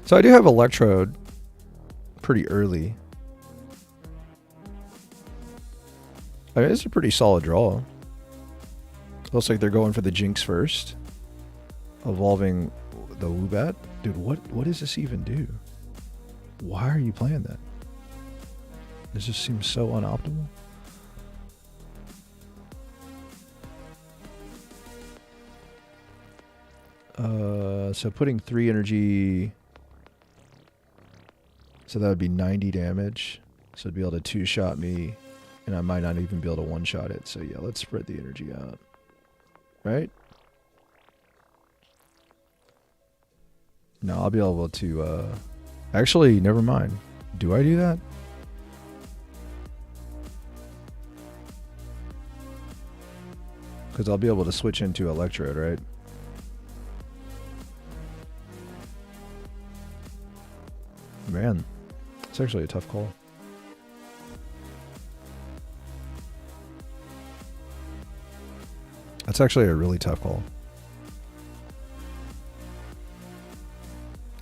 So I do have Electrode pretty early. I mean, it's a pretty solid draw. Looks like they're going for the Jinx first. Evolving the Woobat. Dude, what does this even do? Why are you playing that? This just seems so unoptimal. So putting 3 energy... So that would be 90 damage. So it'd be able to 2-shot me And I might not even be able to one-shot it. So yeah, let's spread the energy out. Right? No, I'll be able to... Actually, never mind. Do I do that? Because I'll be able to switch into Electrode, right? Man, it's actually a tough call. That's actually a really tough call.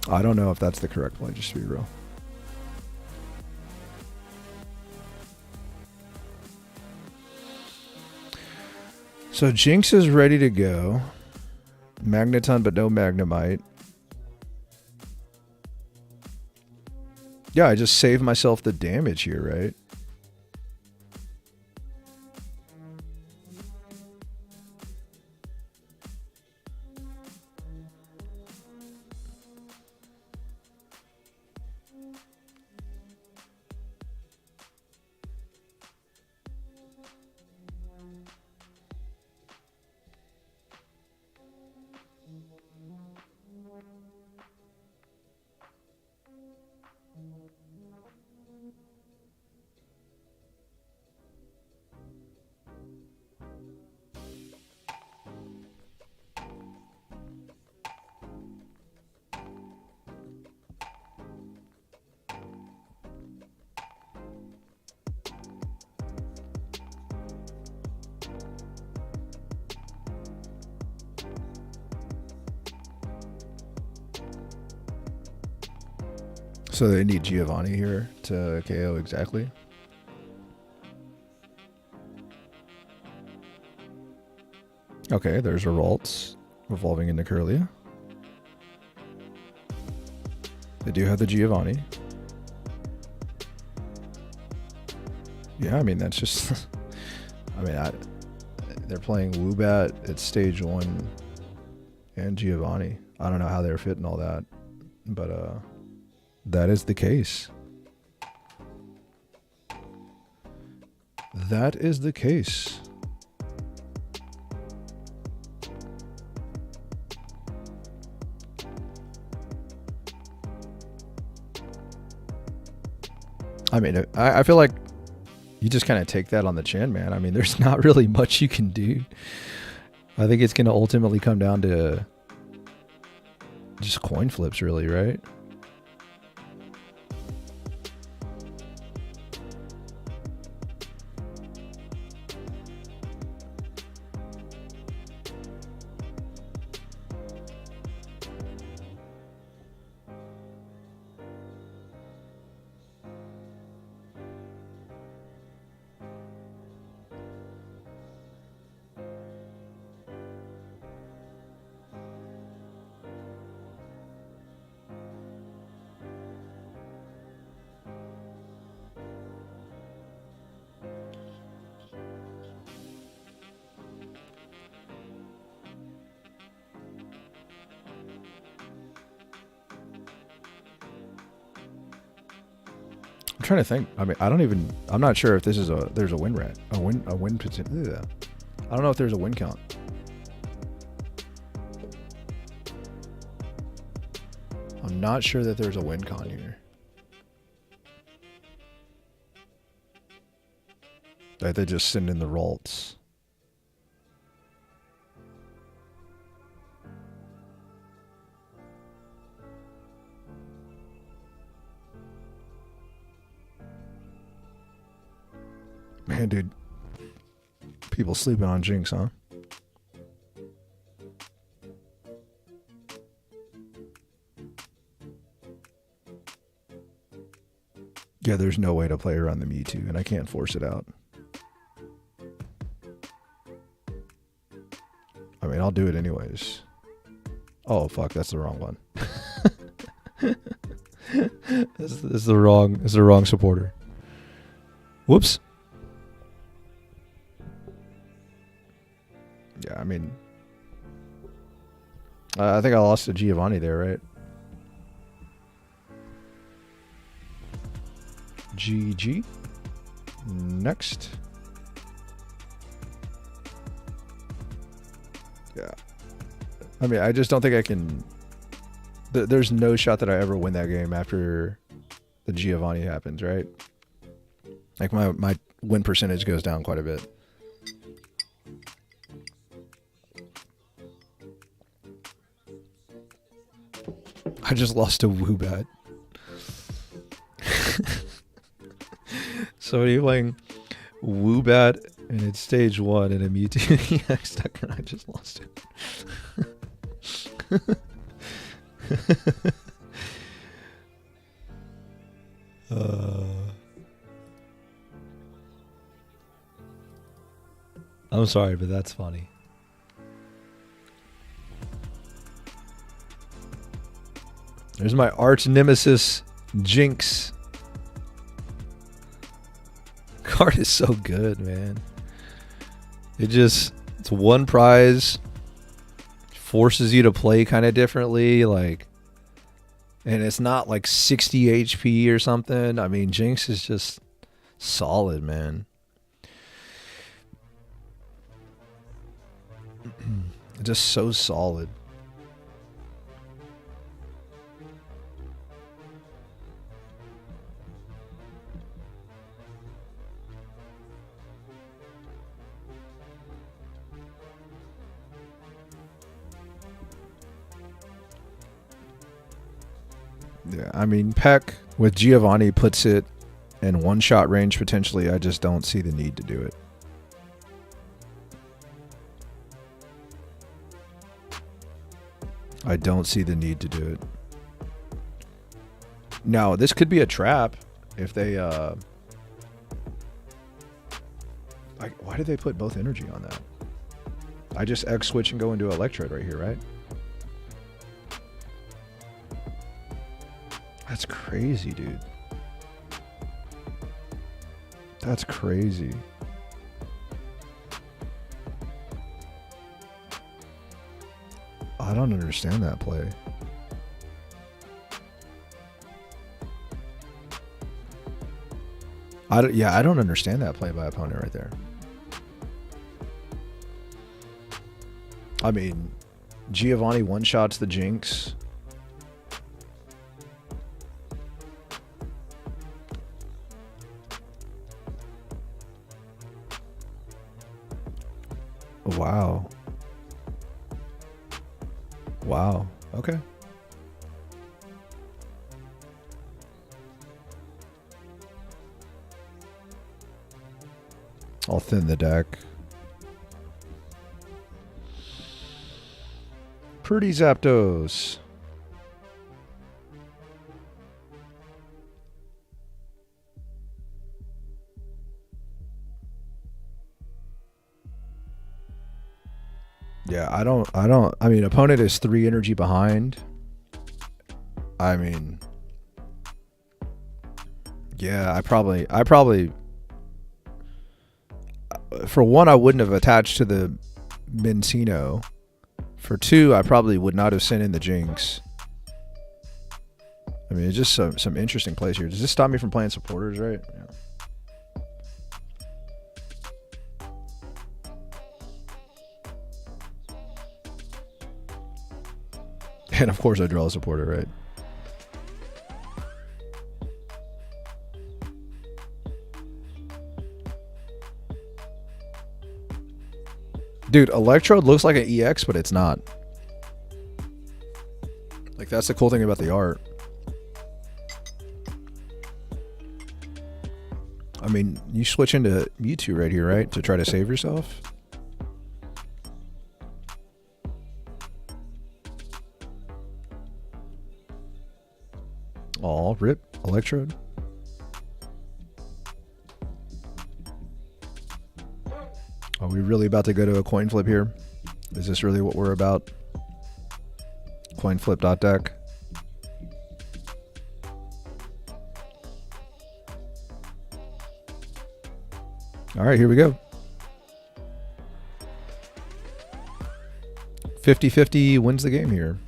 I don't know if that's the correct play, just to be real. So Jinx is ready to go. Magneton, but no Magnemite. Yeah, I just saved myself the damage here, right? So they need Giovanni here to KO exactly. Okay, there's a Ralts evolving into Curlia. They do have the Giovanni. Yeah, I mean, that's just... I mean, they're playing Woobat at stage 1 and Giovanni. I don't know how they're fitting all that, but that is the case. That is the case. I mean, I feel like you just kind of take that on the chin, man. I mean, there's not really much you can do. I think it's going to ultimately come down to just coin flips, really, right? I'm trying to think. I mean, I'm not sure if this is there's a win rate, a win potential. I don't know if there's a win count. I'm not sure that there's a win con here. That they just send in the Ralts. Man, dude. People sleeping on Jinx, huh? Yeah, there's no way to play around the Mewtwo, and I can't force it out. I mean, I'll do it anyways. Oh, fuck, that's the wrong one. This is the wrong supporter. Whoops. Yeah, I mean, I think I lost to Giovanni there, right? GG. Next. Yeah. I mean, I just don't think I can... There's no shot that I ever win that game after the Giovanni happens, right? Like, my win percentage goes down quite a bit. I just lost to Woobat. So are you playing Woobat and it's stage 1 and a Mewtwo EX deck and I just lost it. I'm sorry, but that's funny. There's my arch nemesis, Jinx. Card is so good, man. It's one prize, forces you to play kind of differently, like, and it's not like 60 HP or something. I mean, Jinx is just solid, man. Just so solid. Yeah, I mean, Peck with Giovanni puts it in one-shot range potentially. I just don't see the need to do it. I don't see the need to do it. Now, this could be a trap if they... like, why did they put both energy on that? I just X-switch and go into Electrode right here, right? That's crazy, dude. That's crazy. I don't understand that play. I don't understand that play by opponent right there. I mean, Giovanni one-shots the Jinx. Wow. Wow. Okay. I'll thin the deck. Pretty Zapdos. Yeah, I mean, opponent is 3 energy behind. I mean, yeah, I probably, for one, I wouldn't have attached to the Mincino. For 2, I probably would not have sent in the Jinx. I mean, it's just some interesting plays here. Does this stop me from playing supporters, right? Yeah. And of course I draw a supporter, right? Dude, Electrode looks like an EX, but it's not. Like, that's the cool thing about the art. I mean, you switch into Mewtwo right here, right? To try to save yourself. Aw, rip, Electrode. Are we really about to go to a coin flip here? Is this really what we're about? Coin flip deck. All right, here we go. 50-50 wins the game here.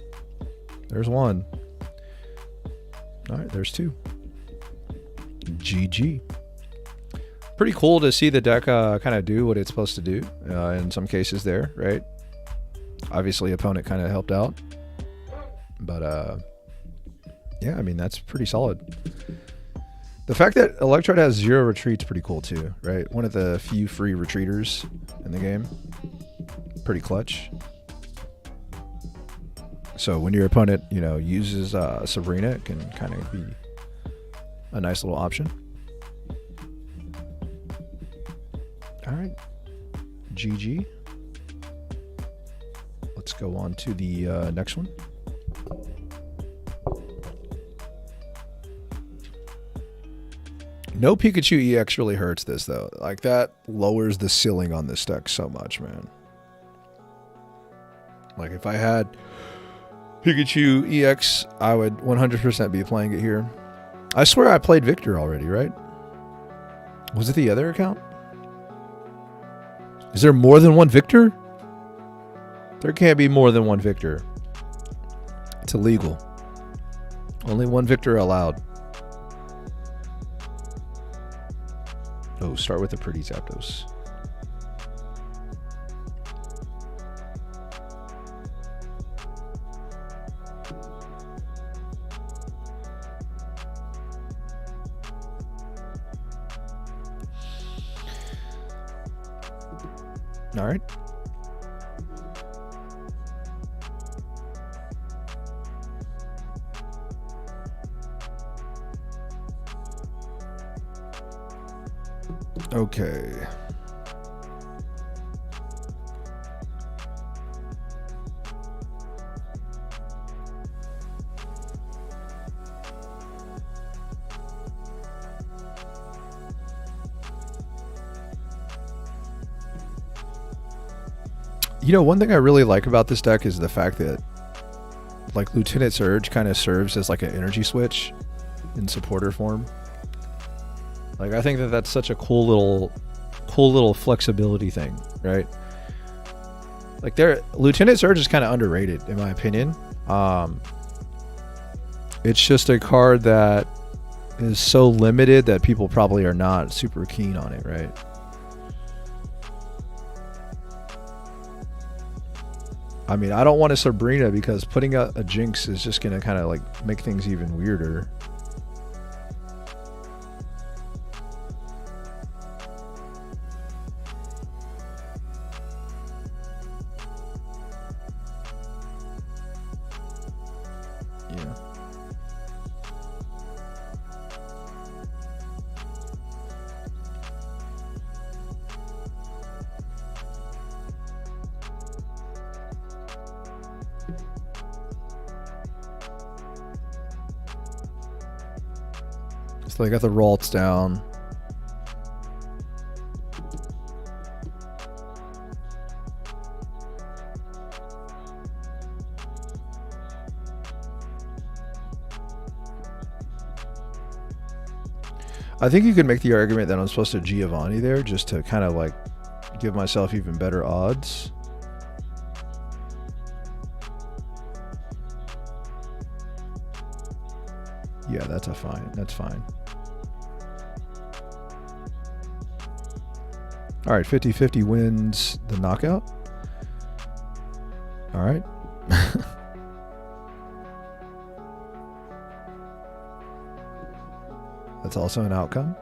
There's 1. All right, there's 2. GG. pretty cool to see the deck kind of do what it's supposed to do in some cases there, right? Obviously, opponent kind of helped out. But, yeah, I mean, that's pretty solid. The fact that Electrode has 0 retreat's pretty cool, too, right? One of the few free retreaters in the game. Pretty clutch. So when your opponent, you know, uses Sabrina, it can kind of be a nice little option. All right. GG. Let's go on to the next one. No Pikachu EX really hurts this, though. Like, that lowers the ceiling on this deck so much, man. Like, if I had Pikachu EX, I would 100% be playing it here. I swear I played Victor already, right? Was it the other account? Is there more than one Victor? There can't be more than one Victor. It's illegal. Only one Victor allowed. Oh, start with the pretty Zapdos. All right. Okay. You know, one thing I really like about this deck is the fact that, like, Lieutenant Surge kind of serves as like an energy switch in supporter form. Like, I think that that's such a cool little flexibility thing, right? Like, Lieutenant Surge is kind of underrated in my opinion. It's just a card that is so limited that people probably are not super keen on it, right? I mean, I don't want a Sabrina because putting out a Jinx is just going to kind of like make things even weirder. Yeah. So they got the Ralts down. I think you could make the argument that I'm supposed to Giovanni there just to kind of like give myself even better odds. Yeah, that's fine. That's fine. All right, 50-50 wins the knockout. All right. That's also an outcome.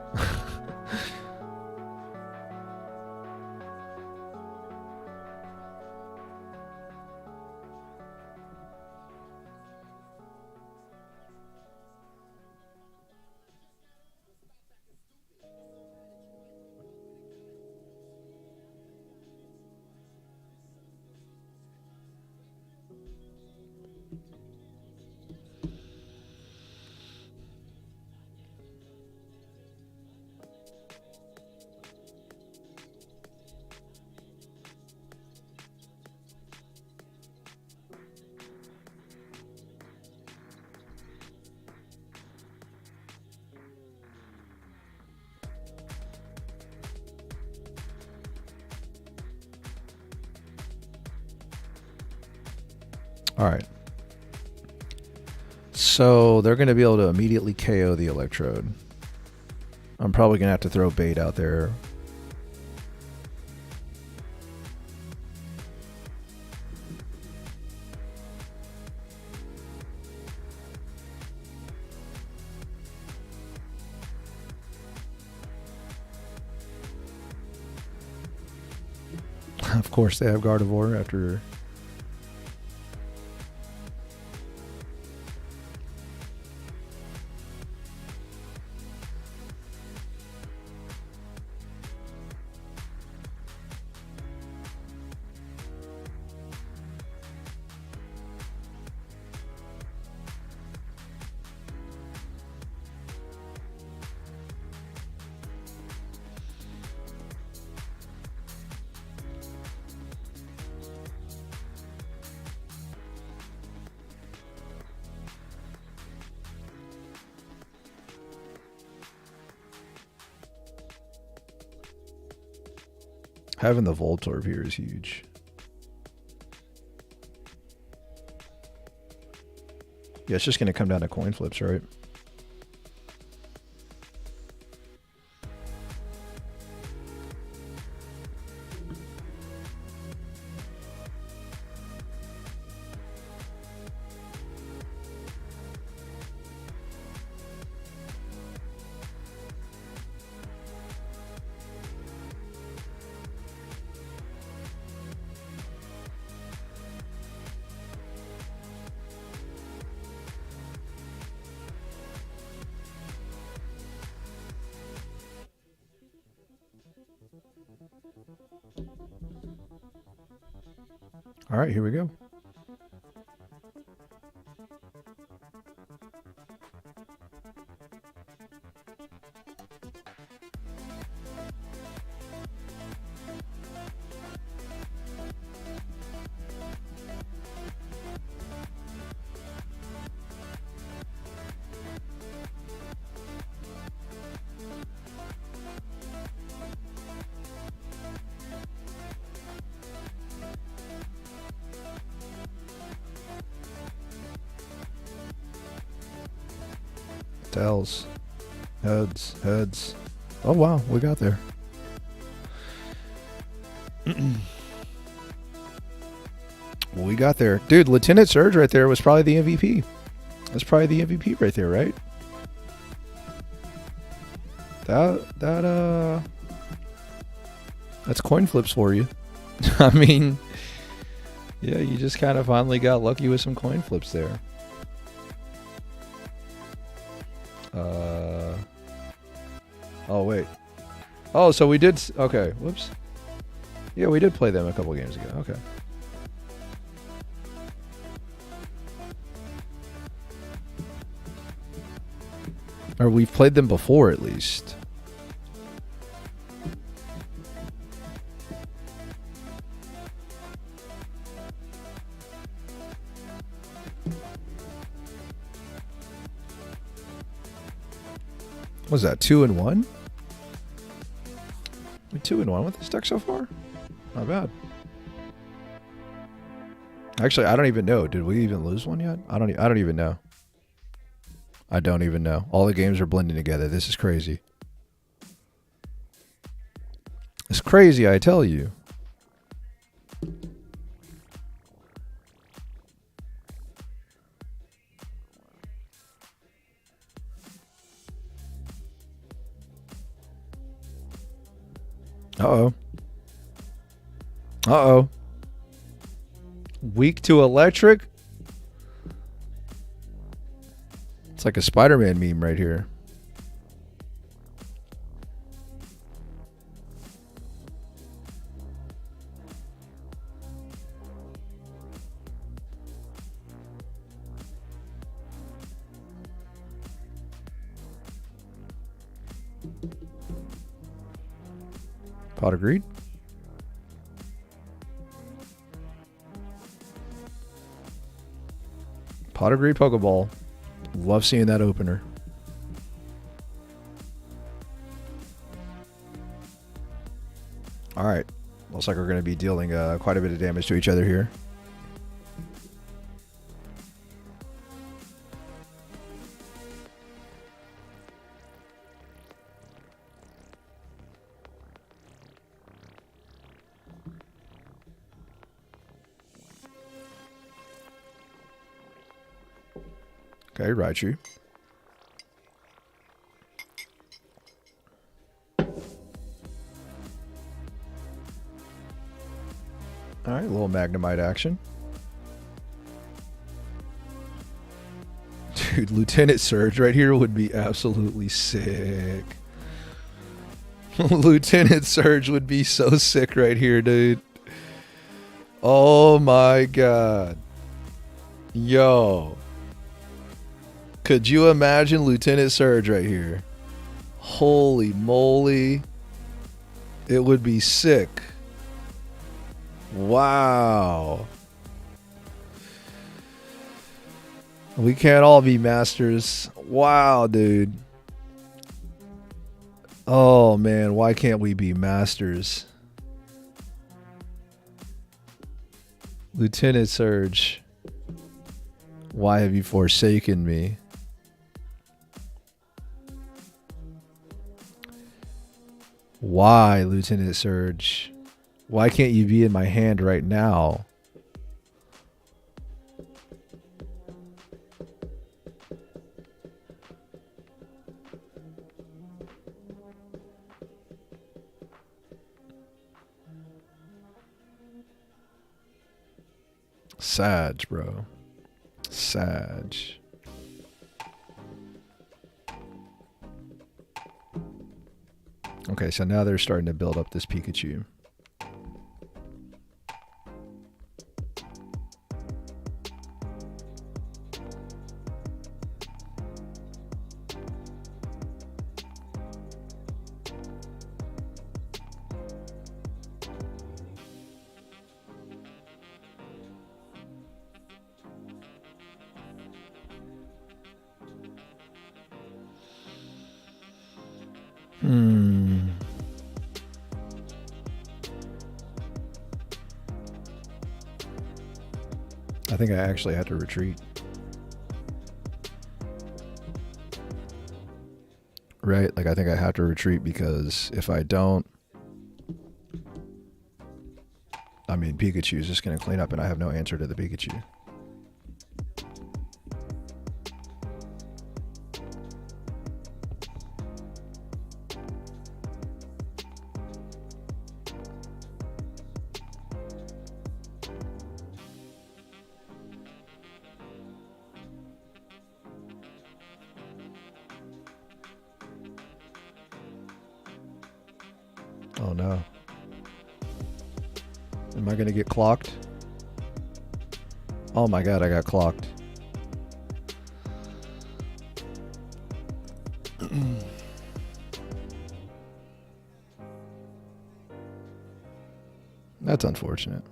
All right. So they're going to be able to immediately KO the Electrode. I'm probably going to have to throw bait out there. Of course, they have Gardevoir after. Having the Voltorb here is huge. Yeah, it's just going to come down to coin flips, right? All right, here we go. Tails. Heads. Heads. Oh, wow. We got there. We got there. Dude, Lieutenant Surge right there was probably the MVP. That's probably the MVP right there, right? That's coin flips for you. I mean, yeah, you just kind of finally got lucky with some coin flips there. Oh, wait. Oh, so we did... Okay, whoops. Yeah, we did play them a couple games ago. Okay. Or we've played them before, at least. What was that, 2-1? We're 2-1 with this deck so far? Not bad. Actually, I don't even know. Did we even lose one yet? I don't even know. I don't even know. All the games are blending together. This is crazy. It's crazy, I tell you. Uh-oh. Uh-oh. Weak to electric? It's like a Spider-Man meme right here. Pot of Greed. Pot of Greed Pokeball. Love seeing that opener. All right. Looks like we're going to be dealing quite a bit of damage to each other here. Okay, Raichu. Alright, a little Magnemite action. Dude, Lieutenant Surge right here would be absolutely sick. Lieutenant Surge would be so sick right here, dude. Oh my god. Yo. Could you imagine Lieutenant Surge right here? Holy moly. It would be sick. Wow. We can't all be masters. Wow, dude. Oh man, why can't we be masters? Lieutenant Surge, why have you forsaken me? Why, Lieutenant Surge? Why can't you be in my hand right now? Sag, bro. Sag. Okay, so now they're starting to build up this Pikachu. I think I actually have to retreat. Right? Like, I think I have to retreat because if I don't, I mean, Pikachu is just going to clean up and I have no answer to the Pikachu. Oh no. Am I going to get clocked? Oh my god, I got clocked. That's unfortunate.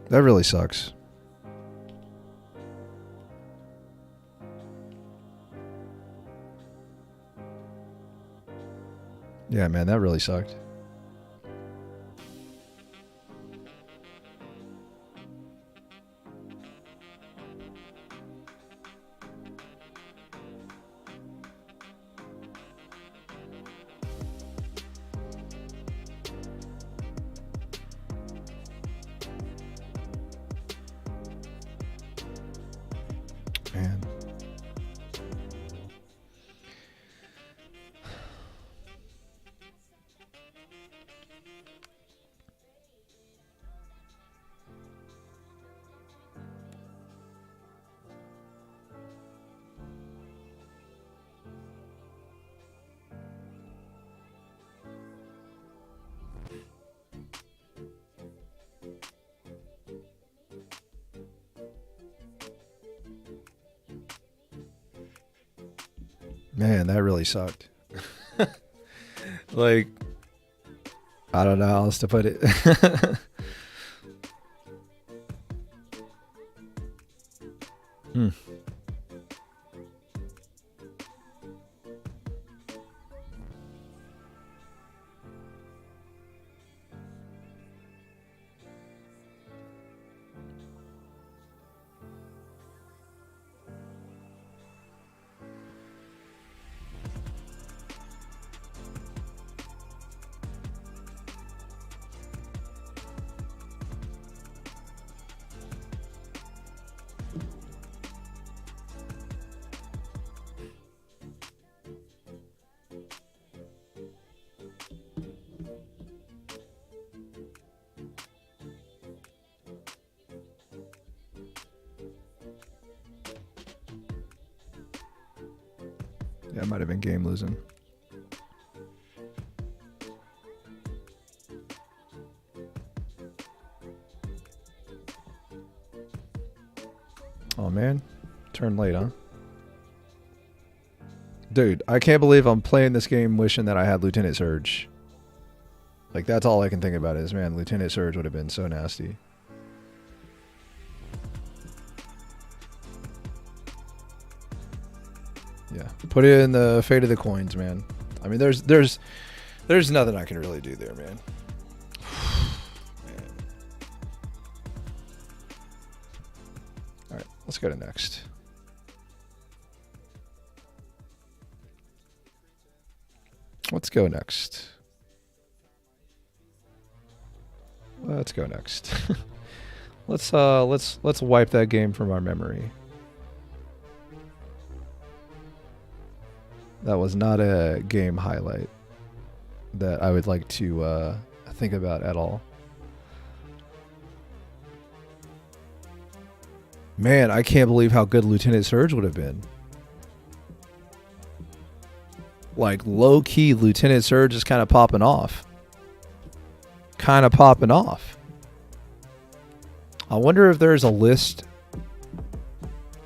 That really sucks. Yeah, man, that really sucked. Man. Man, that really sucked. Like, I don't know how else to put it. Yeah, it might have been game losing. Oh man, turn late, huh? Dude, I can't believe I'm playing this game wishing that I had Lieutenant Surge. Like, that's all I can think about is, man, Lieutenant Surge would have been so nasty. Yeah, put it in the fate of the coins, man. I mean, there's nothing I can really do there, man. Man. All right, let's go to next. Let's go next. Let's go next. let's wipe that game from our memory. That was not a game highlight that I would like to think about at all. Man, I can't believe how good Lieutenant Surge would have been. Like, low-key, Lieutenant Surge is kind of popping off. I wonder if there's a list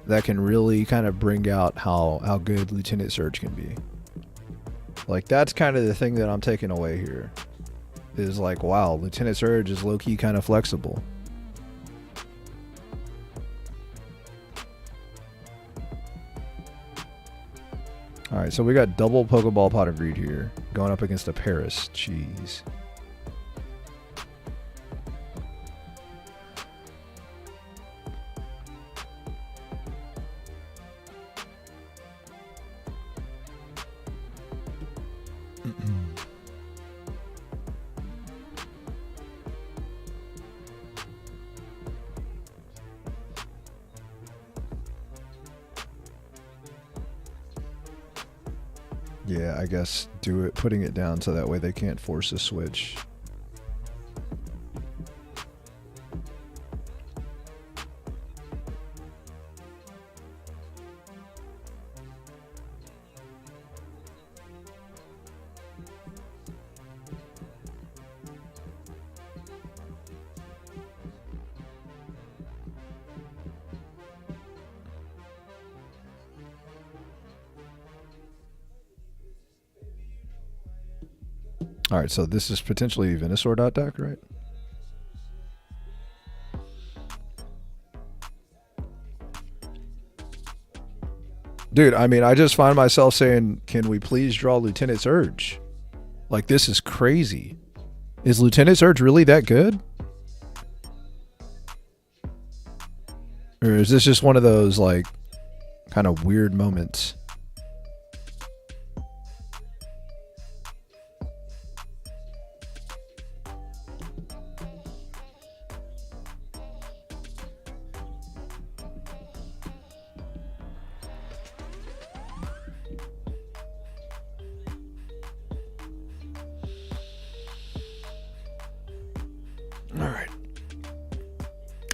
that can really kind of bring out how good Lieutenant Surge can be. Like, that's kind of the thing that I'm taking away here. Is like, wow, Lieutenant Surge is low-key kind of flexible. Alright, so we got double Pokeball Pot of Greed here. Going up against a Paris. Jeez. Yeah, I guess putting it down so that way they can't force a switch. Alright, so this is potentially Venusaur deck, right? Dude, I mean, I just find myself saying, can we please draw Lieutenant Surge? Like, this is crazy. Is Lieutenant Surge really that good? Or is this just one of those, like, kind of weird moments? Alright.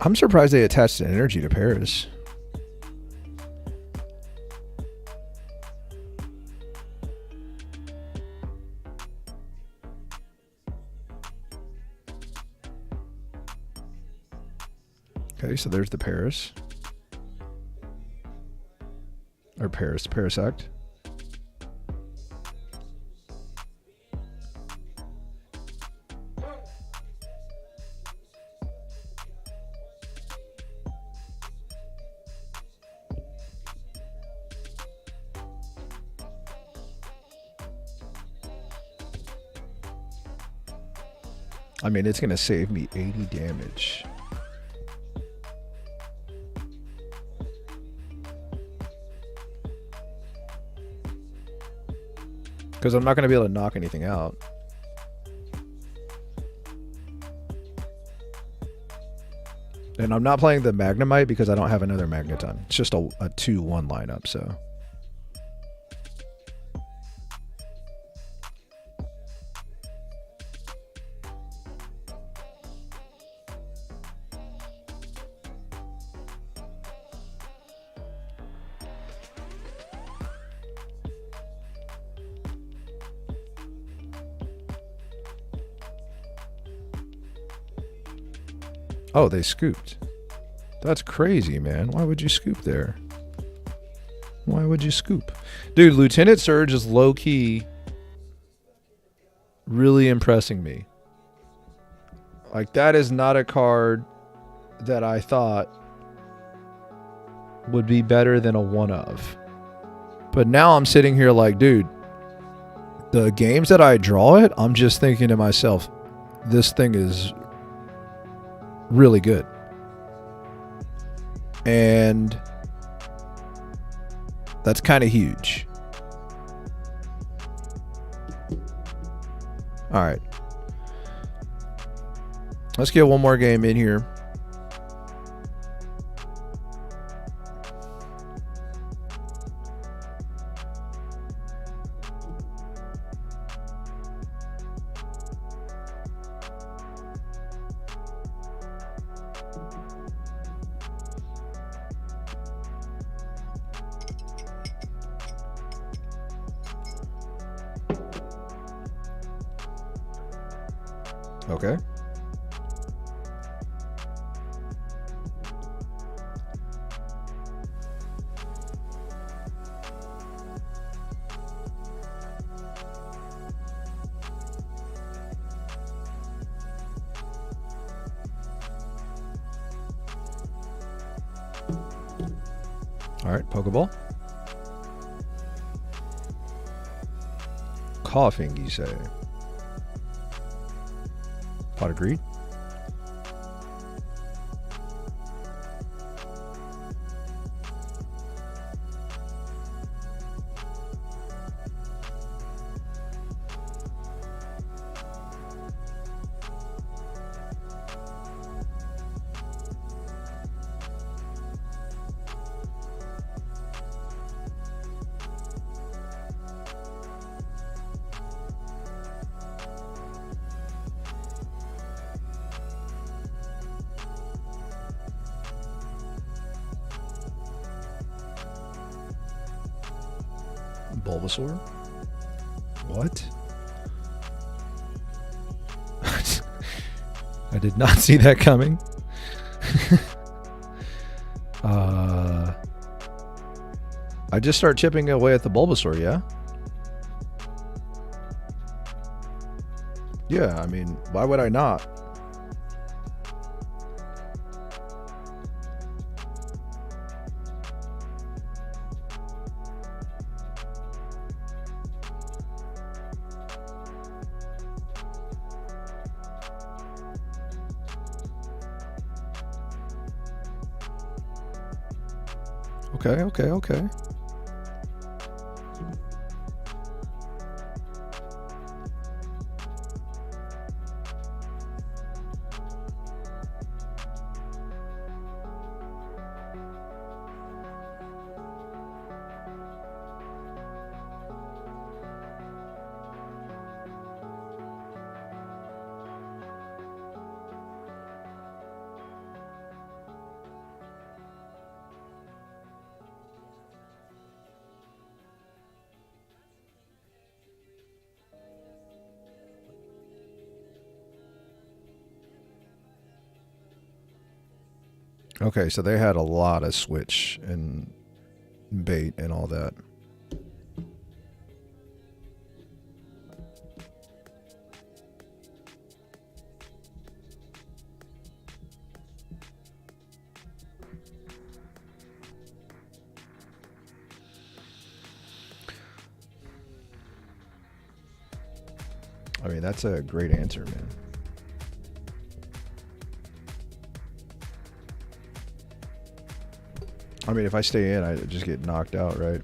I'm surprised they attached an energy to Paris. Okay, so there's the Paris. Or Parasect. I mean, it's going to save me 80 damage. Because I'm not going to be able to knock anything out. And I'm not playing the Magnemite because I don't have another Magneton. It's just a 2-1 lineup, so... Oh, they scooped. That's crazy, man. Why would you scoop there? Why would you scoop? Dude, Lieutenant Surge is low-key really impressing me. Like, that is not a card that I thought would be better than a one of. But now I'm sitting here like, dude, the games that I draw it, I'm just thinking to myself, this thing is really good. And that's kind of huge. All right. Let's get one more game in here. Okay. All right, Pokeball. Coughing, you say? Pot of Greed. Bulbasaur? What? I did not see that coming. I just start chipping away at the Bulbasaur, yeah? Yeah, I mean, why would I not? Okay. Okay, so they had a lot of switch and bait and all that. I mean, that's a great answer, man. I mean, if I stay in, I just get knocked out, right?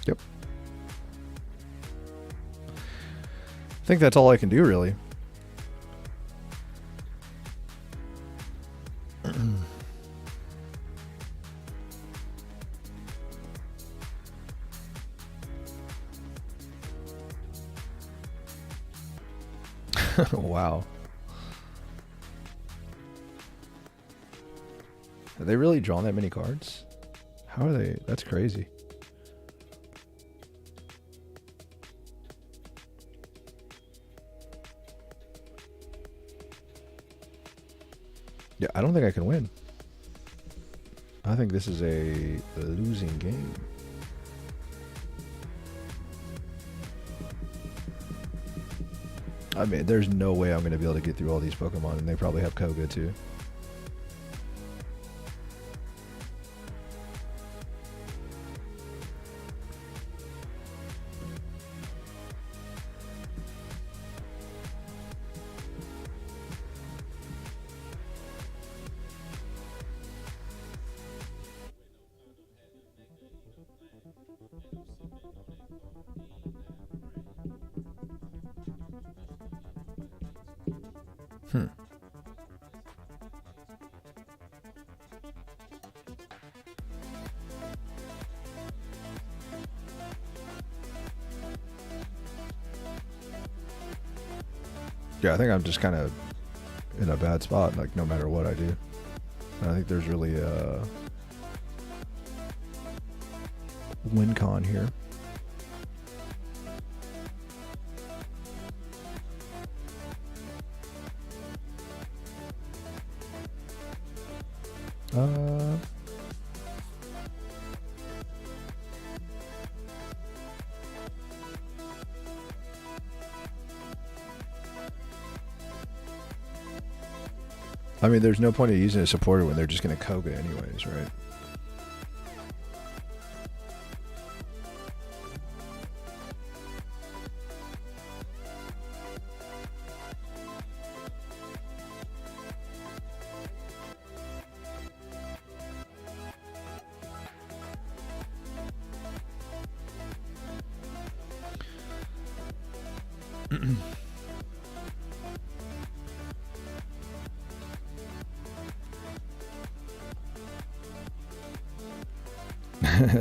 Yep. I think that's all I can do, really. Wow. Have they really drawn that many cards? How are they? That's crazy. Yeah, I don't think I can win. I think this is a losing game. I mean, there's no way I'm going to be able to get through all these Pokemon, and they probably have Koga too. Yeah, I think I'm just kind of in a bad spot, like no matter what I do. And I think there's really a win con here. I mean, there's no point in using a supporter when they're just going to Koga anyways, right?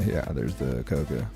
Yeah, there's the Koga.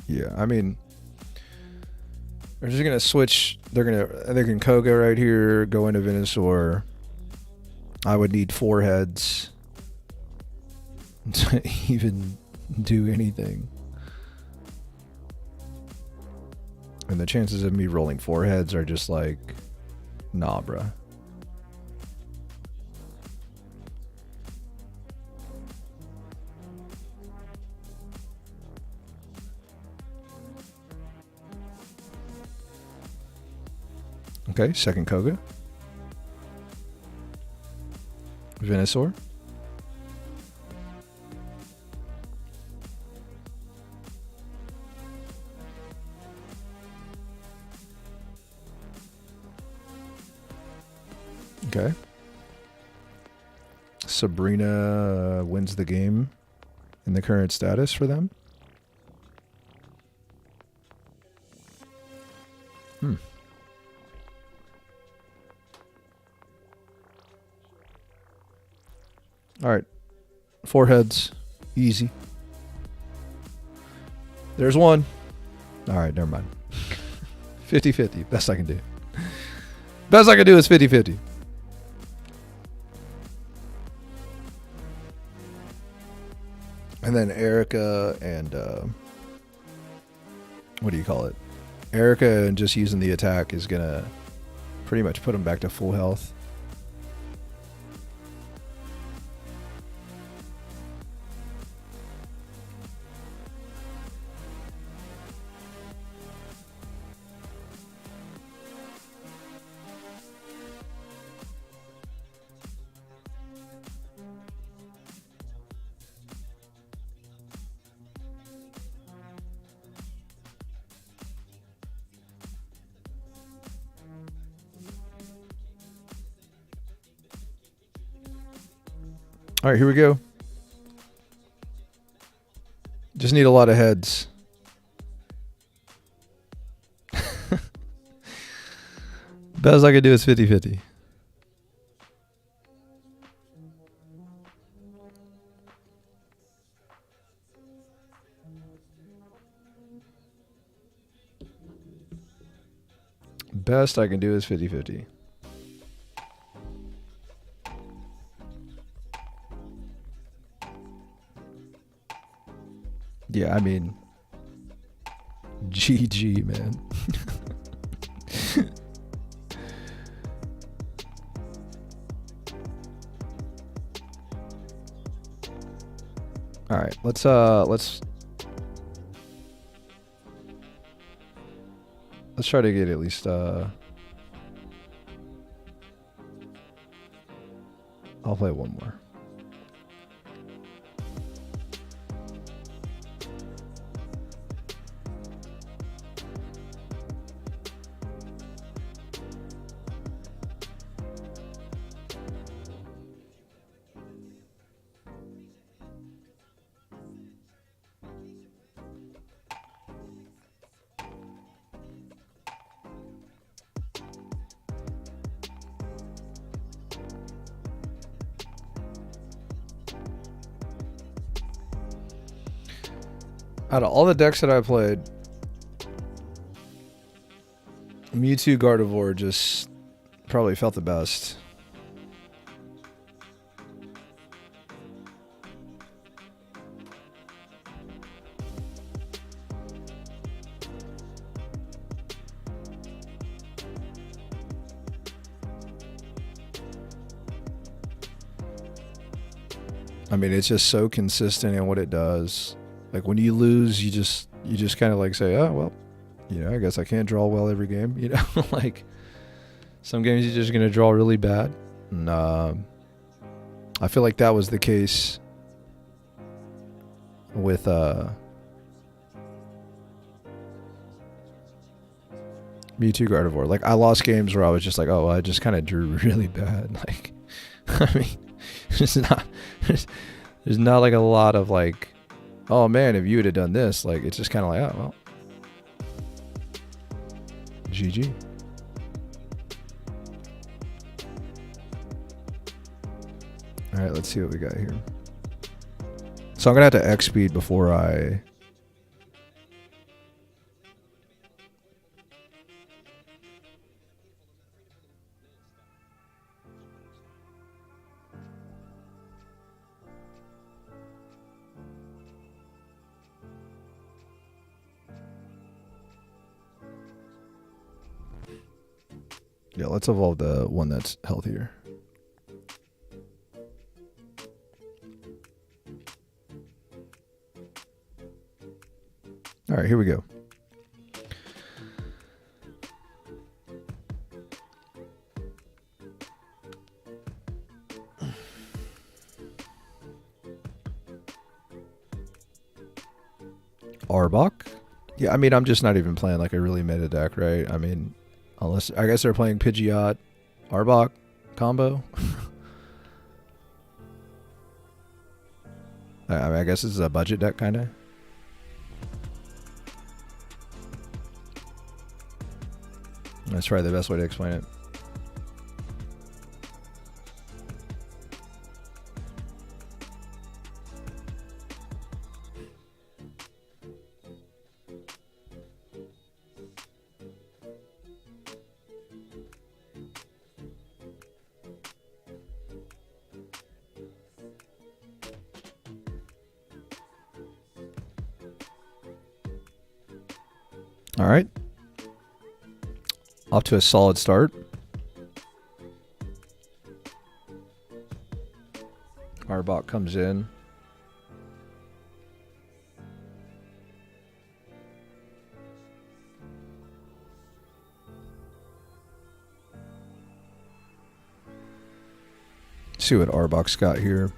Yeah, I mean, they're just gonna switch. They can Koga right here, go into Venusaur. I would need 4 heads to even do anything. And the chances of me rolling 4 heads are just like, nah, bruh. Okay, second Koga. Venusaur. Okay. Sabrina wins the game in the current status for them. All right. 4 heads. Easy. There's one. All right, never mind. 50-50. Best I can do. Best I can do is 50-50. And then Erica and what do you call it? Erica and just using the attack is gonna pretty much put him back to full health. All right, here we go. Just need a lot of heads. Best I could do is 50-50. Best I can do is 50-50. Yeah, I mean, GG, man. All right, let's try to get at least I'll play one more. Out of all the decks that I played, Mewtwo Gardevoir just probably felt the best. I mean, it's just so consistent in what it does. Like when you lose, you just kind of like say, oh, well, you know, I guess I can't draw well every game. You know, like some games you're just going to draw really bad. And I feel like that was the case with Mewtwo Gardevoir. Like I lost games where I was just like, oh, well, I just kind of drew really bad. Like, I mean, there's not like a lot of like, oh man, if you would have done this, like it's just kind of like, oh well, GG. All right, let's see what we got here. So I'm gonna have to X speed before I. Yeah, let's evolve the one that's healthier. All right, here we go. Arbok? Yeah, I mean, I'm just not even playing like a really meta deck, right? I mean, unless, I guess they're playing Pidgeot, Arbok combo. I mean, I guess this is a budget deck, kind of. That's probably the best way to explain it. All right. Off to a solid start. Arbok comes in. See what Arbok's got here.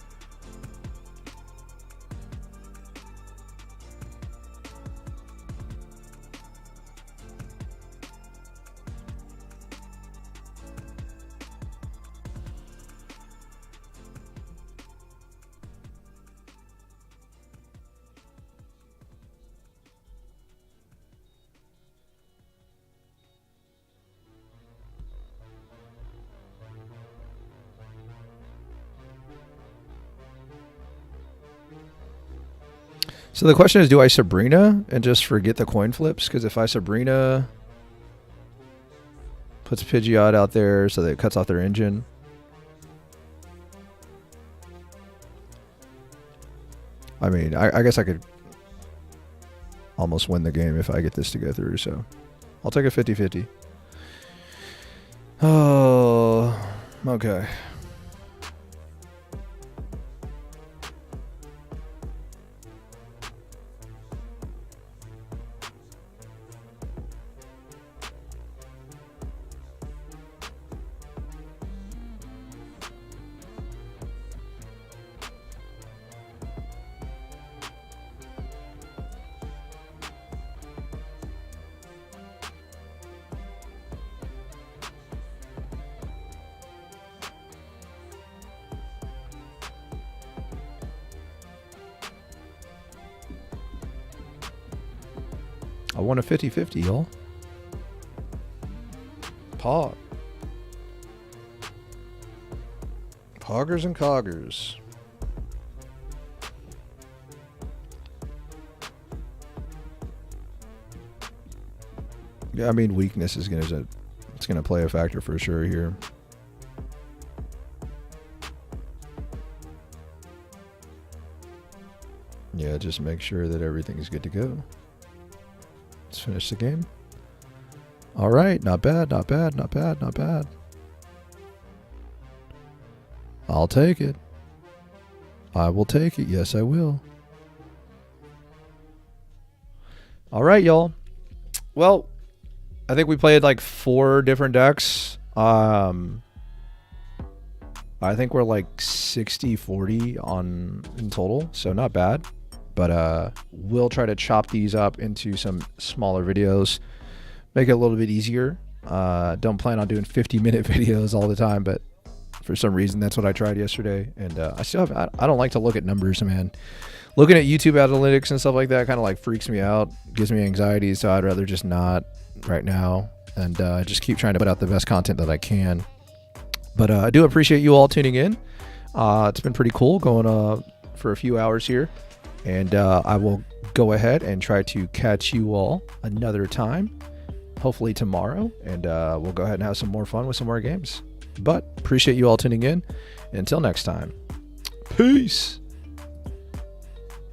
So the question is, do I Sabrina and just forget the coin flips? Because if I Sabrina, puts Pidgeot out there so that it cuts off their engine. I mean, I guess I could almost win the game if I get this to go through, so I'll take a 50-50. Oh, okay. I won a 50-50, y'all. Pog. Poggers and coggers. Yeah, I mean, weakness is gonna play a factor for sure here. Yeah, just make sure that everything's good to go. Let's finish the game. All right, not bad, not bad, not bad, not bad. I'll take it. I will take it. Yes, I will. All right, y'all. Well, I think we played like 4 different decks. I think we're like 60-40 in total, so not bad. But we'll try to chop these up into some smaller videos, make it a little bit easier. Don't plan on doing 50-minute videos all the time, but for some reason that's what I tried yesterday. And I don't like to look at numbers, man. Looking at YouTube analytics and stuff like that kind of like freaks me out, gives me anxiety. So I'd rather just not right now, and just keep trying to put out the best content that I can. But I do appreciate you all tuning in. It's been pretty cool going for a few hours here. And I will go ahead and try to catch you all another time, hopefully tomorrow. And we'll go ahead and have some more fun with some more games. But appreciate you all tuning in. And until next time, peace.